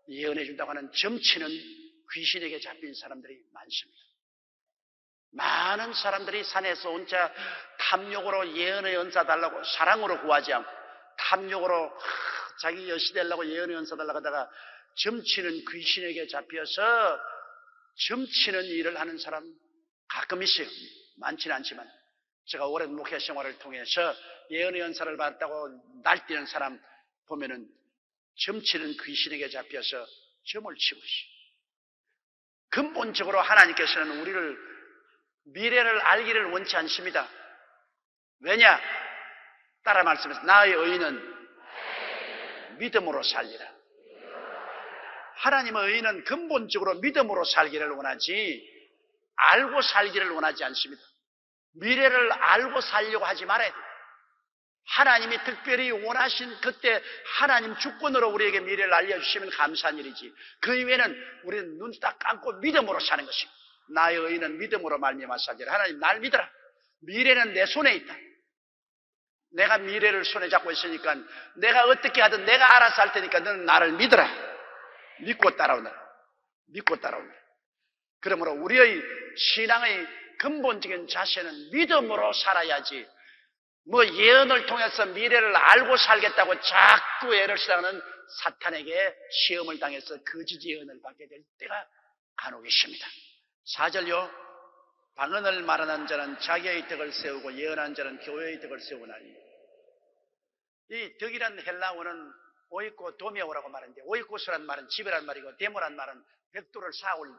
예언해 준다고 하는 점치는 귀신에게 잡힌 사람들이 많습니다. 많은 사람들이 산에서 혼자 탐욕으로 예언의 은사 달라고 사랑으로 구하지 않고 탐욕으로 자기 여시 되려고 예언의 은사 달라고 하다가 점치는 귀신에게 잡혀서 점치는 일을 하는 사람 가끔 있어요. 많지는 않지만 제가 오랜 목회 생활을 통해서 예언의 은사를 받았다고 날뛰는 사람 보면은 점치는 귀신에게 잡혀서 점을 치고 있어요. 근본적으로 하나님께서는 우리를 미래를 알기를 원치 않습니다. 왜냐? 따라 말씀해서 나의 의인은 믿음으로 살리라. 하나님의 의인은 근본적으로 믿음으로 살기를 원하지 알고 살기를 원하지 않습니다. 미래를 알고 살려고 하지 말아야 돼요. 하나님이 특별히 원하신 그때 하나님 주권으로 우리에게 미래를 알려주시면 감사한 일이지 그 이외에는 우리는 눈 딱 감고 믿음으로 사는 것입니다. 나의 의인은 믿음으로 말미암아 살리라. 하나님 날 믿어라. 미래는 내 손에 있다. 내가 미래를 손에 잡고 있으니까 내가 어떻게 하든 내가 알아서 할 테니까 너는 나를 믿어라. 믿고 따라오너라. 믿고 따라오너라. 그러므로 우리의 신앙의 근본적인 자세는 믿음으로 살아야지 뭐 예언을 통해서 미래를 알고 살겠다고 자꾸 애를 쓰다가는 사탄에게 시험을 당해서 거짓 예언을 받게 될 때가 간혹 있습니다. 4절요. 방언을 말하는 자는 자기의 덕을 세우고 예언하는 자는 교회의 덕을 세우나니. 이 덕이란 헬라어는 오이코 도메오라고 말하는데 오이코스란 말은 집이란 말이고 데모란 말은 벽돌을 쌓아 올리는.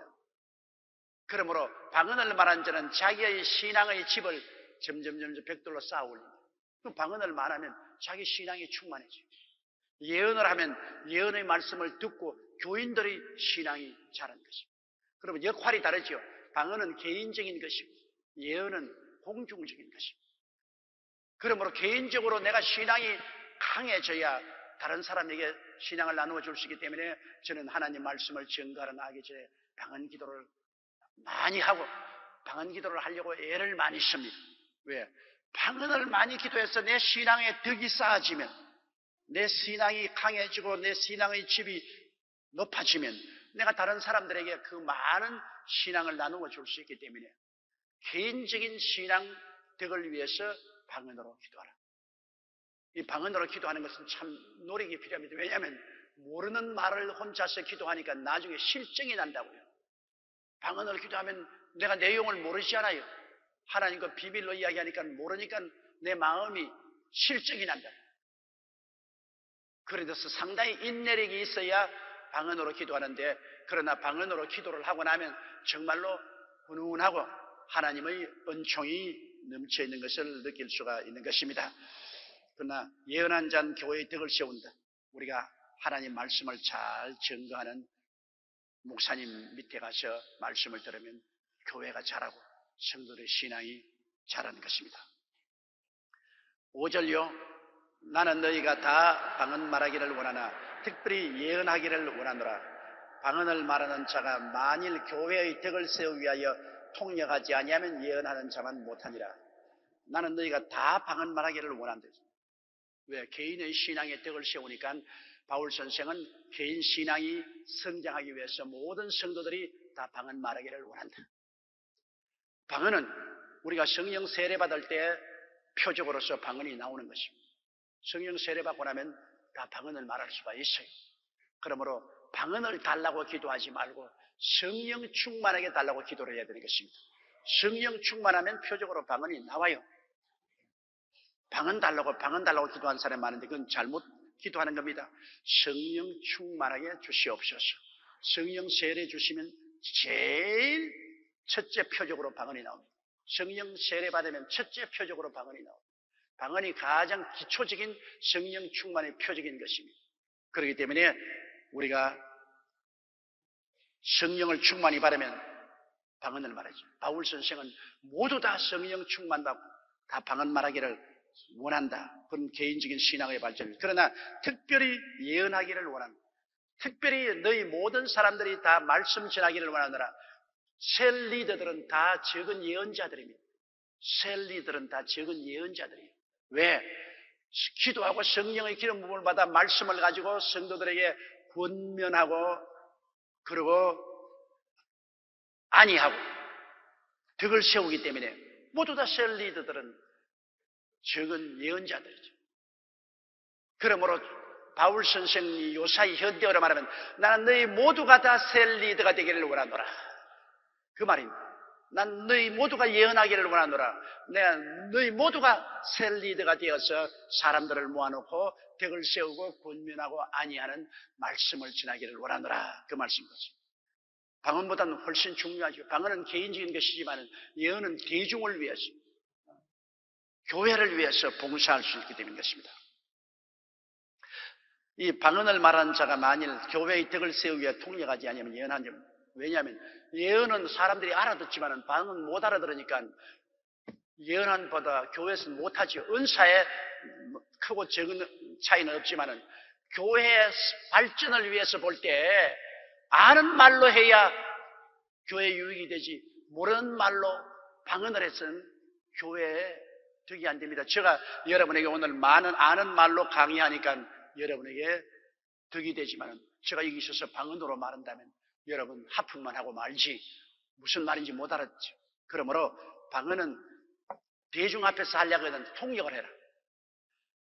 그러므로 방언을 말하는 자는 자기의 신앙의 집을 점점 벽돌로 쌓아 올린다. 그럼 방언을 말하면 자기 신앙이 충만해져요. 예언을 하면 예언의 말씀을 듣고 교인들의 신앙이 자라는 것입니다. 그러면 역할이 다르죠. 방언은 개인적인 것이고 예언은 공중적인 것입니다. 그러므로 개인적으로 내가 신앙이 강해져야 다른 사람에게 신앙을 나누어 줄 수 있기 때문에 저는 하나님 말씀을 전가하러 나가기 전에 방언 기도를 많이 하고 방언 기도를 하려고 애를 많이 씁니다. 왜? 방언을 많이 기도해서 내 신앙의 덕이 쌓아지면 내 신앙이 강해지고 내 신앙의 집이 높아지면 내가 다른 사람들에게 그 많은 신앙을 나누어 줄 수 있기 때문에 개인적인 신앙 덕을 위해서 방언으로 기도하라. 이 방언으로 기도하는 것은 참 노력이 필요합니다. 왜냐하면 모르는 말을 혼자서 기도하니까 나중에 실증이 난다고요. 방언으로 기도하면 내가 내용을 모르잖아요. 하나님과 비밀로 이야기하니까 모르니까 내 마음이 실증이 난다. 그래서 상당히 인내력이 있어야 방언으로 기도하는데 그러나 방언으로 기도를 하고 나면 정말로 훈훈하고 하나님의 은총이 넘쳐 있는 것을 느낄 수가 있는 것입니다. 그러나 예언한 자는 교회의 덕을 세운다. 우리가 하나님 말씀을 잘 증거하는 목사님 밑에 가서 말씀을 들으면 교회가 자라고 성도들의 신앙이 자라는 것입니다. 5절요. 나는 너희가 다 방언 말하기를 원하나 특별히 예언하기를 원하노라. 방언을 말하는 자가 만일 교회의 덕을 세우기 위하여 통역하지 아니하면 예언하는 자만 못하니라. 나는 너희가 다 방언 말하기를 원한다. 왜? 개인의 신앙의 덕을 세우니까 바울 선생은 개인 신앙이 성장하기 위해서 모든 성도들이 다 방언 말하기를 원한다. 방언은 우리가 성령 세례 받을 때 표적으로서 방언이 나오는 것입니다. 성령 세례 받고 나면 다 방언을 말할 수가 있어요. 그러므로 방언을 달라고 기도하지 말고 성령 충만하게 달라고 기도를 해야 되는 것입니다. 성령 충만하면 표적으로 방언이 나와요. 방언 달라고 기도하는 사람이 많은데 그건 잘못 기도하는 겁니다. 성령 충만하게 주시옵소서. 성령 세례 주시면 제일 첫째 표적으로 방언이 나옵니다. 성령 세례 받으면 첫째 표적으로 방언이 나옵니다. 방언이 가장 기초적인 성령 충만의 표적인 것입니다. 그렇기 때문에 우리가 성령을 충만히 받으면 방언을 말하죠. 바울 선생은 모두 다 성령 충만받고 다 방언 말하기를 원한다. 그런 개인적인 신앙의 발전입니다. 그러나 특별히 예언하기를 원한다. 특별히 너희 모든 사람들이 다 말씀 전하기를 원하노라. 셀 리더들은 다 적은 예언자들입니다. 셀 리더들은 다 적은 예언자들이에요. 왜? 기도하고 성령의 기름 부음을 받아 말씀을 가지고 성도들에게 권면하고 그리고 안위하고 덕을 세우기 때문에 모두 다 셀 리더들은 적은 예언자들이죠. 그러므로 바울 선생이 요사이 현대어로 말하면 나는 너희 모두가 다 셀 리더가 되기를 원하노라. 그 말입니다. 난 너희 모두가 예언하기를 원하노라. 내가 너희 모두가 셀 리더가 되어서 사람들을 모아놓고 덕을 세우고 권면하고 안위하는 말씀을 전하기를 원하노라. 그 말씀이죠. 방언보다는 훨씬 중요하죠. 방언은 개인적인 것이지만 예언은 대중을 위해서, 교회를 위해서 봉사할 수 있게 되는 것입니다. 이 방언을 말하는 자가 만일 교회의 덕을 세우기 위해 통역하지 아니하면 예언하는 점. 왜냐하면 예언은 사람들이 알아듣지만 방언은 못 알아들으니까 예언한 보다 교회에서는 못하죠. 은사에 크고 적은 차이는 없지만 교회의 발전을 위해서 볼 때 아는 말로 해야 교회 유익이 되지 모르는 말로 방언을 해서는 교회에 덕이 안 됩니다. 제가 여러분에게 오늘 많은 아는 말로 강의하니까 여러분에게 덕이 되지만 제가 여기 있어서 방언으로 말한다면 여러분 하품만 하고 말지 무슨 말인지 못 알았죠. 그러므로 방언은 대중 앞에서 하려고 하면 통역을 해라.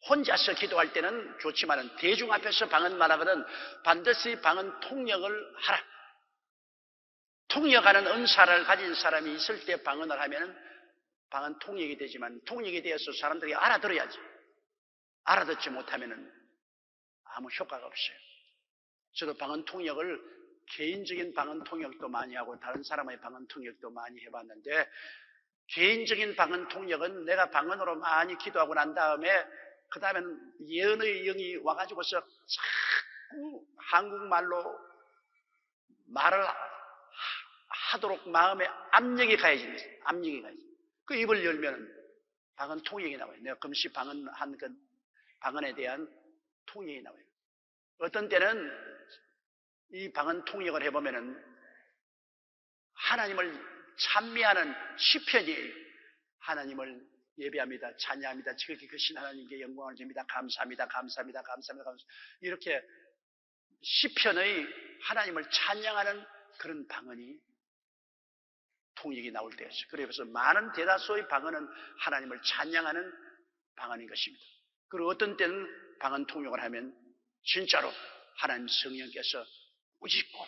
혼자서 기도할 때는 좋지만 대중 앞에서 방언 말하거든 반드시 방언 통역을 하라. 통역하는 은사를 가진 사람이 있을 때 방언을 하면 방언 통역이 되지만 통역이 되어서 사람들이 알아들어야지. 알아듣지 못하면 아무 효과가 없어요. 저도 방언 통역을 개인적인 방언 통역도 많이 하고 다른 사람의 방언 통역도 많이 해봤는데 개인적인 방언 통역은 내가 방언으로 많이 기도하고 난 다음에 그 다음에는 예언의 영이 와가지고서 자꾸 한국말로 말을 하도록 마음에 압력이 가해지는 거예요. 압력이 가해지는 거예요. 그 입을 열면 방언 통역이 나와요. 내가 금시 방언한 그 방언에 대한 통역이 나와요. 어떤 때는 이 방언 통역을 해보면은 하나님을 찬미하는 시편이에요. 하나님을 예배합니다. 찬양합니다. 지극히 크신 하나님께 영광을 드립니다. 감사합니다. 감사합니다. 감사합니다. 감사합니다. 이렇게 시편의 하나님을 찬양하는 그런 방언이 통역이 나올 때였어요. 그래서 많은 대다수의 방언은 하나님을 찬양하는 방언인 것입니다. 그리고 어떤 때는 방언 통역을 하면 진짜로 하나님 성령께서 꾸짖고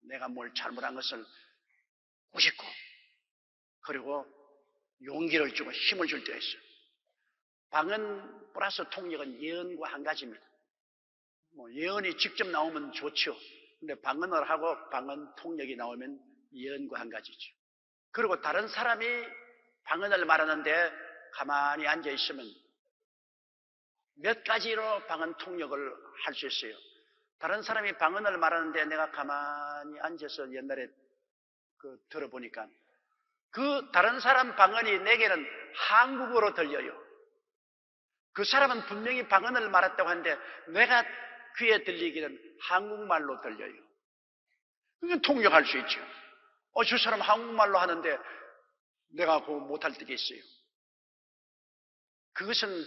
내가 뭘 잘못한 것을 꾸짖고 그리고 용기를 주고 힘을 줄 때가 있어요. 방언 플러스 통역은 예언과 한 가지입니다. 예언이 직접 나오면 좋죠. 근데 방언을 하고 방언 통역이 나오면 예언과 한 가지죠. 그리고 다른 사람이 방언을 말하는데 가만히 앉아 있으면 몇 가지로 방언 통역을 할 수 있어요. 다른 사람이 방언을 말하는데 내가 가만히 앉아서 옛날에 들어보니까 그 다른 사람 방언이 내게는 한국어로 들려요. 그 사람은 분명히 방언을 말했다고 하는데 내가 귀에 들리기는 한국말로 들려요. 그건 통역할 수 있죠. 저 사람 한국말로 하는데 내가 그거 못할 때가 있어요. 그것은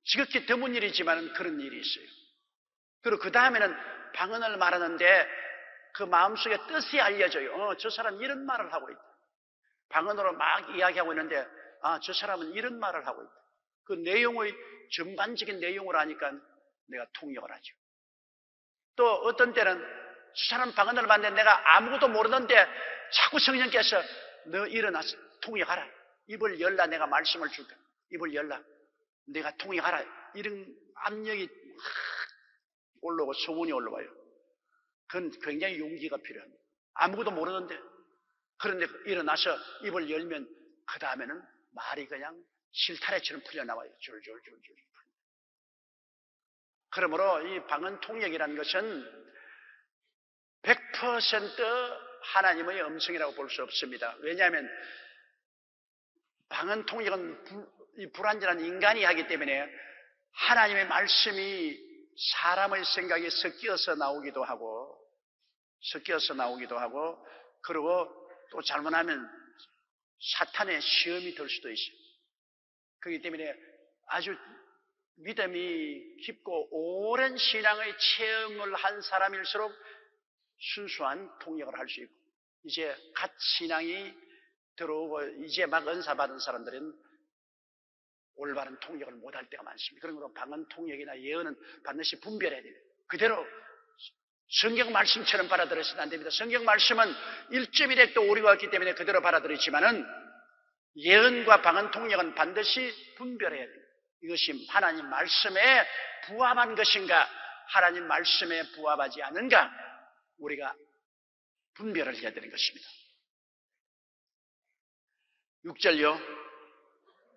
지극히 드문 일이지만 그런 일이 있어요. 그리고 그 다음에는 방언을 말하는데 그 마음속에 뜻이 알려져요. 저 사람 이런 말을 하고 있다. 방언으로 막 이야기하고 있는데 저 사람은 이런 말을 하고 있다. 그 내용의 전반적인 내용을 아니까 내가 통역을 하죠. 또 어떤 때는 저 사람 방언을 말하는데 내가 아무것도 모르는데 자꾸 성령께서 너 일어나서 통역하라. 입을 열라. 내가 말씀을 줄게. 입을 열라. 내가 통역하라. 이런 압력이 올라오고 소문이 올라와요. 그건 굉장히 용기가 필요합니다. 아무것도 모르는데 그런데 일어나서 입을 열면 그 다음에는 말이 그냥 실타래처럼 풀려나와요. 줄줄줄줄. 그러므로 이 방언 통역이라는 것은 100% 하나님의 음성이라고 볼 수 없습니다. 왜냐하면 방언 통역은 불완전한 인간이 하기 때문에 하나님의 말씀이 사람의 생각에 섞여서 나오기도 하고 그리고 또 잘못하면 사탄의 시험이 될 수도 있어요. 그렇기 때문에 아주 믿음이 깊고 오랜 신앙의 체험을 한 사람일수록 순수한 통역을 할 수 있고 이제 갓 신앙이 들어오고 이제 막 은사 받은 사람들은 올바른 통역을 못할 때가 많습니다. 그러므로 방언 통역이나 예언은 반드시 분별해야 돼요. 그대로 성경 말씀처럼 받아들여서는 안 됩니다. 성경 말씀은 1.1핵도 오류가 있기 때문에 그대로 받아들이지만은 예언과 방언 통역은 반드시 분별해야 돼요. 이것이 하나님 말씀에 부합한 것인가, 하나님 말씀에 부합하지 않은가, 우리가 분별을 해야 되는 것입니다. 6절요.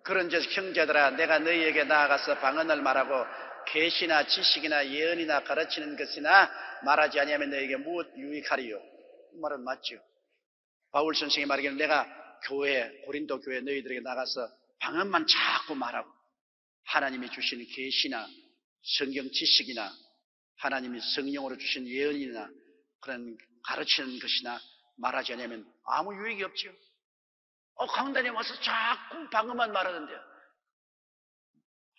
그런즉 형제들아, 내가 너희에게 나아가서 방언을 말하고 계시나 지식이나 예언이나 가르치는 것이나 말하지 아니하면 너희에게 무엇 유익하리요? 이 말은 맞죠. 바울 선생이 말하기를 내가 고린도 교회 너희들에게 나가서 방언만 자꾸 말하고 하나님이 주신 계시나 성경 지식이나 하나님이 성령으로 주신 예언이나 그런 가르치는 것이나 말하지 않으면 아무 유익이 없죠. 강단에 와서 자꾸 방언만 말하는데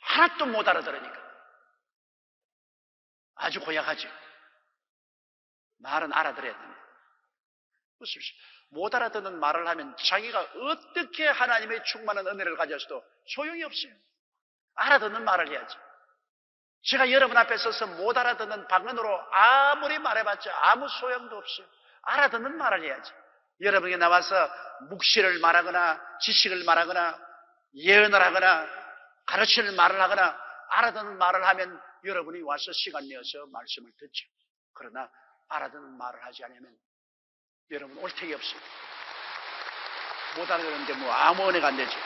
하나도 못 알아들으니까 아주 고약하죠. 말은 알아들어야 됩니다. 못 알아듣는 말을 하면 자기가 어떻게 하나님의 충만한 은혜를 가졌어도 소용이 없어요. 알아듣는 말을 해야지. 제가 여러분 앞에 서서 못 알아듣는 방언으로 아무리 말해봤자 아무 소용도 없어요. 알아듣는 말을 해야지. 여러분에게 나와서 묵시를 말하거나 지식을 말하거나 예언을 하거나 가르치는 말을 하거나 알아듣는 말을 하면 여러분이 와서 시간 내어서 말씀을 듣죠. 그러나 알아듣는 말을 하지 않으면 여러분 올 택이 없어요. 못 알아듣는데 아무 은혜가 안 되죠.